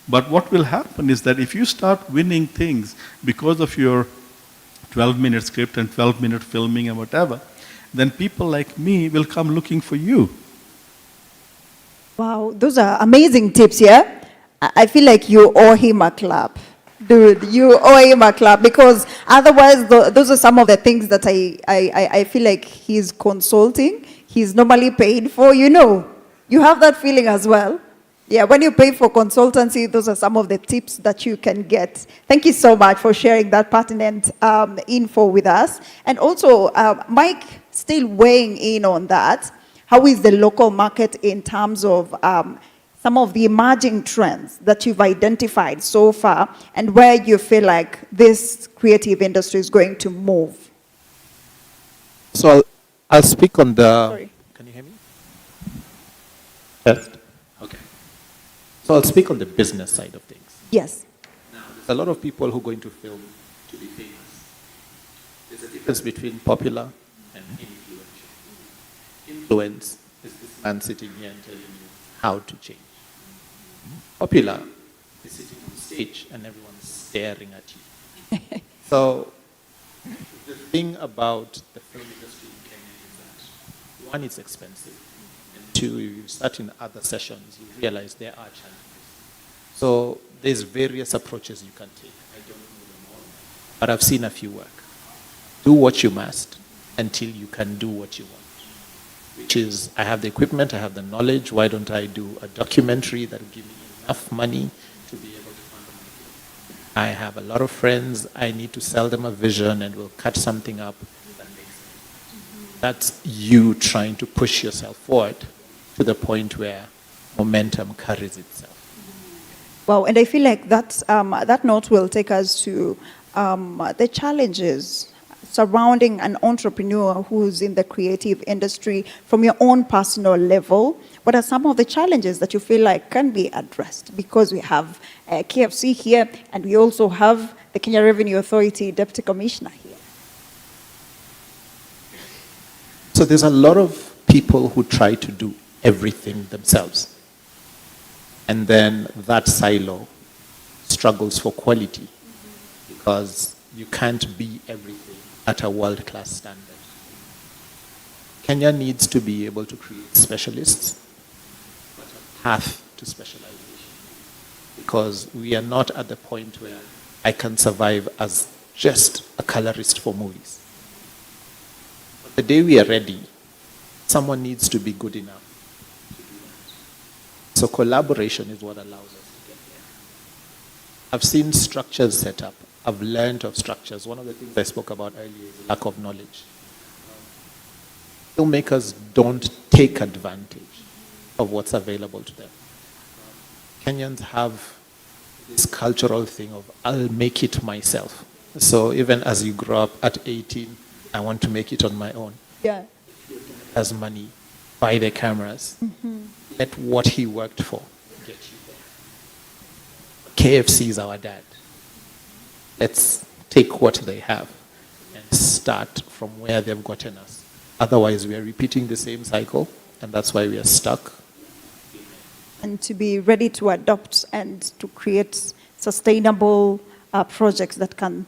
But what will happen is that if you start winning things because of your 12-minute script and 12-minute filming and whatever, then people like me will come looking for you. Wow, those are amazing tips, yeah? I feel like you owe him a clap. Dude, you owe him a clap because otherwise those are some of the things that I feel like he's consulting. He's normally paid for, you know. You have that feeling as well. Yeah, when you pay for consultancy, those are some of the tips that you can get. Thank you so much for sharing that pertinent info with us. And also, Mike, still weighing in on that. How is the local market in terms of some of the emerging trends that you've identified so far and where you feel like this creative industry is going to move? So I'll speak on the... Sorry. Can you hear me? Yes. Okay. So I'll speak on the business side of things. Yes. Now, there's a lot of people who go into film to be famous. There's a difference between popular and influential. Influence is this man sitting here and telling you how to change. Popular is sitting on stage and everyone's staring at you. So the thing about the film industry in Kenya is that, one, it's expensive. And two, you start in other sessions, you realize there are challenges. So there's various approaches you can take. I don't know them all, but I've seen a few work. Do what you must until you can do what you want. Which is, I have the equipment, I have the knowledge, why don't I do a documentary that will give me enough money to be I have a lot of friends, I need to sell them a vision and we'll cut something up. That's you trying to push yourself forward to the point where momentum carries itself. Wow, and I feel like that note will take us to the challenges surrounding an entrepreneur who's in the creative industry from your own personal level. What are some of the challenges that you feel like can be addressed? Because we have KFC here, and we also have the Kenya Revenue Authority Deputy Commissioner here. So there's a lot of people who try to do everything themselves. And then that silo struggles for quality because you can't be everything at a world-class standard. Kenya needs to be able to create specialists, but a path to specialization. Because we are not at the point where I can survive as just a colorist for movies. But the day we are ready, someone needs to be good enough to do that. So collaboration is what allows us to get there. I've seen structures set up. I've learned of structures. One of the things I spoke about earlier is lack of knowledge. Filmmakers don't take advantage of what's available to them. Kenyans have this cultural thing of, I'll make it myself. So even as you grow up at 18, I want to make it on my own. Yeah. Has money, buy the cameras, let what he worked for get you there. KFC is our dad. Let's take what they have and start from where they've gotten us. Otherwise, we are repeating the same cycle, and that's why we are stuck. And to be ready to adopt and to create sustainable projects that can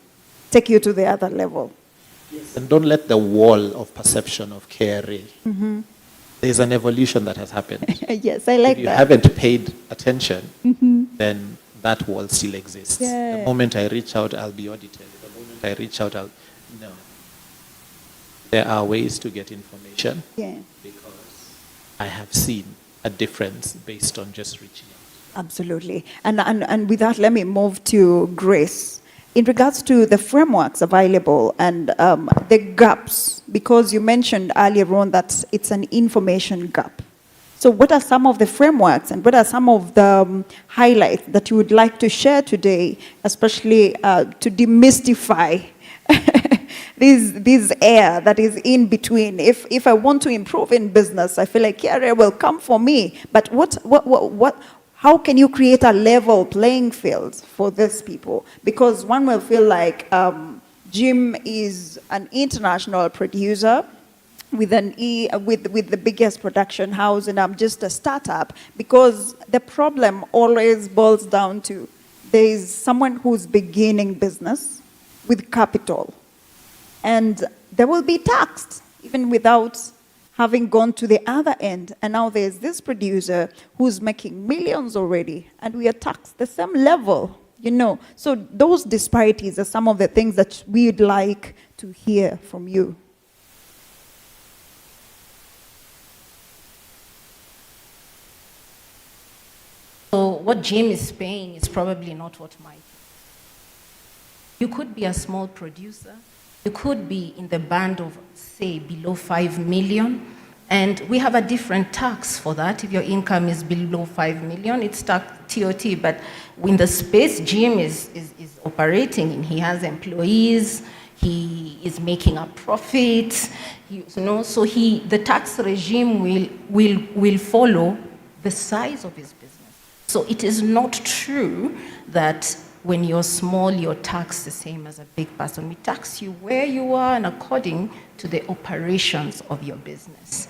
take you to the other level. And don't let the wall of perception of KRA. There's an evolution that has happened. Yes, I like that. If you haven't paid attention, then that wall still exists. Yeah. The moment I reach out, I'll be audited. The moment I reach out, no. There are ways to get information because I have seen a difference based on just reaching out. Absolutely. And with that, let me move to Grace. In regards to the frameworks available and the gaps, because you mentioned earlier on that it's an information gap. So what are some of the frameworks and what are some of the highlights that you would like to share today, especially to demystify this air that is in between? If I want to improve in business, I feel like KRA will come for me. But how can you create a level playing field for these people? Because one will feel like Jim is an international producer with the biggest production house, and I'm just a startup. Because the problem always boils down to there is someone who's beginning business with capital, and they will be taxed even without having gone to the other end. And now there's this producer who's making millions already, and we are taxed the same level, you know. So those disparities are some of the things that we'd like to hear from you. So what Jim is paying is probably not what Mike. You could be a small producer. You could be in the band of, say, below 5 million. And we have a different tax for that. If your income is below 5 million, it's taxed TOT. But in the space Jim is operating in, he has employees, he is making a profit, so the tax regime will follow the size of his business. So it is not true that when you're small, you're taxed the same as a big person. We tax you where you are and according to the operations of your business.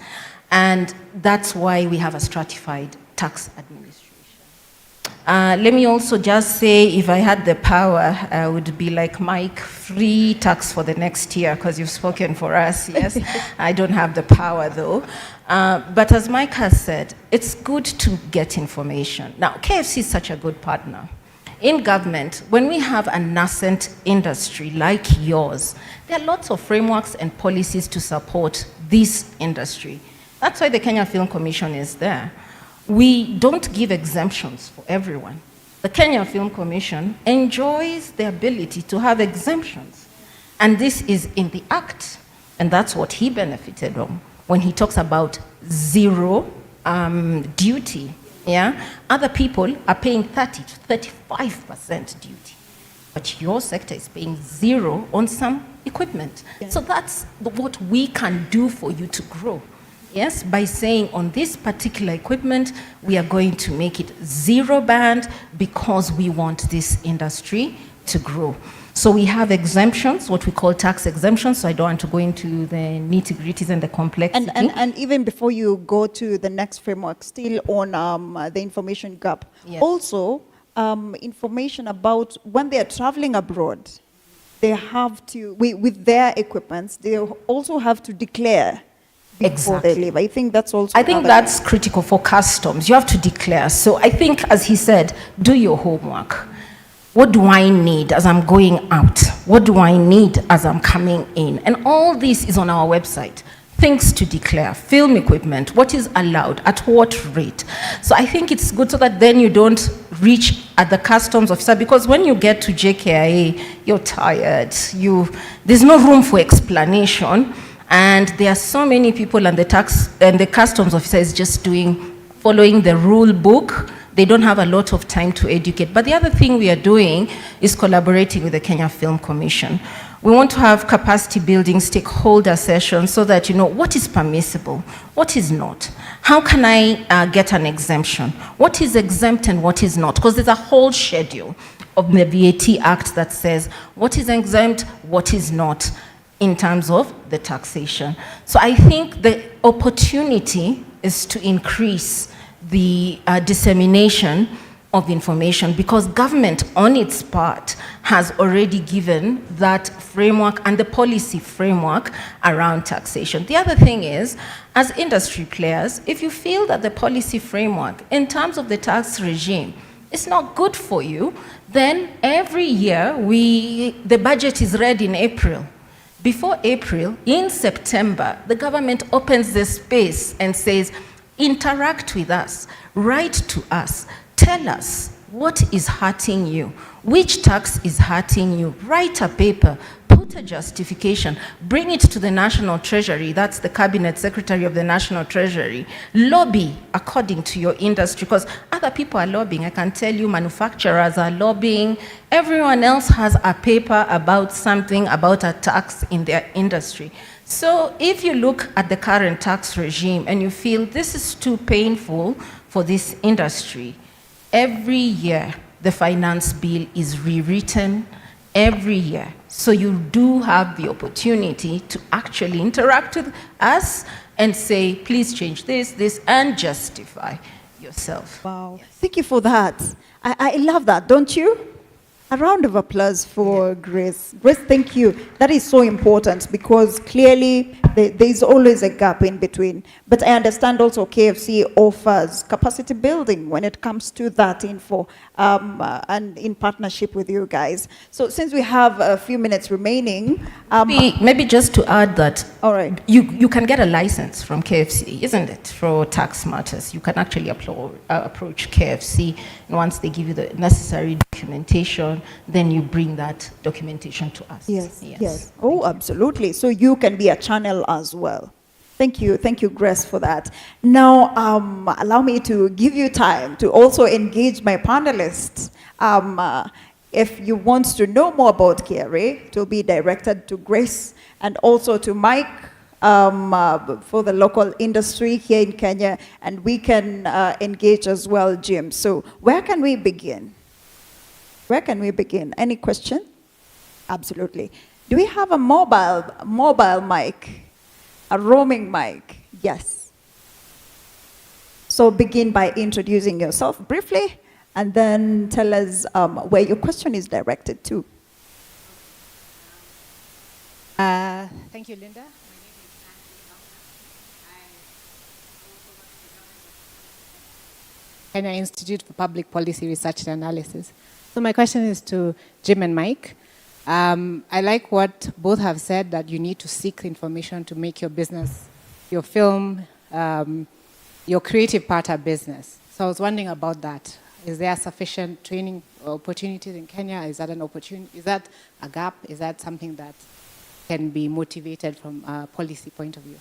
And that's why we have a stratified tax administration. Let me also just say, if I had the power, I would be like Mike, free tax for the next year, because you've spoken for us, yes. I don't have the power though. But as Mike has said, it's good to get information. Now, KFC is such a good partner. In government, when we have a nascent industry like yours, there are lots of frameworks and policies to support this industry. That's why the Kenya Film Commission is there. We don't give exemptions for everyone. the Kenya Film Commission enjoys the ability to have exemptions. And this is in the Act. And that's what he benefited from when he talks about zero duty. Yeah? Other people are paying 30 to 35% duty. But your sector is paying zero on some equipment. Yeah. So that's what we can do for you to grow. Yes, by saying on this particular equipment, we are going to make it zero band because we want this industry to grow. So we have exemptions, what we call tax exemptions, so I don't want to go into the nitty-gritties and the complexity. And even before you go to the next framework, still on the information gap, yes. Also information about when they are traveling abroad, they have to, with their equipments, they also have to declare before they leave. I think that's also that's critical for customs. You have to declare. So I think, as he said, do your homework. What do I need as I'm going out? What do I need as I'm coming in? And all this is on our website. Things to declare, film equipment, what is allowed, at what rate. So I think it's good so that then you don't reach at the customs officer, because when you get to JKIA, you're tired. There's no room for explanation. And there are so many people, and the customs officer is just following the rule book. They don't have a lot of time to educate. But the other thing we are doing is collaborating with the Kenya Film Commission. We want to have capacity building stakeholder sessions so that you know what is permissible, what is not. How can I get an exemption? What is exempt and what is not? Because there's a whole schedule of the VAT Act that says what is exempt, what is not, in terms of the taxation. So I think the opportunity is to increase the dissemination of information, because government on its part has already given that framework and the policy framework around taxation. The other thing is, as industry players, if you feel that the policy framework in terms of the tax regime is not good for you, then every year the budget is read in April. Before April, in September, the government opens the space and says, interact with us, write to us, tell us what is hurting you, which tax is hurting you, write a paper, put a justification, bring it to the National Treasury, that's the Cabinet Secretary of the National Treasury, lobby according to your industry, because other people are lobbying. I can tell you manufacturers are lobbying, everyone else has a paper about something, about a tax in their industry. So if you look at the current tax regime and you feel this is too painful for this industry, every year the finance bill is rewritten, every year. So you do have the opportunity to actually interact with us and say, please change this, and justify yourself. Wow, yes. Thank you for that. I love that, don't you? A round of applause for Grace. Grace, thank you. That is so important, because clearly there's always a gap in between. But I understand also KFC offers capacity building when it comes to that info, and in partnership with you guys. So since we have a few minutes remaining. Maybe just to add that, all right, you can get a license from KFC, isn't it, for tax matters. You can actually approach KFC, and once they give you the necessary documentation, then you bring that documentation to us. Yes. Oh, absolutely. So you can be a channel as well. Thank you, Grace, for that. Now, allow me to give you time to also engage my panelists. If you want to know more about KRA, it will be directed to Grace and also to Mike for the local industry here in Kenya, and we can engage as well, Jim. So where can we begin? Any question? Absolutely. Do we have a mobile mic? A roaming mic? Yes. So begin by introducing yourself briefly, and then tell us where your question is directed to. Thank you, Linda. Kenya Institute for Public Policy Research and Analysis. So my question is to Jim and Mike. I like what both have said, that you need to seek information to make your business, your film, your creative part a business. So I was wondering about that. Is there sufficient training opportunities in Kenya? Is that an opportunity? Is that a gap? Is that something that can be motivated from a policy point of view?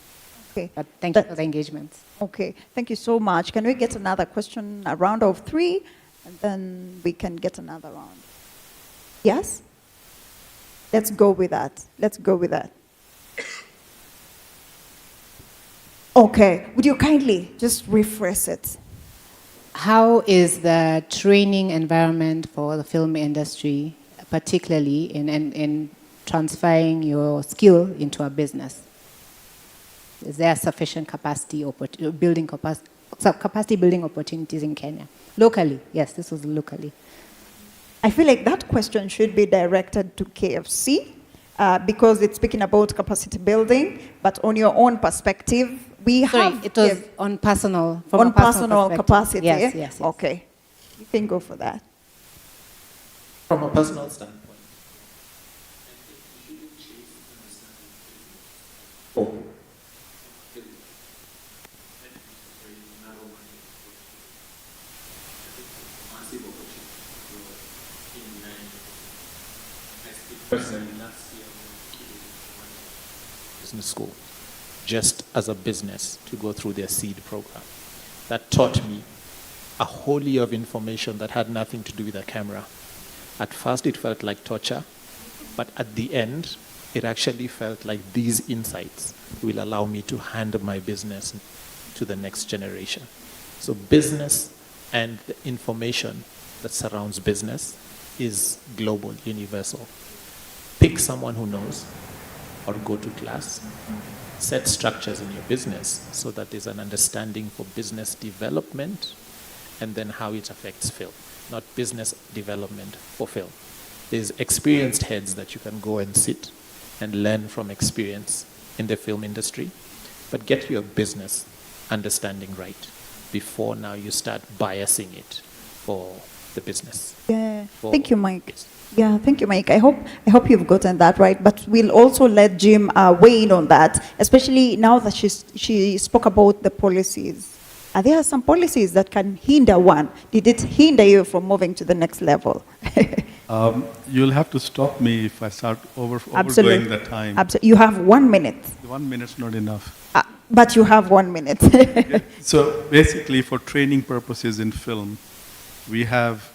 Okay. But thank you for the engagement. Okay, thank you so much. Can we get another question, a round of 3, and then we can get another round? Yes? Let's go with that. Let's go with that. Okay, would you kindly just rephrase it? How is the training environment for the film industry, particularly in transferring your skill into a business? Is there sufficient capacity building opportunities in Kenya? Locally, yes, this was locally. I feel like that question should be directed to KFC because it's speaking about capacity building, but on your own perspective, it was on personal, from on a personal capacity. Yes, yes. Okay, you can go for that. From a personal standpoint, personally, last year, business school, just as a business, to go through their seed program. That taught me a whole year of information that had nothing to do with a camera. At first, it felt like torture, but at the end, it actually felt like these insights will allow me to hand my business to the next generation. So business and the information that surrounds business is global, universal. Pick someone who knows, or go to class. Set structures in your business so that there's an understanding for business development and then how it affects film, not business development for film. There's experienced heads that you can go and sit and learn from experience in the film industry, but get your business understanding right before now you start biasing it for the business. Yeah, thank you, Mike. Yeah, thank you, Mike. I hope you've gotten that right. But we'll also let Jim weigh in on that, especially now that she spoke about the policies. Are there some policies that can hinder one? Did it hinder you from moving to the next level? You'll have to stop me if I start overgoing the time. Absolutely. You have 1 minute. 1 minute's not enough. But you have 1 minute. So basically, for training purposes in film, we have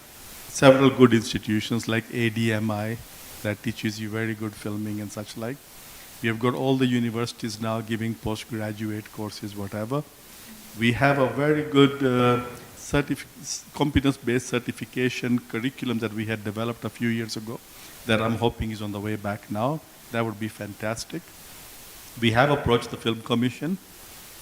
several good institutions like ADMI that teaches you very good filming and such like. We have got all the universities now giving postgraduate courses, whatever. We have a very good competence-based certification curriculum that we had developed a few years ago that I'm hoping is on the way back now. That would be fantastic. We have approached the Film Commission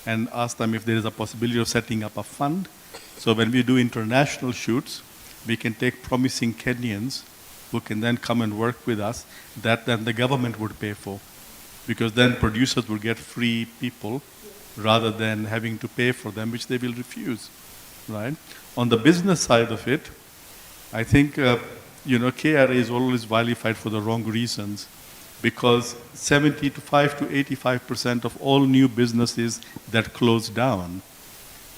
and asked them if there is a possibility of setting up a fund. So when we do international shoots, we can take promising Kenyans who can then come and work with us that then the government would pay for. Because then producers will get free people rather than having to pay for them, which they will refuse, right? On the business side of it, I think, KRA is always vilified for the wrong reasons because 75 to 85% of all new businesses that close down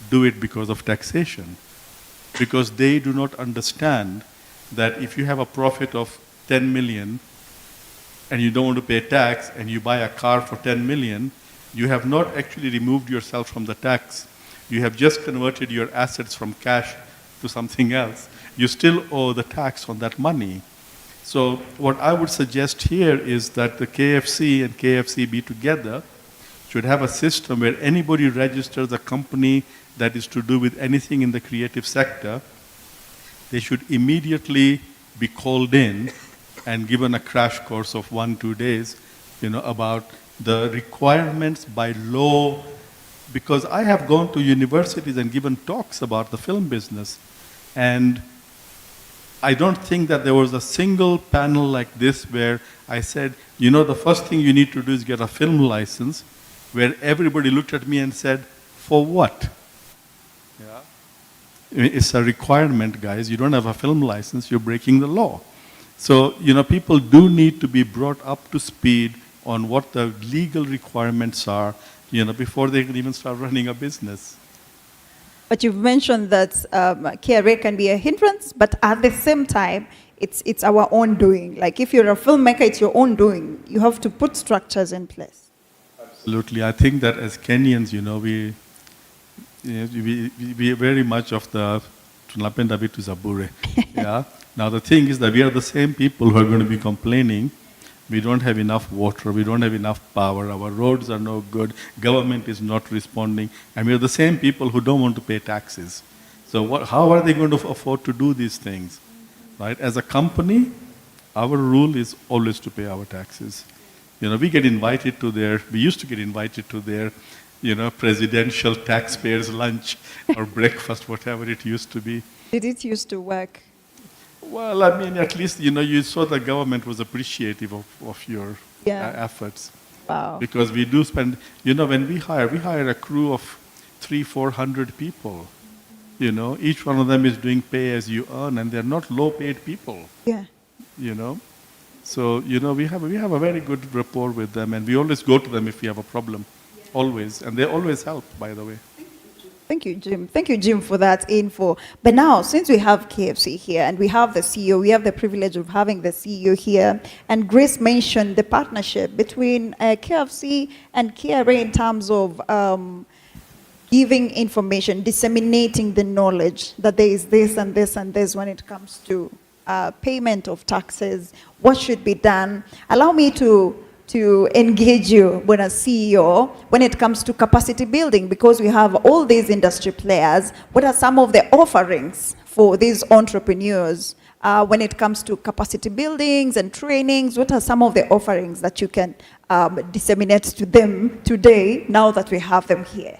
do it because of taxation. Because they do not understand that if you have a profit of 10 million and you don't want to pay tax and you buy a car for 10 million, you have not actually removed yourself from the tax. You have just converted your assets from cash to something else. You still owe the tax on that money. So what I would suggest here is that the KFC and KFCB together should have a system where anybody registers a company that is to do with anything in the creative sector, they should immediately be called in and given a crash course of 1-2 days, about the requirements by law. Because I have gone to universities and given talks about the film business, and I don't think that there was a single panel like this where I said, the first thing you need to do is get a film license, where everybody looked at me and said, for what? It's a requirement, guys. You don't have a film license, you're breaking the law. So, people do need to be brought up to speed on what the legal requirements are, before they can even start running a business. But you've mentioned that KRA can be a hindrance, but at the same time, it's our own doing. Like if you're a filmmaker, it's your own doing. You have to put structures in place. Absolutely. I think that as Kenyans, we are very much of the tunapenda vitu za bure. Yeah. Now the thing is that we are the same people who are going to be complaining. We don't have enough water, we don't have enough power, our roads are no good, government is not responding, and we are the same people who don't want to pay taxes. So how are they going to afford to do these things? Right? As a company, our rule is always to pay our taxes. We used to get invited to their, presidential taxpayers' lunch or breakfast, whatever it used to be. Did it used to work? Well, I mean, at least, you saw the government was appreciative of your efforts. Wow. Because we do spend, when we hire a crew of 300-400 people. Each one of them is doing pay as you earn, and they're not low-paid people. Yeah. So, we have a very good rapport with them, and we always go to them if we have a problem. Always. And they always help, by the way. Thank you, Jim. Thank you, Jim, for that info. But now, since we have KFC here and we have the CEO, we have the privilege of having the CEO here, and Grace mentioned the partnership between KFC and KRA in terms of giving information, disseminating the knowledge that there is this and this and this when it comes to payment of taxes, what should be done. Allow me to engage you when a CEO when it comes to capacity building, because we have all these industry players. What are some of the offerings for these entrepreneurs when it comes to capacity buildings and trainings? What are some of the offerings that you can disseminate to them today now that we have them here?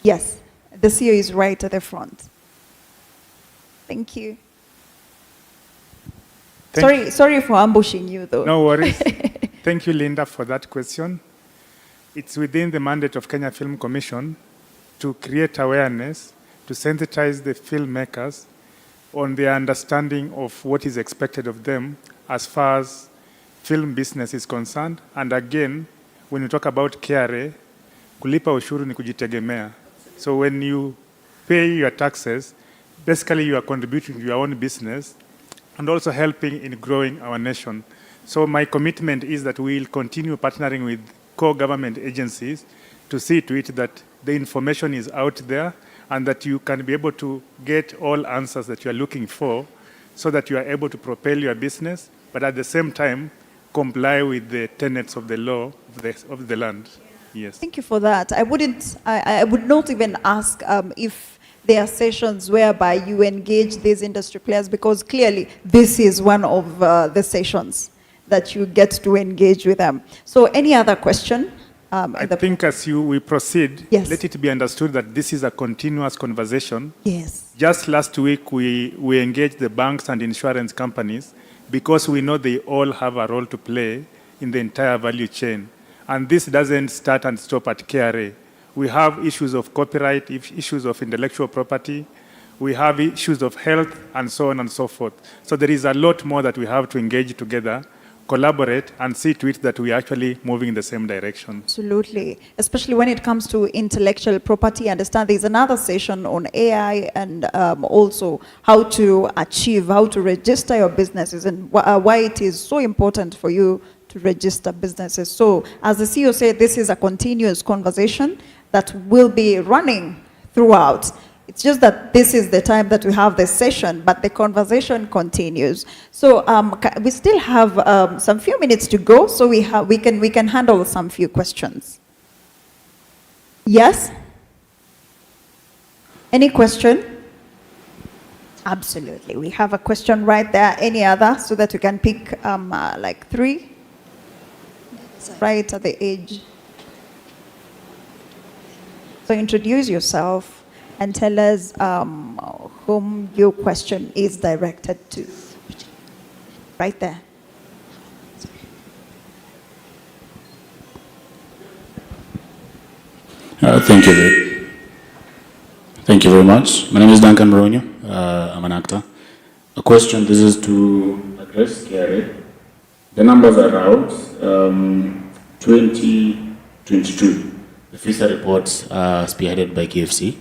Yes, the CEO is right at the front. Thank you. Sorry for ambushing you, though. No worries. Thank you, Linda, for that question. It's within the mandate of Kenya Film Commission to create awareness, to sensitize the filmmakers on their understanding of what is expected of them as far as film business is concerned. And again, when you talk about KRA, kulipa ushuru ni kujitegemea. So when you pay your taxes, basically you are contributing to your own business and also helping in growing our nation. So my commitment is that we will continue partnering with core government agencies to see to it that the information is out there and that you can be able to get all answers that you are looking for so that you are able to propel your business, but at the same time, comply with the tenets of the law of the land. Yes. Thank you for that. I would not even ask if there are sessions whereby you engage these industry players, because clearly this is one of the sessions that you get to engage with them. So any other question? I think as we proceed, yes, let it be understood that this is a continuous conversation. Yes. Just last week, we engaged the banks and insurance companies because we know they all have a role to play in the entire value chain. And this doesn't start and stop at KRA. We have issues of copyright, issues of intellectual property. We have issues of health, and so on and so forth. So there is a lot more that we have to engage together, collaborate, and see to it that we are actually moving in the same direction. Absolutely. Especially when it comes to intellectual property. I understand there's another session on AI and also how to register your businesses and why it is so important for you to register businesses. So as the CEO said, this is a continuous conversation that will be running throughout. It's just that this is the time that we have this session, but the conversation continues. So we still have some few minutes to go, so we can handle some few questions. Yes? Any question? Absolutely. We have a question right there. Any other, so that we can pick like 3? Right at the edge. So introduce yourself and tell us whom your question is directed to. Right there. Thank you. Thank you very much. My name is Duncan Baronio. I'm an actor. A question, this is to address KRA. The numbers are out. 2022, the FISA report spearheaded by KFC,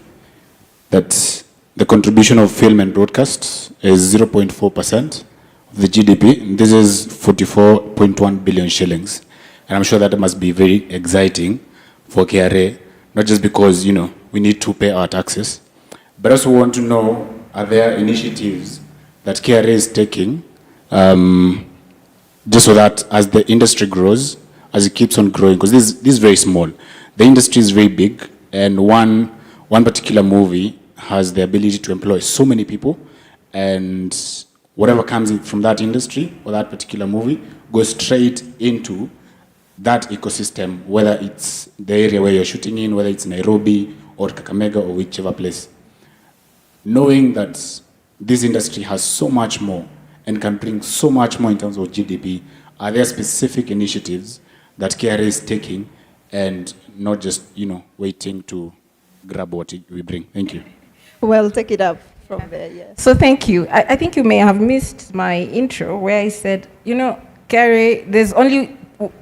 that the contribution of film and broadcast is 0.4% of the GDP. This is 44.1 billion shillings. And I'm sure that must be very exciting for KRA, not just because, we need to pay our taxes, but also want to know, are there initiatives that KRA is taking just so that as the industry grows, as it keeps on growing, because this is very small. The industry is very big, and one particular movie has the ability to employ so many people, and whatever comes in from that industry or that particular movie goes straight into that ecosystem, whether it's the area where you're shooting in, whether it's Nairobi or Kakamega or whichever place. Knowing that this industry has so much more and can bring so much more in terms of GDP, are there specific initiatives that KRA is taking and not just, waiting to grab what we bring? Thank you. Well, take it up from there, yes. So thank you. I think you may have missed my intro where I said, KRA,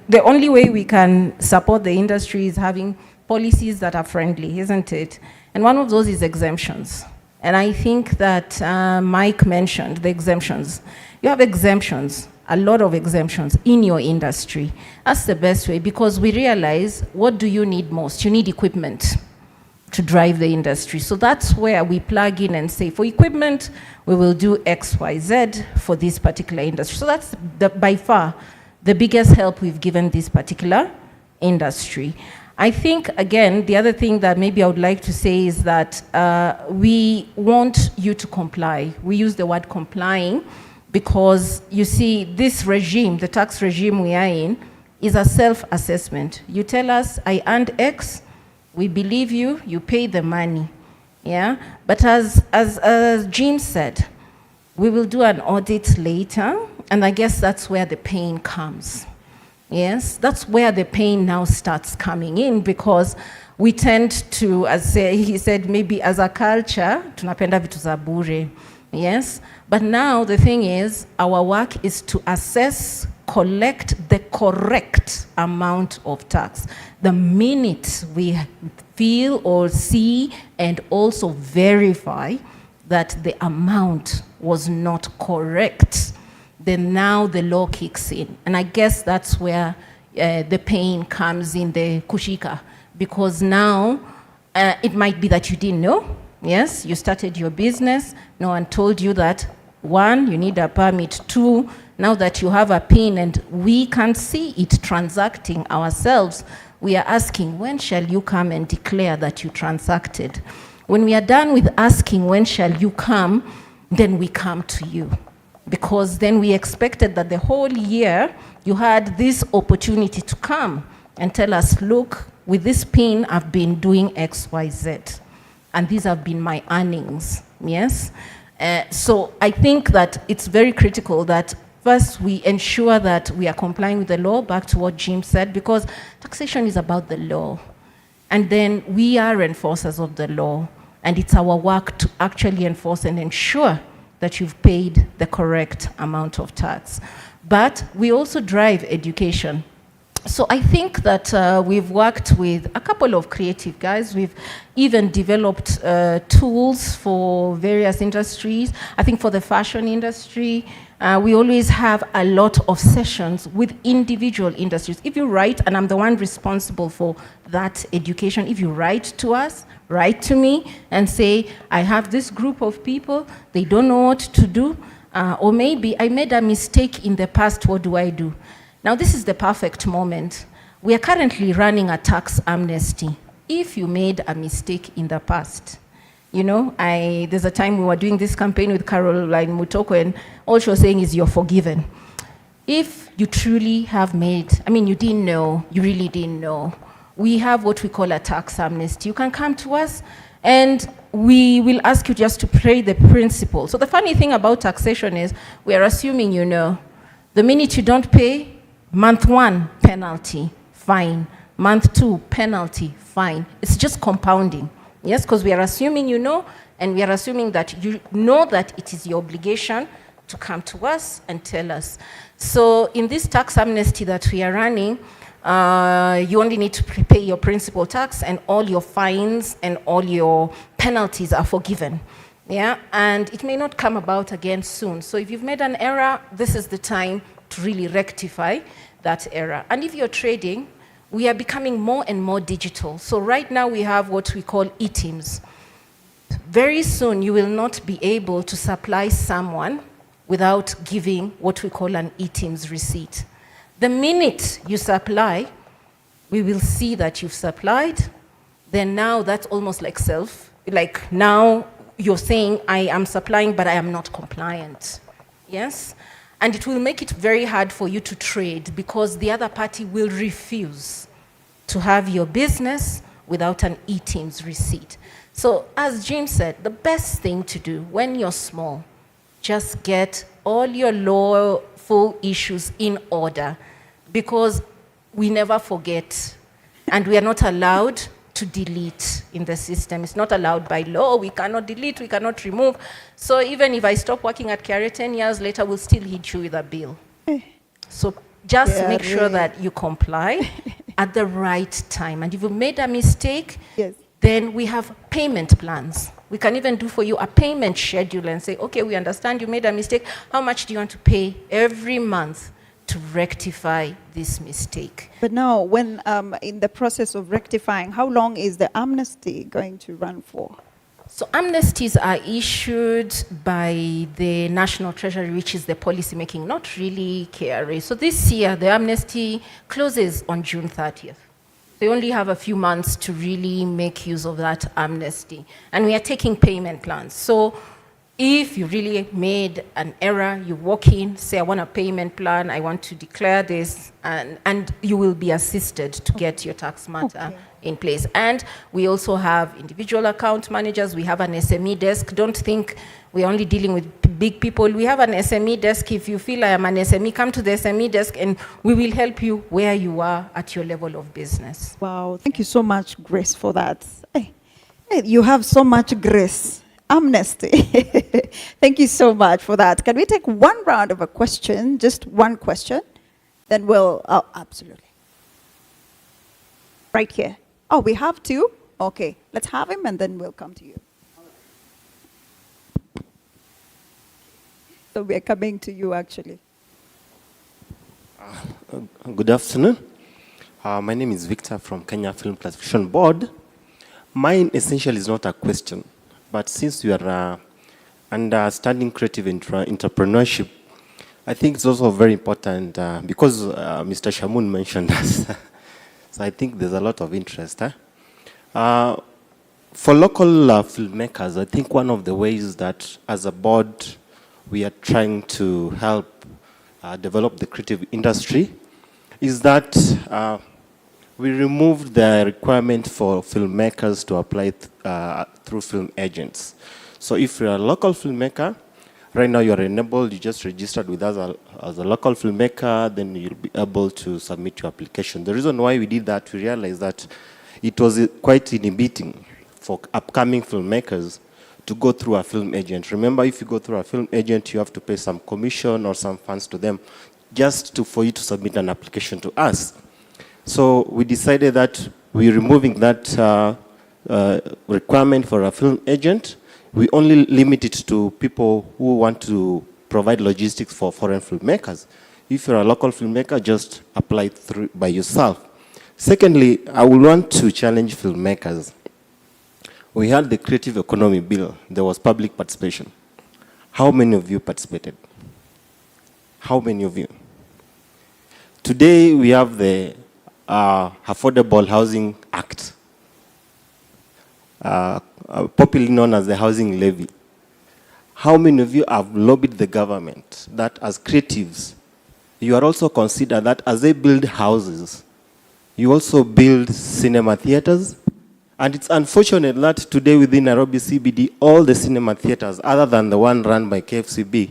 the only way we can support the industry is having policies that are friendly, isn't it? And one of those is exemptions. And I think that Mike mentioned the exemptions. You have exemptions, a lot of exemptions in your industry. That's the best way, because we realize, what do you need most? You need equipment to drive the industry. So that's where we plug in and say, for equipment, we will do X, Y, Z for this particular industry. So that's by far the biggest help we've given this particular industry. I think, again, the other thing that maybe I would like to say is that we want you to comply. We use the word complying because, you see, this regime, the tax regime we are in, is a self-assessment. You tell us, I earned X, we believe you, you pay the money. Yeah? But as Jim said, we will do an audit later, and I guess that's where the pain comes. Yes, that's where the pain now starts coming in, because we tend to, as he said, maybe as a culture, tunapenda vitu za bure. Yes, but now the thing is, our work is to assess, collect the correct amount of tax. The minute we feel or see and also verify that the amount was not correct, then now the law kicks in. And I guess that's where the pain comes in, the kushika, because now it might be that you didn't know. Yes, you started your business, no one told you that, 1, you need a permit, 2, now that you have a PIN and we can see it transacting ourselves, we are asking, when shall you come and declare that you transacted? When we are done with asking, when shall you come, then we come to you. Because then we expected that the whole year you had this opportunity to come and tell us, look, with this PIN, I've been doing X, Y, Z. And these have been my earnings, yes? So I think that it's very critical that first we ensure that we are complying with the law, back to what Jim said, because taxation is about the law. And then we are enforcers of the law. And it's our work to actually enforce and ensure that you've paid the correct amount of tax. But we also drive education. So I think that we've worked with a couple of creative guys. We've even developed tools for various industries. I think for the fashion industry, we always have a lot of sessions with individual industries. If you write, and I'm the one responsible for that education, if you write to us, write to me and say, I have this group of people, they don't know what to do, or maybe I made a mistake in the past, what do I do? Now this is the perfect moment. We are currently running a tax amnesty. If you made a mistake in the past, there's a time we were doing this campaign with Caroline Mutoko, and all she was saying is, you're forgiven. If you truly have made, you didn't know, you really didn't know, we have what we call a tax amnesty. You can come to us and we will ask you just to pay the principal. So the funny thing about taxation is we are assuming you know. The minute you don't pay, month 1, penalty, fine. Month 2, penalty, fine. It's just compounding. Yes, because we are assuming you know, and we are assuming that you know that it is your obligation to come to us and tell us. So in this tax amnesty that we are running, You only need to pay your principal tax, and all your fines and all your penalties are forgiven. Yeah, and it may not come about again soon. So if you've made an error, this is the time to really rectify that error. And if you're trading, we are becoming more and more digital. So right now we have what we call e-teams. Very soon you will not be able to supply someone without giving what we call an e-teams receipt. The minute you supply, we will see that you've supplied. Then now that's almost like like now you're saying I am supplying but I am not compliant. Yes? And it will make it very hard for you to trade because the other party will refuse to have your business without an e-teams receipt. So as Jim said, the best thing to do when you're small, just get all your lawful issues in order, because we never forget, and we are not allowed to delete in the system. It's not allowed by law. We cannot delete, we cannot remove. So even if I stop working at KRA 10 years later, we'll still hit you with a bill. So just make sure that you comply at the right time. And if you made a mistake, then we have payment plans. We can even do for you a payment schedule and say, okay, we understand you made a mistake. How much do you want to pay every month to rectify this mistake? But now, when in the process of rectifying, how long is the amnesty going to run for? So amnesties are issued by the National Treasury, which is the policy making, not really KRA. So this year, the amnesty closes on June 30th. They only have a few months to really make use of that amnesty. And we are taking payment plans. So if you really made an error, you walk in, say, I want a payment plan, I want to declare this, and you will be assisted to get your tax matter in place. And we also have individual account managers. We have an SME desk. Don't think we're only dealing with big people. We have an SME desk. If you feel I am an SME, come to the SME desk and we will help you where you are at your level of business. Wow, thank you so much, Grace, for that. Hey, you have so much grace. Amnesty. Thank you so much for that. Can we take one round of a question, just one question? Then we'll, oh, absolutely. Right here. Oh, we have two? Okay, let's have him and then we'll come to you. So we're coming to you actually. Good afternoon. My name is Victor from Kenya Film Classification Board. Mine essentially is not a question, but since you are understanding creative entrepreneurship, I think it's also very important because Mr. Shamun mentioned us. So I think there's a lot of interest. For local filmmakers, I think one of the ways that as a board we are trying to help develop the creative industry is that we removed the requirement for filmmakers to apply through film agents. So if you're a local filmmaker, right now you're enabled, you just registered with us as a local filmmaker, then you'll be able to submit your application. The reason why we did that, we realized that it was quite inhibiting for upcoming filmmakers to go through a film agent. Remember, if you go through a film agent, you have to pay some commission or some funds to them just for you to submit an application to us. So we decided that we're removing that requirement for a film agent. We only limit it to people who want to provide logistics for foreign filmmakers. If you're a local filmmaker, just apply through by yourself. Secondly, I would want to challenge filmmakers. We had the Creative Economy Bill. There was public participation. How many of you participated? How many of you? Today, we have the Affordable Housing Act, popularly known as the Housing Levy. How many of you have lobbied the government that as creatives, you are also considered that as they build houses, you also build cinema theaters? And it's unfortunate that today within Nairobi CBD, all the cinema theaters, other than the one run by KFCB,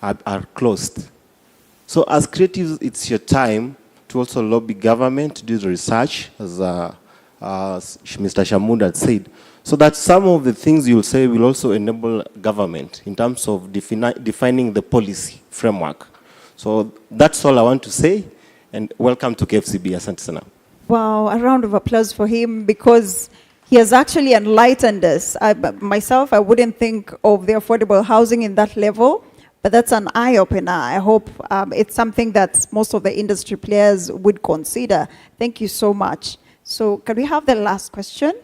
are closed. So as creatives, it's your time to also lobby government, to do the research, as Mr. Shamud had said, so that some of the things you'll say will also enable government in terms of defining the policy framework. So that's all I want to say. And welcome to KFCB. Asante sana. Wow, a round of applause for him because he has actually enlightened us. Myself, I wouldn't think of the affordable housing in that level, but that's an eye-opener. I hope it's something that most of the industry players would consider. Thank you so much. So can we have the last question?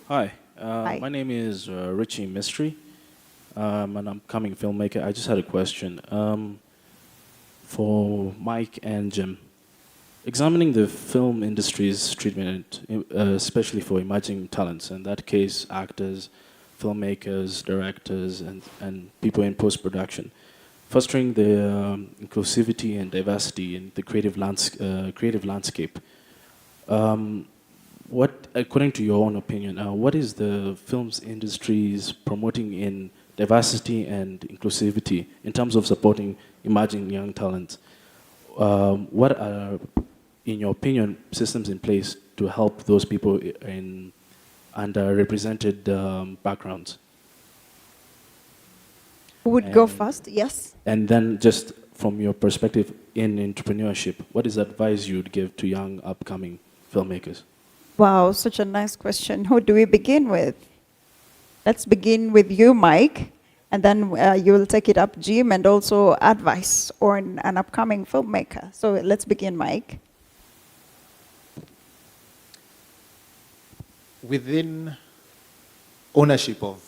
Hi, Hi. My name is Richie Mystery. I'm an upcoming filmmaker. I just had a question for Mike and Jim. Examining the film industry's treatment, especially for emerging talents, in that case, actors, filmmakers, directors, and people in post-production, fostering the inclusivity and diversity in the creative landscape. What, according to your own opinion, what is the films industry's promoting in diversity and inclusivity in terms of supporting emerging young talents? What are, in your opinion, systems in place to help those people in underrepresented backgrounds? Who would go first? Yes. And then just from your perspective in entrepreneurship, what is advice you'd give to young upcoming filmmakers? Wow, such a nice question. Who do we begin with? Let's begin with you, Mike, and then you will take it up, Jim, and also advice on an upcoming filmmaker. So let's begin, Mike. Within ownership of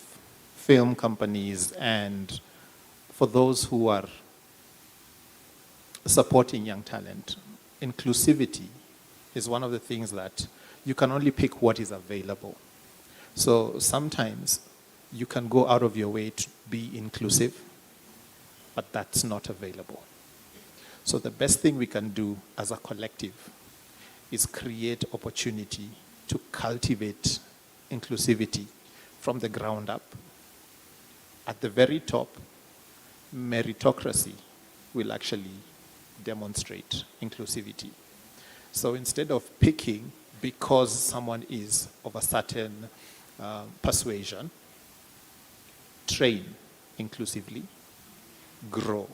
film companies and for those who are supporting young talent, inclusivity is one of the things that you can only pick what is available. So sometimes you can go out of your way to be inclusive, but that's not available. So the best thing we can do as a collective is create opportunity to cultivate inclusivity from the ground up. At the very top, meritocracy will actually demonstrate inclusivity. So instead of picking because someone is of a certain persuasion, train inclusively, grow.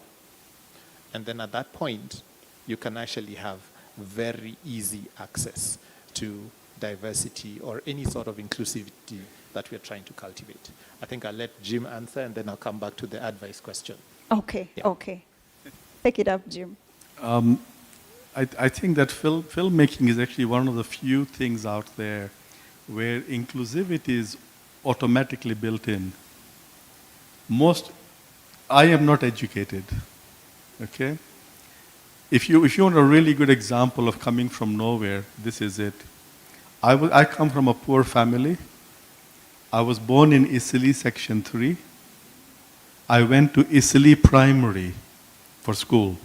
And then at that point, you can actually have very easy access to diversity or any sort of inclusivity that we're trying to cultivate. I think I'll let Jim answer and then I'll come back to the advice question. Okay, okay. Take it up, Jim. I think that filmmaking is actually one of the few things out there where inclusivity is automatically built in. I am not educated, okay? If you want a really good example of coming from nowhere, this is it. I come from a poor family. I was born in Isili Section 3. I went to Isili Primary for school,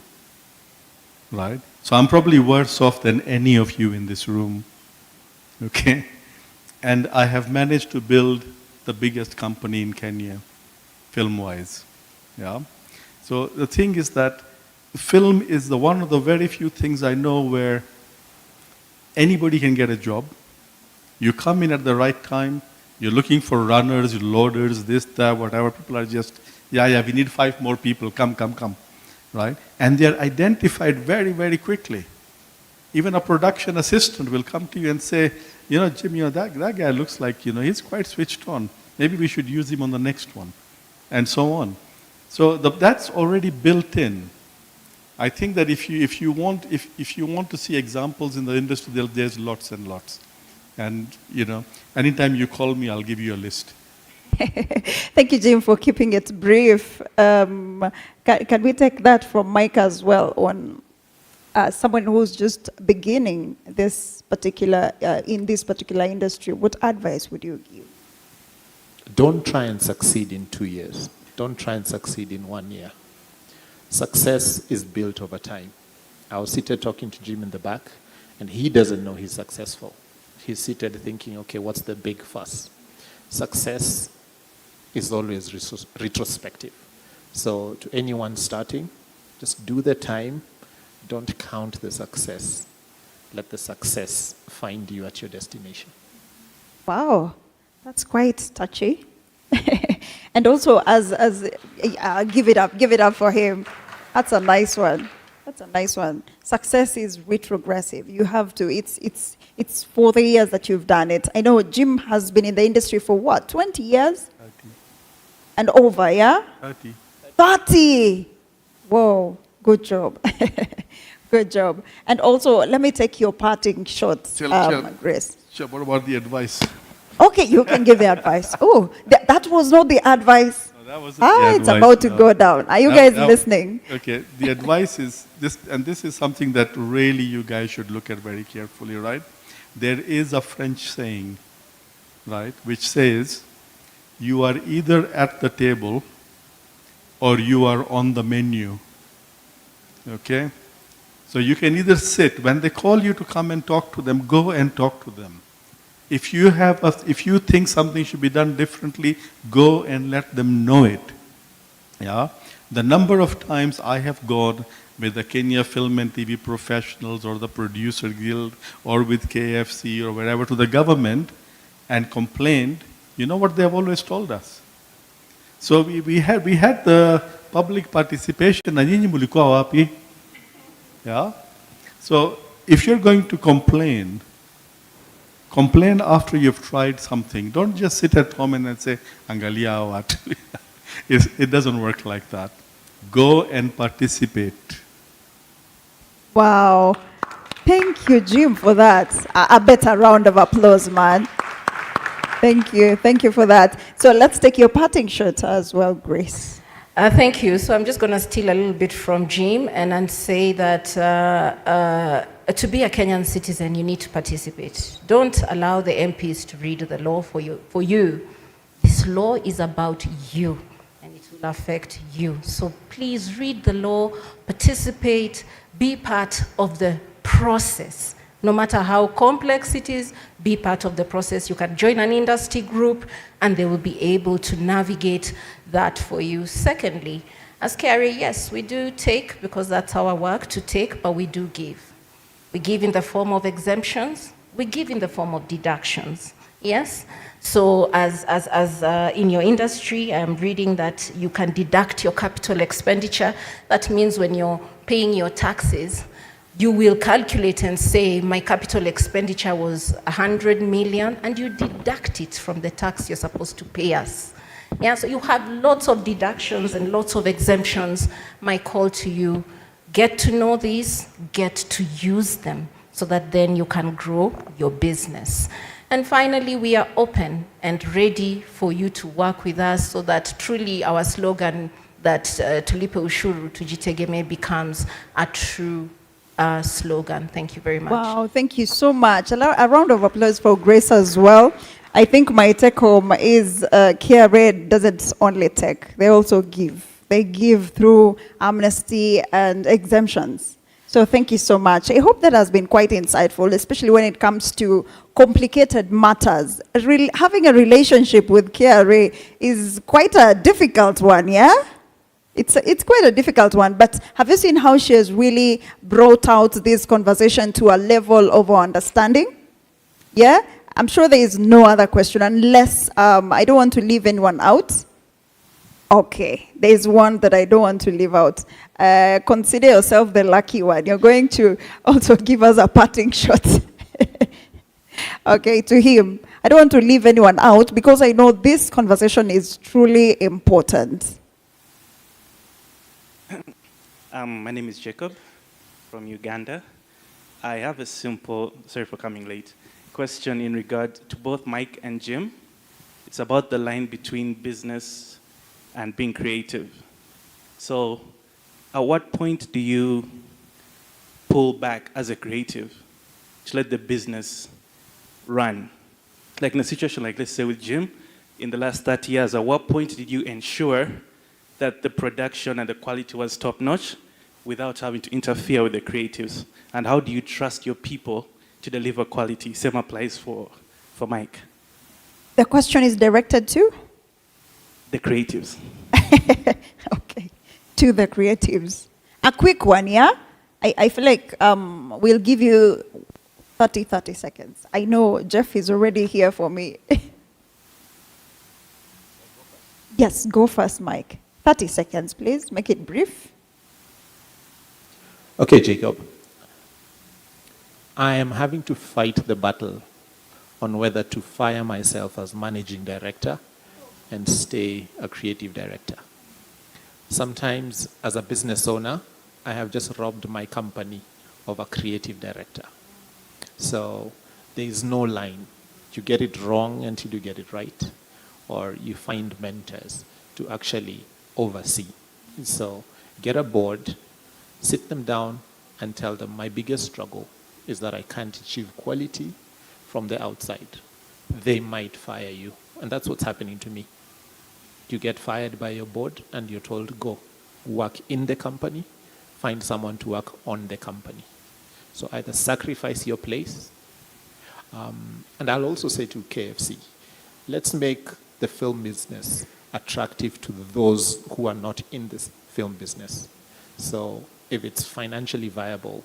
right? So I'm probably worse off than any of you in this room, okay? And I have managed to build the biggest company in Kenya, film-wise, yeah? So the thing is that film is one of the very few things I know where anybody can get a job. You come in at the right time, you're looking for runners, loaders, this, that, whatever. People are just, yeah, we need 5 more people, come, right? And they're identified very, very quickly. Even a production assistant will come to you and say, Jim, that guy looks like, he's quite switched on. Maybe we should use him on the next one, and so on. So that's already built in. I think that if you want to see examples in the industry, there's lots and lots. And, anytime you call me, I'll give you a list. Thank you, Jim, for keeping it brief. Can we take that from Mike as well on someone who's just beginning this particular in this particular industry? What advice would you give? Don't try and succeed in 2 years. Don't try and succeed in 1 year. Success is built over time. I was seated talking to Jim in the back, and he doesn't know he's successful. He's seated thinking, okay, what's the big fuss? Success is always retrospective. So to anyone starting, just do the time. Don't count the success. Let the success find you at your destination. Wow, that's quite touchy. And also, give it up for him. That's a nice one. That's a nice one. Success is retrogressive. You have to, it's for the years that you've done it. I know Jim has been in the industry for what, 20 years? 30. And over, yeah? 30. 30! Whoa, good job. Good job. And also, let me take your parting shots, Grace. Sure, what about the advice? Okay, you can give the advice. Oh, that was not the advice. No, that wasn't the it's advice, about to no. go down. Are you guys listening? Okay, the advice is this, and this is something that really you guys should look at very carefully, right? There is a French saying, right, which says, you are either at the table or you are on the menu. Okay? So you can either sit, when they call you to come and talk to them, go and talk to them. If you think something should be done differently, go and let them know it. Yeah? The number of times I have gone with the Kenya Film and TV Professionals or the Producer Guild or with KFC or wherever to the government and complained, you know what they have always told us? So we had the public participation. Na nyinyi mulikuwa wapi? Yeah? So if you're going to complain after you've tried something. Don't just sit at home and then say, angalia what. It doesn't work like that. Go and participate. Wow. Thank you, Jim, for that. A better round of applause, man. Thank you. Thank you for that. So let's take your parting shot as well, Grace. Thank you. So I'm just going to steal a little bit from Jim and say that to be a Kenyan citizen, you need to participate. Don't allow the MPs to read the law for you. This law is about you, and it will affect you. So please read the law, participate, be part of the process. No matter how complex it is, be part of the process. You can join an industry group, and they will be able to navigate that for you. Secondly, as KRA, yes, we do take, because that's our work to take, but we do give. We give in the form of exemptions. We give in the form of deductions. Yes? So as in your industry, I'm reading that you can deduct your capital expenditure. That means when you're paying your taxes, you will calculate and say, my capital expenditure was 100 million, and you deduct it from the tax you're supposed to pay us. Yeah, so you have lots of deductions and lots of exemptions. My call to you, get to know these, get to use them, so that then you can grow your business. And finally, we are open and ready for you to work with us, so that truly our slogan that tulipe ushuru tujitegeme becomes a true slogan. Thank you very much. Wow, thank you so much. A round of applause for Grace as well. I think my take home is KRA doesn't only take, they also give. They give through amnesty and exemptions. So thank you so much. I hope that has been quite insightful, especially when it comes to complicated matters. Having a relationship with KRA is quite a difficult one, yeah? It's quite a difficult one, but have you seen how she has really brought out this conversation to a level of understanding? Yeah? I'm sure there is no other question, unless I don't want to leave anyone out. Okay, there is one that I don't want to leave out. Consider yourself the lucky one. You're going to also give us a parting shot. Okay, to him. I don't want to leave anyone out, because I know this conversation is truly important. My name is Jacob from Uganda. I have a simple, sorry for coming late, question in regard to both Mike and Jim. It's about the line between business and being creative. So at what point do you pull back as a creative to let the business run? Like in a situation like, let's say with Jim, in the last 30 years, at what point did you ensure that the production and the quality was top-notch without having to interfere with the creatives? And how do you trust your people to deliver quality? Same applies for Mike. The question is directed to? The creatives. Okay, to the creatives. A quick one, yeah? I feel like we'll give you 30 seconds. I know Jeff is already here for me. Yes, go first, Mike. 30 seconds, please. Make it brief. Okay, Jacob. I am having to fight the battle on whether to fire myself as managing director and stay a creative director. Sometimes, as a business owner, I have just robbed my company of a creative director. So there is no line. You get it wrong until you get it right, or you find mentors to actually oversee. So get a board, sit them down, and tell them my biggest struggle is that I can't achieve quality from the outside. They might fire you, and that's what's happening to me. You get fired by your board, and you're told, go work in the company, find someone to work on the company. So either sacrifice your place, and I'll also say to KFC, let's make the film business attractive to those who are not in this film business. So if it's financially viable,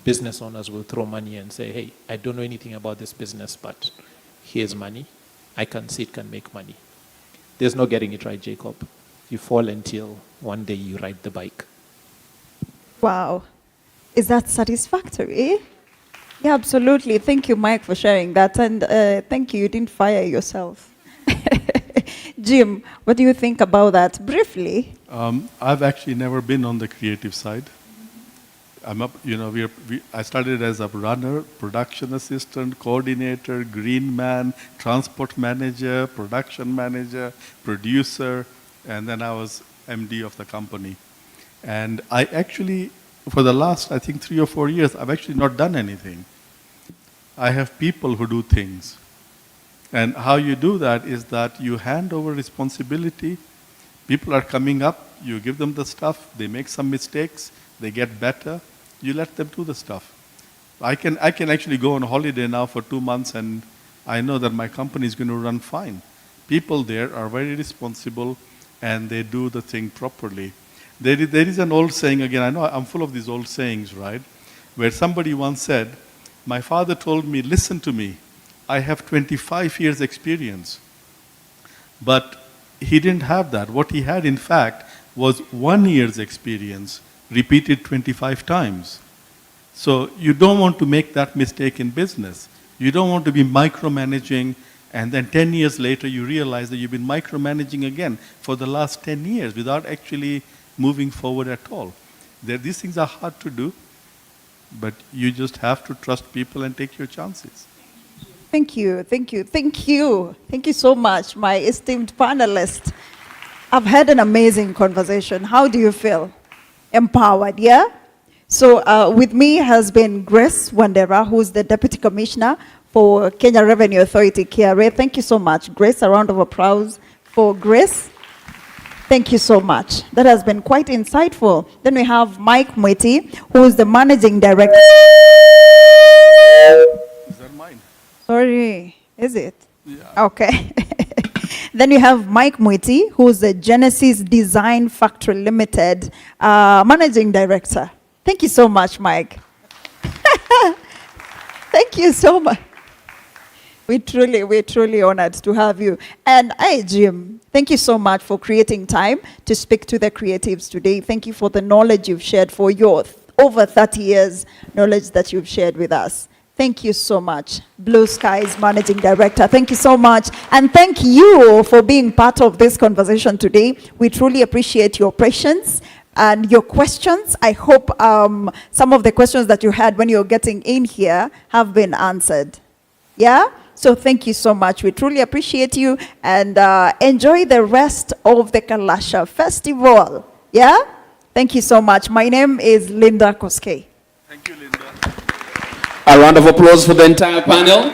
business owners will throw money and say, hey, I don't know anything about this business, but here's money. I can see it can make money. There's no getting it right, Jacob. You fall until one day you ride the bike. Wow. Is that satisfactory? Yeah, absolutely. Thank you, Mike, for sharing that. And thank you didn't fire yourself. Jim, what do you think about that? Briefly. I've actually never been on the creative side. I'm up, I started as a runner, production assistant, coordinator, green man, transport manager, production manager, producer, and then I was MD of the company. And I actually, for the last, I think 3 or 4 years, I've actually not done anything. I have people who do things. And how you do that is that you hand over responsibility. People are coming up, you give them the stuff, they make some mistakes, they get better, you let them do the stuff. I can actually go on holiday now for 2 months and I know that my company is going to run fine. People there are very responsible and they do the thing properly. There is an old saying, again, I know I'm full of these old sayings, right? Where somebody once said, my father told me, listen to me, I have 25 years experience. But he didn't have that. What he had, in fact, was 1 year's experience repeated 25 times. So you don't want to make that mistake in business. You don't want to be micromanaging and then 10 years later you realize that you've been micromanaging again for the last 10 years without actually moving forward at all. These things are hard to do, but you just have to trust people and take your chances. Thank you, thank you, thank you. Thank you so much, my esteemed panelists. I've had an amazing conversation. How do you feel? Empowered, yeah? So with me has been Grace Wandera, who's the Deputy Commissioner for Kenya Revenue Authority, KRA. Thank you so much, Grace. A round of applause for Grace. Thank you so much. That has been quite insightful. Then we have Mike Mwiti, who is the Managing Director. Is that mine? Sorry, is it? Yeah. Okay. Then you have Mike Mwiti, who is the Genesis Design Factory Limited Managing Director. Thank you so much, Mike. Thank you so much. We're truly honored to have you. And hey, Jim, thank you so much for creating time to speak to the creatives today. Thank you for the knowledge you've shared, for your over 30 years knowledge that you've shared with us. Thank you so much. Blue Skies Managing Director, thank you so much. And thank you for being part of this conversation today. We truly appreciate your patience and your questions. I hope some of the questions that you had when you're getting in here have been answered. Yeah? So thank you so much. We truly appreciate you and enjoy the rest of the Kalasha Festival. Yeah? Thank you so much. My name is Linda Koskei. Thank you, Linda. A round of applause for the entire panel.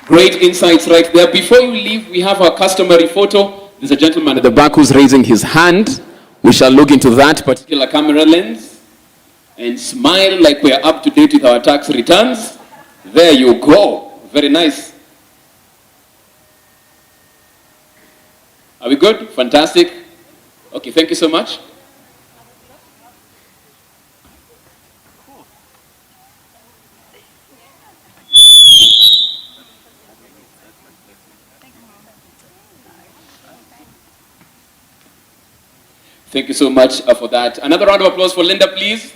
Great insights right there. Before you leave, we have our customary photo. There's a gentleman at the back who's raising his hand. We shall look into that particular camera lens and smile like we're up to date with our tax returns. There you go. Very nice. Are we good? Fantastic. Okay, thank you so much. Thank you so much for that. Another round of applause for Linda, please.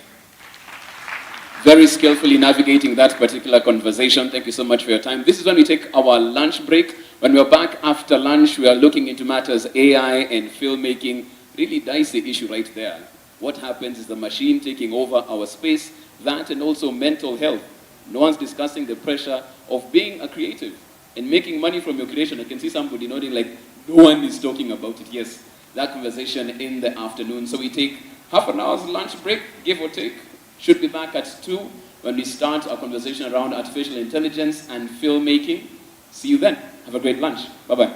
very skillfully navigating that particular conversation. Thank you so much for your time. This is when we take our lunch break. When we're back after lunch, we are looking into matters AI and filmmaking. Really dicey issue right there. What happens is the machine taking over our space, that and also mental health. No one's discussing the pressure of being a creative and making money from your creation. I can see somebody nodding like, no one is talking about it. Yes, that conversation in the afternoon. So we take half an hour's lunch break, give or take. Should be back at 2 when we start our conversation around artificial intelligence and filmmaking. See you then. Have a great lunch. Bye-bye.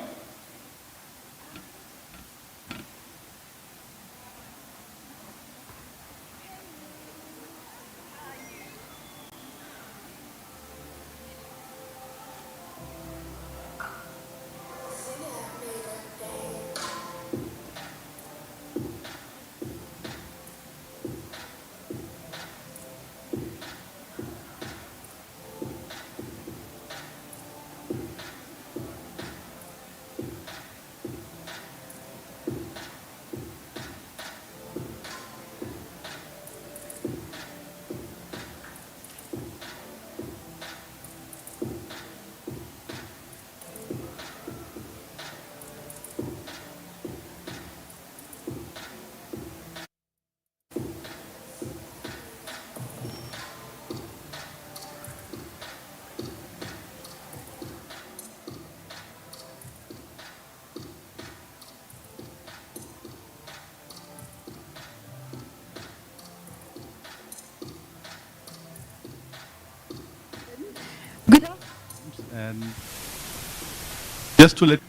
And just to let